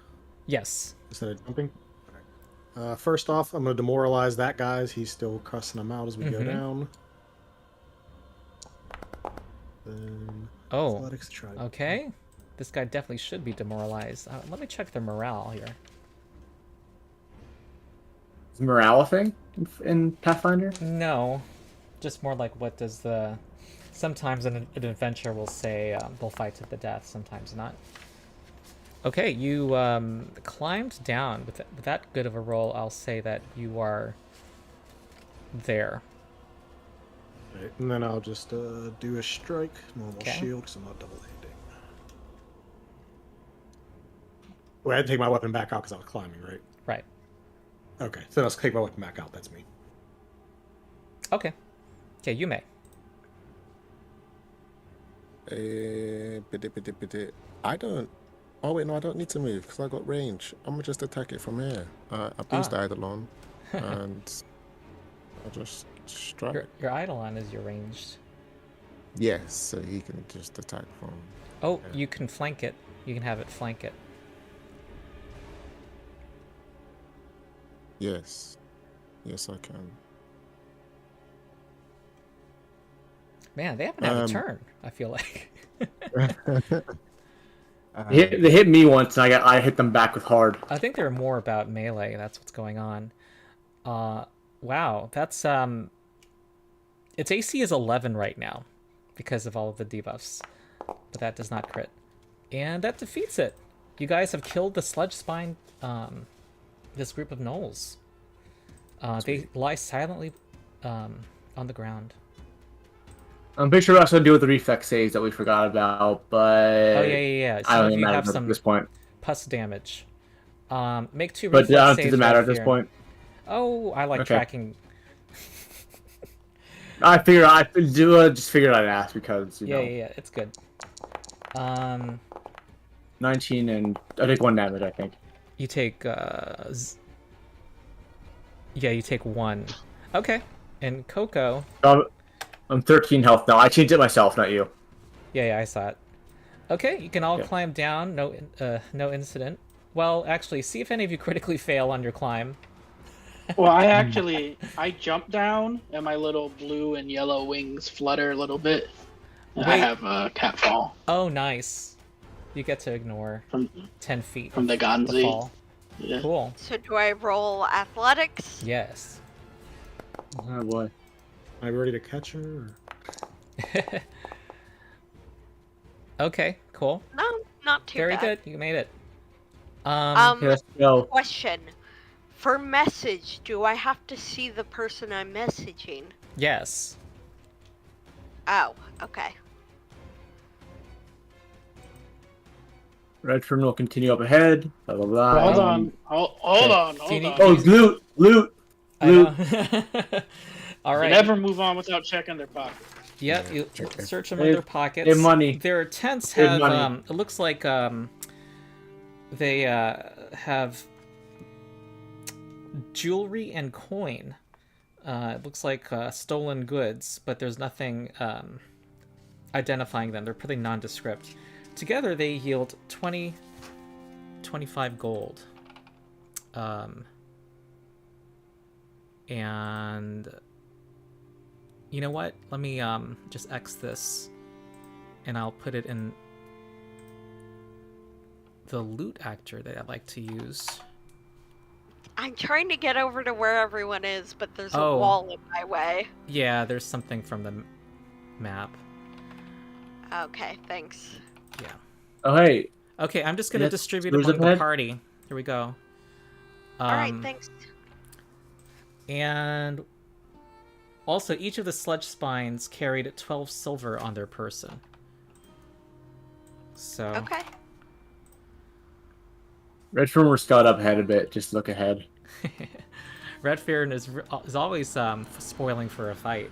Yes. instead of jumping? First off, I'm going to demoralize that guy. He's still cussing him out as we go down. Then Oh. athletics to try to... Okay. This guy definitely should be demoralized. Let me check their morale here. Is morale a thing in Pathfinder? No, just more like what does the... Sometimes an adventure will say they'll fight to the death, sometimes not. Okay, you climbed down. With that good of a roll, I'll say that you are there. Right, and then I'll just do a strike, normal Okay. shield, because I'm not double hitting. Well, I had to take my weapon back out because I was climbing, right? Right. Okay, so let's take my weapon back out. That's me. Okay. Okay, you may. I don't. Oh wait, no, I don't need to move because I got range. I'm gonna just attack it from here. I boost Eidolon, and I'll just strike. Your Eidolon is your ranged. Yes, so he can just attack from. Oh, you can flank it. You can have it flank it. Yes, yes, I can. Man, they haven't had a turn, I feel like. They hit me once, and I hit them back with hard. I think they're more about melee. That's what's going on. Wow, that's its AC is 11 right now because of all of the debuffs, but that does not crit, and that defeats it. You guys have killed the sludge spine. This group of gnolls. They lie silently on the ground. I'm pretty sure we also deal with the reflex saves that we forgot about, but Oh yeah. I Some don't of even you matter have at some this point. pus damage. Make 2 But reflex does saves. it matter Red at this Fear. point? Oh, I like Okay. tracking. I just figured I'd ask because you know. Yeah. It's good. 19 and I take 1 damage, I think. You take you take 1. Okay. And Coco. I'm 13 health now. I changed it myself, not you. Yeah, I saw it. Okay, you can all Okay. climb down. No incident. Well, actually, see if any of you critically fail on your climb. Well, I jump down and my little blue and yellow wings flutter a little bit. And I Wait. have a catfall Oh, nice. You get to ignore from 10 feet from the of the Ganzi. fall. Yeah. Cool. So do I roll athletics? Yes. Oh boy. Am I ready to catch her? Or... Okay, cool. No, not too Very bad. good. You made it. Okay, let's go. Question. For message, do I have to see the person I'm messaging? Yes. Oh, okay. Red Fern will continue up ahead. Blah blah blah. Hold on. Hold on. Do you Hold need- on. Oh, loot. I know. All They right. never move on without checking their pocket. Yep, you Okay. search them They- in their pockets. they have money. Their tents They have have, money. it looks like, they, have jewelry and coin. It looks like, stolen goods, but there's nothing, identifying them. They're pretty nondescript. Together, they yield 25 gold. And you know what? Let me just X this, and I'll put it in the loot actor that I like to use. I'm trying to get over to where everyone is, but there's a Oh. wall in my way. Yeah, there's something from the map. Okay, thanks. Yeah. Oh, hey. Okay, I'm just gonna Yes, distribute where's among the the pet? party. Here we go. Alright, thanks. And also, each of the sledge spines carried 12 silver on their person. So. Okay. Redfern will scout up ahead a bit. Just look ahead. Redfern is always spoiling for a fight.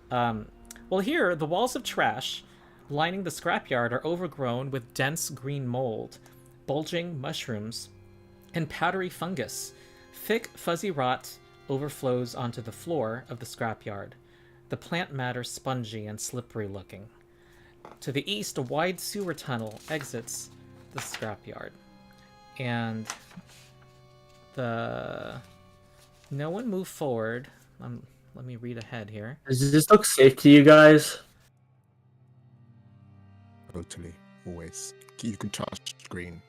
Well, here, the walls of trash lining the scrapyard are overgrown with dense green mold, bulging mushrooms, and powdery fungus. Thick, fuzzy rot overflows onto the floor of the scrapyard, the plant matter spongy and slippery looking. To the east, a wide sewer tunnel exits the scrapyard. And no one move forward. Let me read ahead here. Does this look safe to you guys? Totally, always. You can charge green.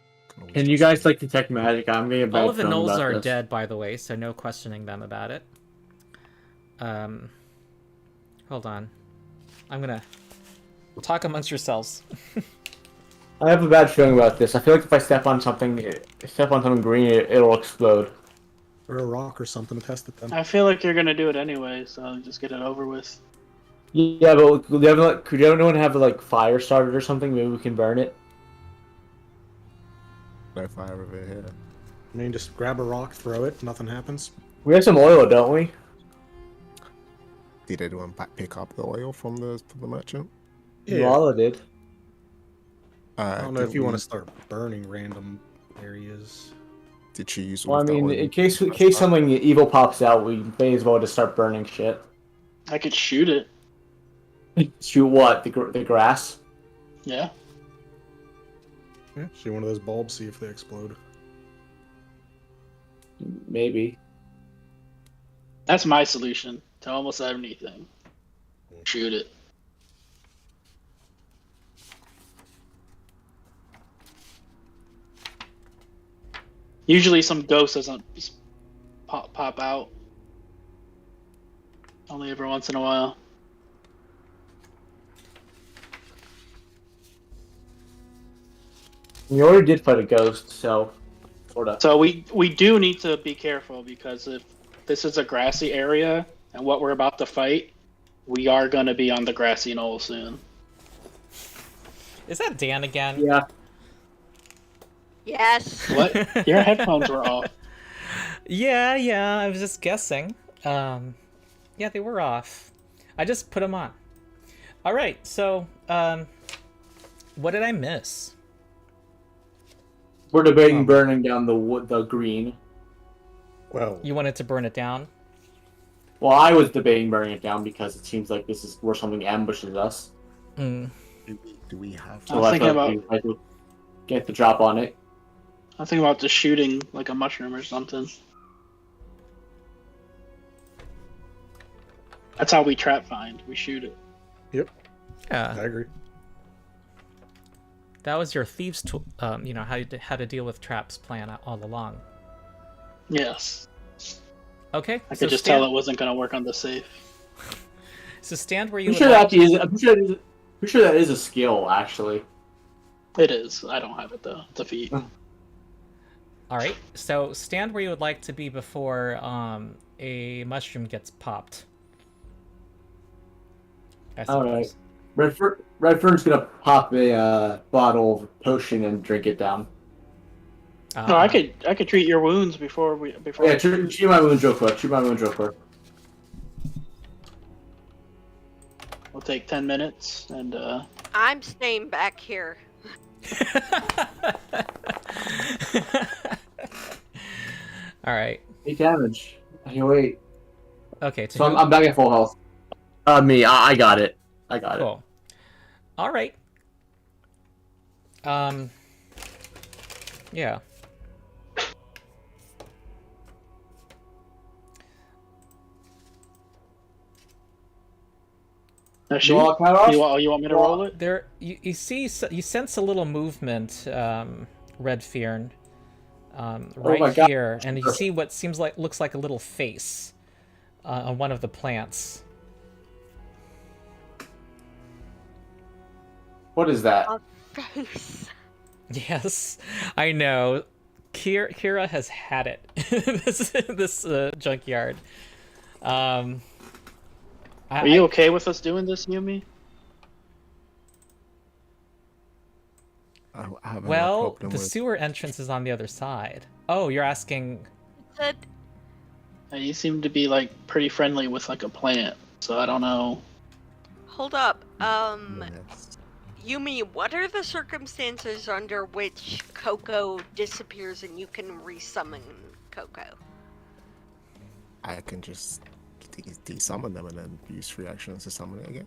Can you guys like detect magic? I'm getting a bad All of the feeling gnolls about are this. dead, by the way, so no questioning them about it. Hold on. I'm gonna talk amongst yourselves. I have a bad feeling about this. I feel like if I step on something green, it'll explode. Or a rock or something to test it then. I feel like you're gonna do it anyway, so just get it over with. Yeah, but could anyone have like fire started or something? Maybe we can burn it. No fire over here. I mean, just grab a rock, throw it, nothing happens. We have some oil, don't we? Did anyone pick up the oil from the merchant? Lala did. I don't know if did you want we- to start burning random areas. Did she use? Well, all I of that mean, oil in case something evil pops out, we may as well just start burning shit. I could shoot it. Shoot what? The grass? Yeah. Yeah, shoot one of those bulbs, see if they explode. Maybe. That's my solution to almost anything. Shoot it. Usually some ghost doesn't just pop out. Only every once in a while. We already did fight a ghost, so sorta. So we do need to be careful because if this is a grassy area and what we're about to fight, we are going to be on the grassy knoll soon. Is that Dan again? Yeah. Yes. What? Your headphones were off. Yeah, I was just guessing. Yeah, they were off. I just put them on. All right, so what did I miss? We're debating burning down the green. Well, You wanted to burn it down? Well, I was debating burning it down because it seems like this is where something ambushes us. Mm. Do we have? I was thinking about- I could get the drop on it. I'm thinking about just shooting like a mushroom or something. That's how we trap find. We shoot it. I Yeah, agree. that was your thieves' tool. You know how to deal with traps plan all along. Yes. Okay, I could just tell it wasn't going to work on the safe. So stand where you I'm would sure like. pretty sure that is a skill, actually. It is. I don't have it though. It's a feat. All right, so stand where you would like to be before a mushroom gets popped. I All suppose. right. Redfern's gonna pop a bottle of potion and drink it down. No, I could treat your wounds before we before. Yeah, shoot my wounds real quick. We'll take 10 minutes and I'm staying back here. All right. 8 damage. Okay, wait. Okay. So I'm back at full health. Me, I got it. Cool. All right. Yeah. Now, You shoot. want to count off? You want me to roll it? There, you see, you sense a little movement, Red Fearn, right my God. here, and you see what looks like a little face on one of the plants. What is that? A face. Yes, I know. Kira has had it. this junkyard. Are you okay with us doing this, Yumi? I haven't Well, a problem the with... sewer entrance is on the other side. Oh, you're asking. Said, You seem to be like pretty friendly with like a plant, so I don't know. hold up. Yes. Yumi, what are the circumstances under which Coco disappears and you can resummon Coco? I can just de-summon them and then use free actions to summon it again.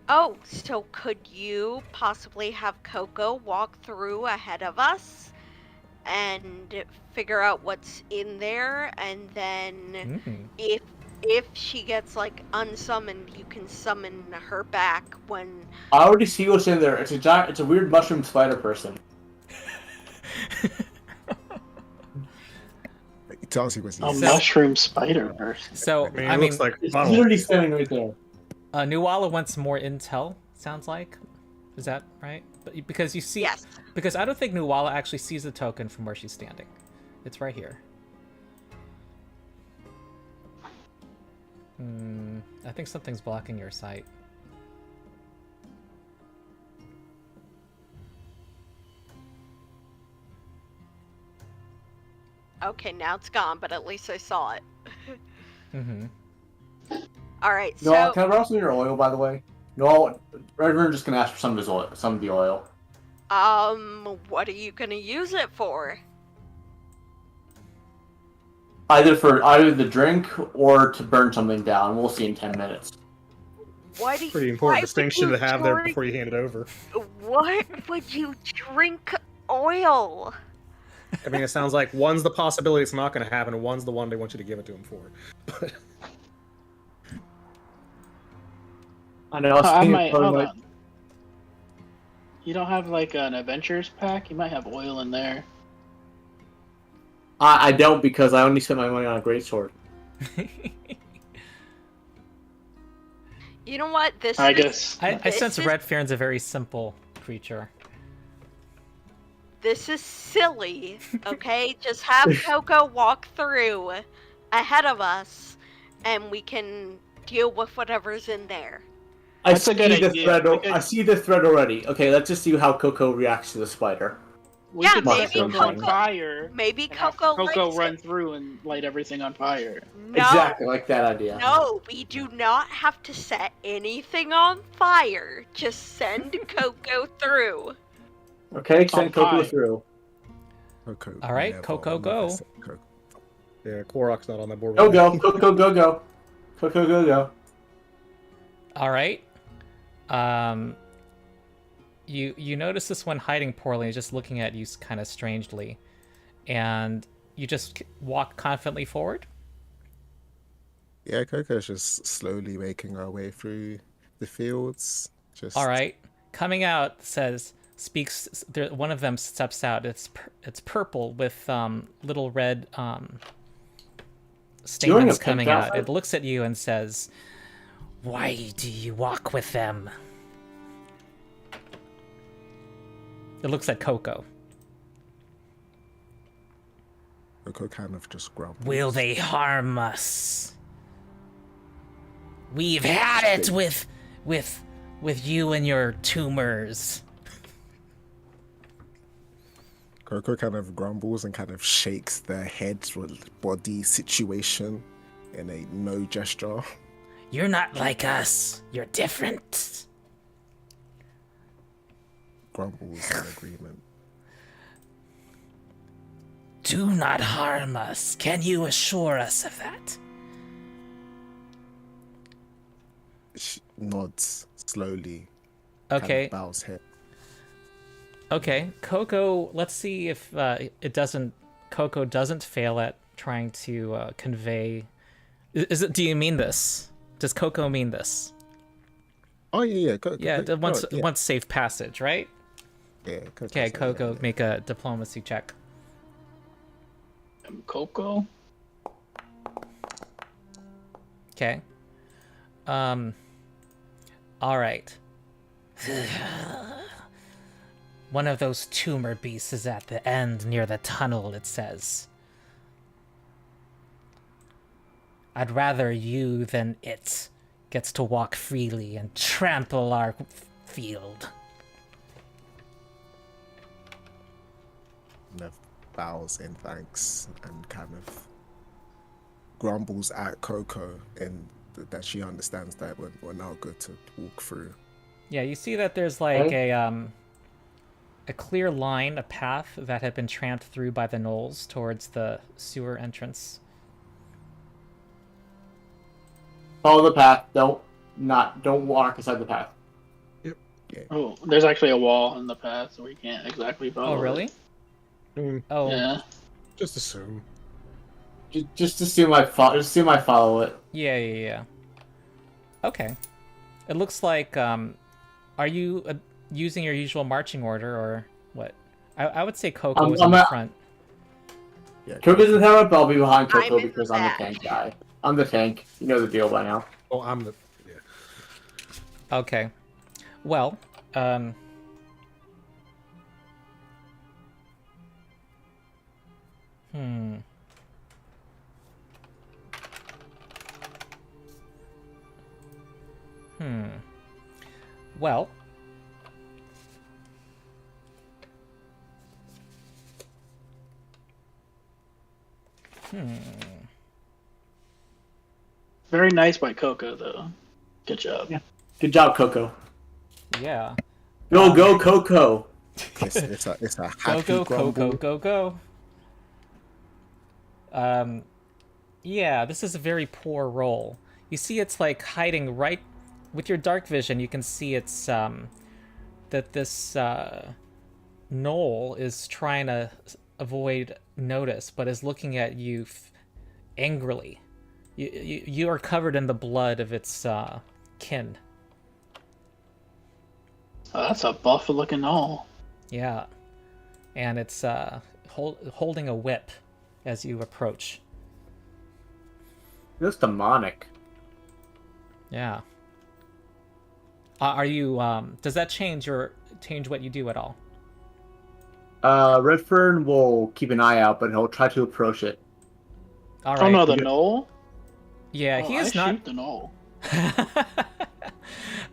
Oh, so could you possibly have Coco walk through ahead of us and figure out what's in there, and then if she gets like unsummoned, you can summon her back when... I already see what's in there. It's a weird mushroom spider person. Chelsea was A mushroom spider person. So, It looks like It's funnel. literally standing right there. Nuala wants more intel. Sounds like, is that right? But because you see, Yes. because I don't think Nuala actually sees the token from where she's standing. It's right here. I think something's blocking your sight. Okay, now it's gone, but at least I saw it. Mm-hmm. Alright, No, so... can I borrow some of your oil, by the way? No, Redfern's just gonna ask for some of his oil, some of the oil. What are you gonna use it for? Either the drink or to burn something down. We'll see in 10 minutes. Why do you... Pretty why important would distinction you to have there drink- before you hand it over. What would you drink oil? I mean, it sounds like one's the possibility it's not going to happen, and one's the one they want you to give it to him for. But I know. I might, hold on. You don't have like an adventures pack? You might have oil in there. I don't, because I only spent my money on a greatsword. You know what? This I is... guess. I This sense is- Red Fearn's a very simple creature. This is silly, okay? Just have Coco walk through ahead of us, and we can deal with whatever's in there. That's a good the idea. thread. We could- I see the thread already. Okay, let's just see how Coco reacts to the spider. We Yeah, could maybe set Coco on Coco- fire. Maybe And have Coco Coco likes run it. through and light everything on fire. No, Exactly, like that idea. no, we do not have to set anything on fire. Just send Coco through. Okay, send On Coco fire. through. Coco. All right, never Coco, never go. said Coco. yeah, Korok's not on that board. Go, right now. go, Coco, go, go. Coco, go, go. All right. You notice this one hiding poorly, just looking at you kind of strangely, and you just walk confidently forward. Yeah, Coco's just slowly making our way through the fields. Just All right. Coming out speaks. One of them steps out. It's purple with little red wearing a statements pink coming out. outfit. It looks at you and says, "Why do you walk with them?" It looks at Coco. Coco kind of just grumbles. Will they harm us? We've had it with you and your tumors. Coco kind of grumbles and kind of shakes their head with body situation in a no gesture. You're not like us. You're different. Grumbles in agreement. Do not harm us. Can you assure us of that? She nods slowly. Okay. of bows head. Okay, Coco. Let's see if Coco doesn't fail at trying to convey. Is it? Do you mean this? Does Coco mean this? Oh yeah. Yeah, once safe passage, right? Yeah. Okay, Coco, make a diplomacy check. Coco. Okay. All right. One of those tumor beasts is at the end near the tunnel, it says. I'd rather you than it gets to walk freely and trample our field. Nev bows in thanks and kind of grumbles at Coco and that she understands that we're now good to walk through. Yeah, you see that there's like a clear line, a path that had been tramped through by the gnolls towards the sewer entrance. Follow the path. Don't walk aside the path. Yep. Yeah. Oh, there's actually a wall in the path, so we can't exactly follow. Oh, really? Oh, Yeah. Just assume. Just assume I follow it. Yeah. Okay. It looks like, are you using your usual marching order, or what? I would say Coco is in the front. Yeah. Coco's in the front, but I'll be behind I'm Coco in the because I'm the back. tank guy. I'm the tank. You know the deal by now. Oh, I'm the. Yeah. Okay. Well, Well, Very nice by Coco, though. Good job. Yeah. Good job, Coco. yeah. Go, Coco. It's a Go, happy go, grumble. go. Yeah, this is a very poor roll. You see it's like hiding right... With your dark vision, you can see it's, that this, gnoll is trying to avoid notice, but is looking at you angrily. You are covered in the blood of its, kin. Oh, that's a buff-looking knoll. Yeah. And it's, holding a whip as you approach. It looks demonic. Yeah. Are you, does that change what you do at all? Redfern will keep an eye out, but he'll try to approach it. All Oh right. no, the knoll? Yeah, Oh, he is I not. shoot the knoll.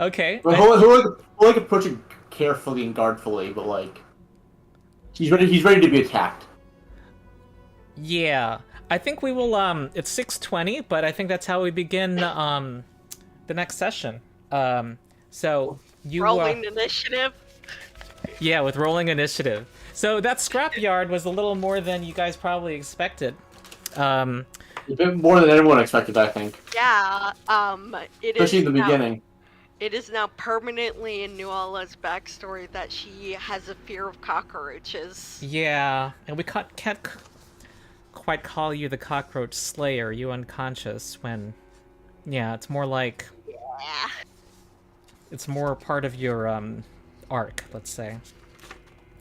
Okay. But he'll like approach it carefully and guardfully, but like he's ready to be attacked. Yeah, I think we will. It's 6:20, but I think that's how we begin the next session. So you Rolling initiative. Yeah, with rolling initiative. So that scrapyard was a little more than you guys probably expected. A bit more than anyone expected, I think. Yeah. It is Especially in the now- beginning. It is now permanently in Nuala's backstory that she has a fear of cockroaches. Yeah, and we can't quite call you the cockroach slayer. You unconscious when. Yeah, it's more like. Yeah. It's more part of your arc, let's say.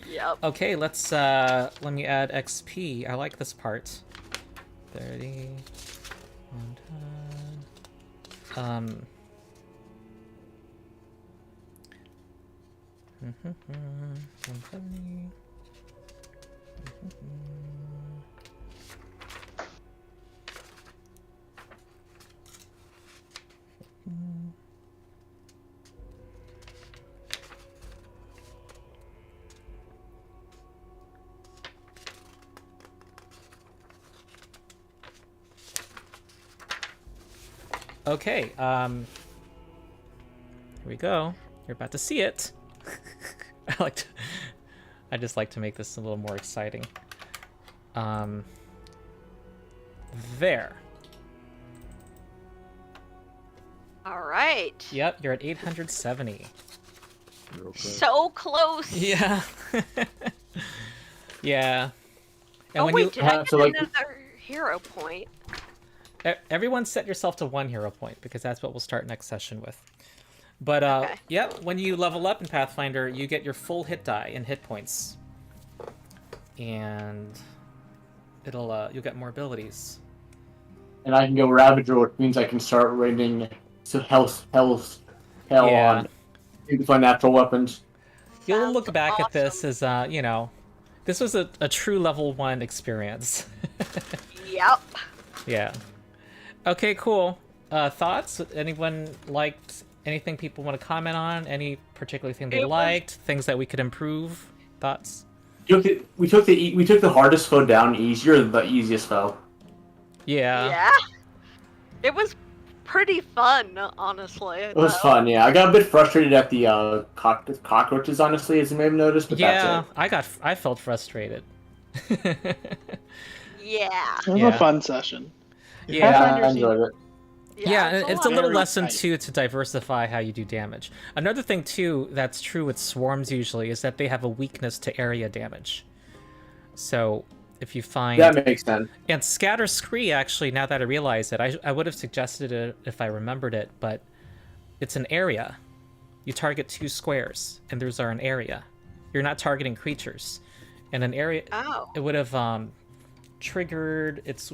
Yep. Okay, let's let me add XP. I like this part. 30. 110. Okay, here we go. You're about to see it. I just like to make this a little more exciting. There. All right. Yep, you're at 870. Real close. So close. Yeah. Yeah. And Oh when wait, did I get so, like- another hero point? Everyone set yourself to 1 hero point, because that's what we'll start next session with. But, Okay. yep, when you level up in Pathfinder, you get your full hit die and hit points. And you'll get more abilities. And I can go Ravager, which means I can start raining hell Yeah. on beautiful natural weapons. You'll Sounds look back at this awesome. as, this was a true level 1 experience. Yep. Yeah. Okay, cool. Thoughts? Anyone liked anything people want to comment on? Any particular thing they It was- liked? Things that we could improve? Thoughts? We took the hardest foe down easier than the easiest foe. Yeah. Yeah. It was pretty fun, honestly. It was fun, yeah. I got a bit frustrated at the cockroaches, honestly, as you may have noticed, but Yeah, that's it. I felt frustrated. Yeah. It was Yeah. a fun session. Yeah. Pathfinder I seemed- enjoyed it. Yeah, it's a lot. little Very lesson tight. too to diversify how you do damage. Another thing too that's true with swarms usually is that they have a weakness to area damage. So if you find That makes sense. and scatter scree, actually, now that I realize it, I would have suggested it if I remembered it, but it's an area. You target 2 squares, and those are an area. You're not targeting creatures. And an area, Oh. it would have triggered its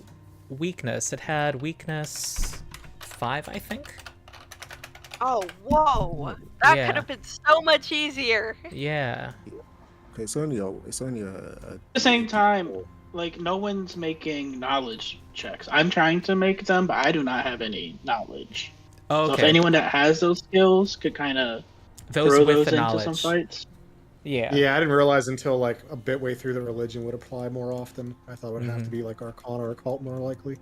weakness. It had weakness 5, I think. Oh, whoa. That Yeah. could have been so much easier. Yeah. Okay, it's only a At the same time, like, no one's making knowledge checks. I'm trying to make them, but I do not have any knowledge. Oh, So if okay. anyone that has those skills could kind of Those throw with those the into knowledge. some fights. Yeah. Yeah, I didn't realize until like a bit way through the religion would apply more often. I thought it would have to be like Arcana or Occult more likely.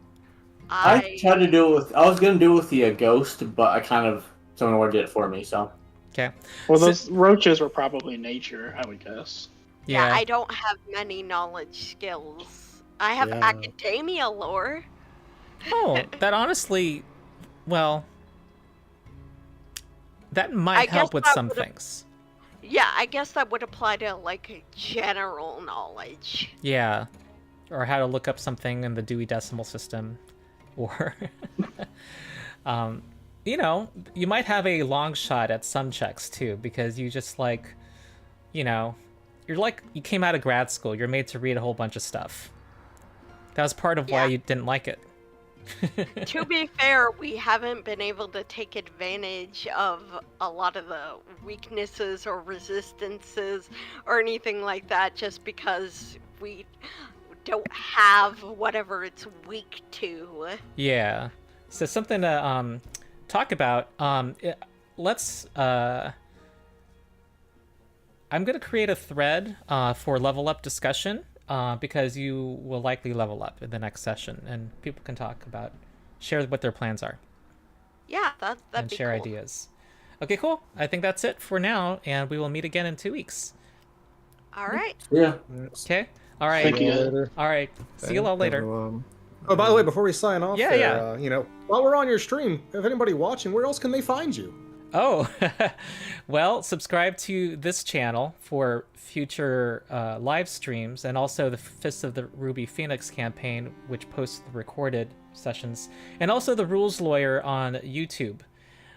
I tried to do it with. I was gonna do it with the ghost, but I kind of someone already did it for me. So Okay. Well, So- those roaches were probably nature, I would guess. Yeah, Yeah. I don't have many knowledge skills. I have Yeah. academia lore. Oh, that honestly, well, that I might help guess with that some would've- things. Yeah, I guess that would apply to like general knowledge. Yeah. Or how to look up something in the Dewey Decimal System. Or, you might have a long shot at some checks too, because you just you're like, you came out of grad school, you're made to read a whole bunch of stuff. That was part of why Yeah. you didn't like it. To be fair, we haven't been able to take advantage of a lot of the weaknesses or resistances or anything like that just because we don't have whatever it's weak to. Yeah. So something to talk about. Let's. I'm gonna create a thread for level up discussion because you will likely level up in the next session, and people can talk about, share what their plans are, Yeah, that'd and be share cool. ideas. Okay, cool. I think that's it for now, and we will meet again in 2 weeks. All right. yeah. Okay. All right. Thank you. Later. All right. See you all later. Everyone. Oh, by the way, before we sign off, Yeah, there, yeah. while we're on your stream, if anybody watching, where else can they find you? Oh, well, subscribe to this channel for future live streams, and also the Fists of the Ruby Phoenix campaign, which posts the recorded sessions, and also the Rules Lawyer on YouTube,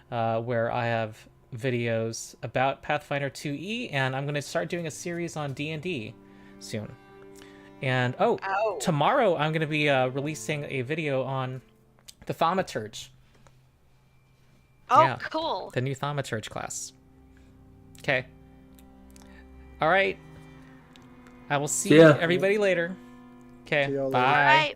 where I have videos about Pathfinder 2e, and I'm going to start doing a series on D&D soon. And Oh. tomorrow I'm going to be releasing a video on the Thaumaturge. Oh, yeah. cool. The new Thaumaturge class. Okay. All right. I will see See ya. everybody later. Okay. See y'all later. Bye. All right.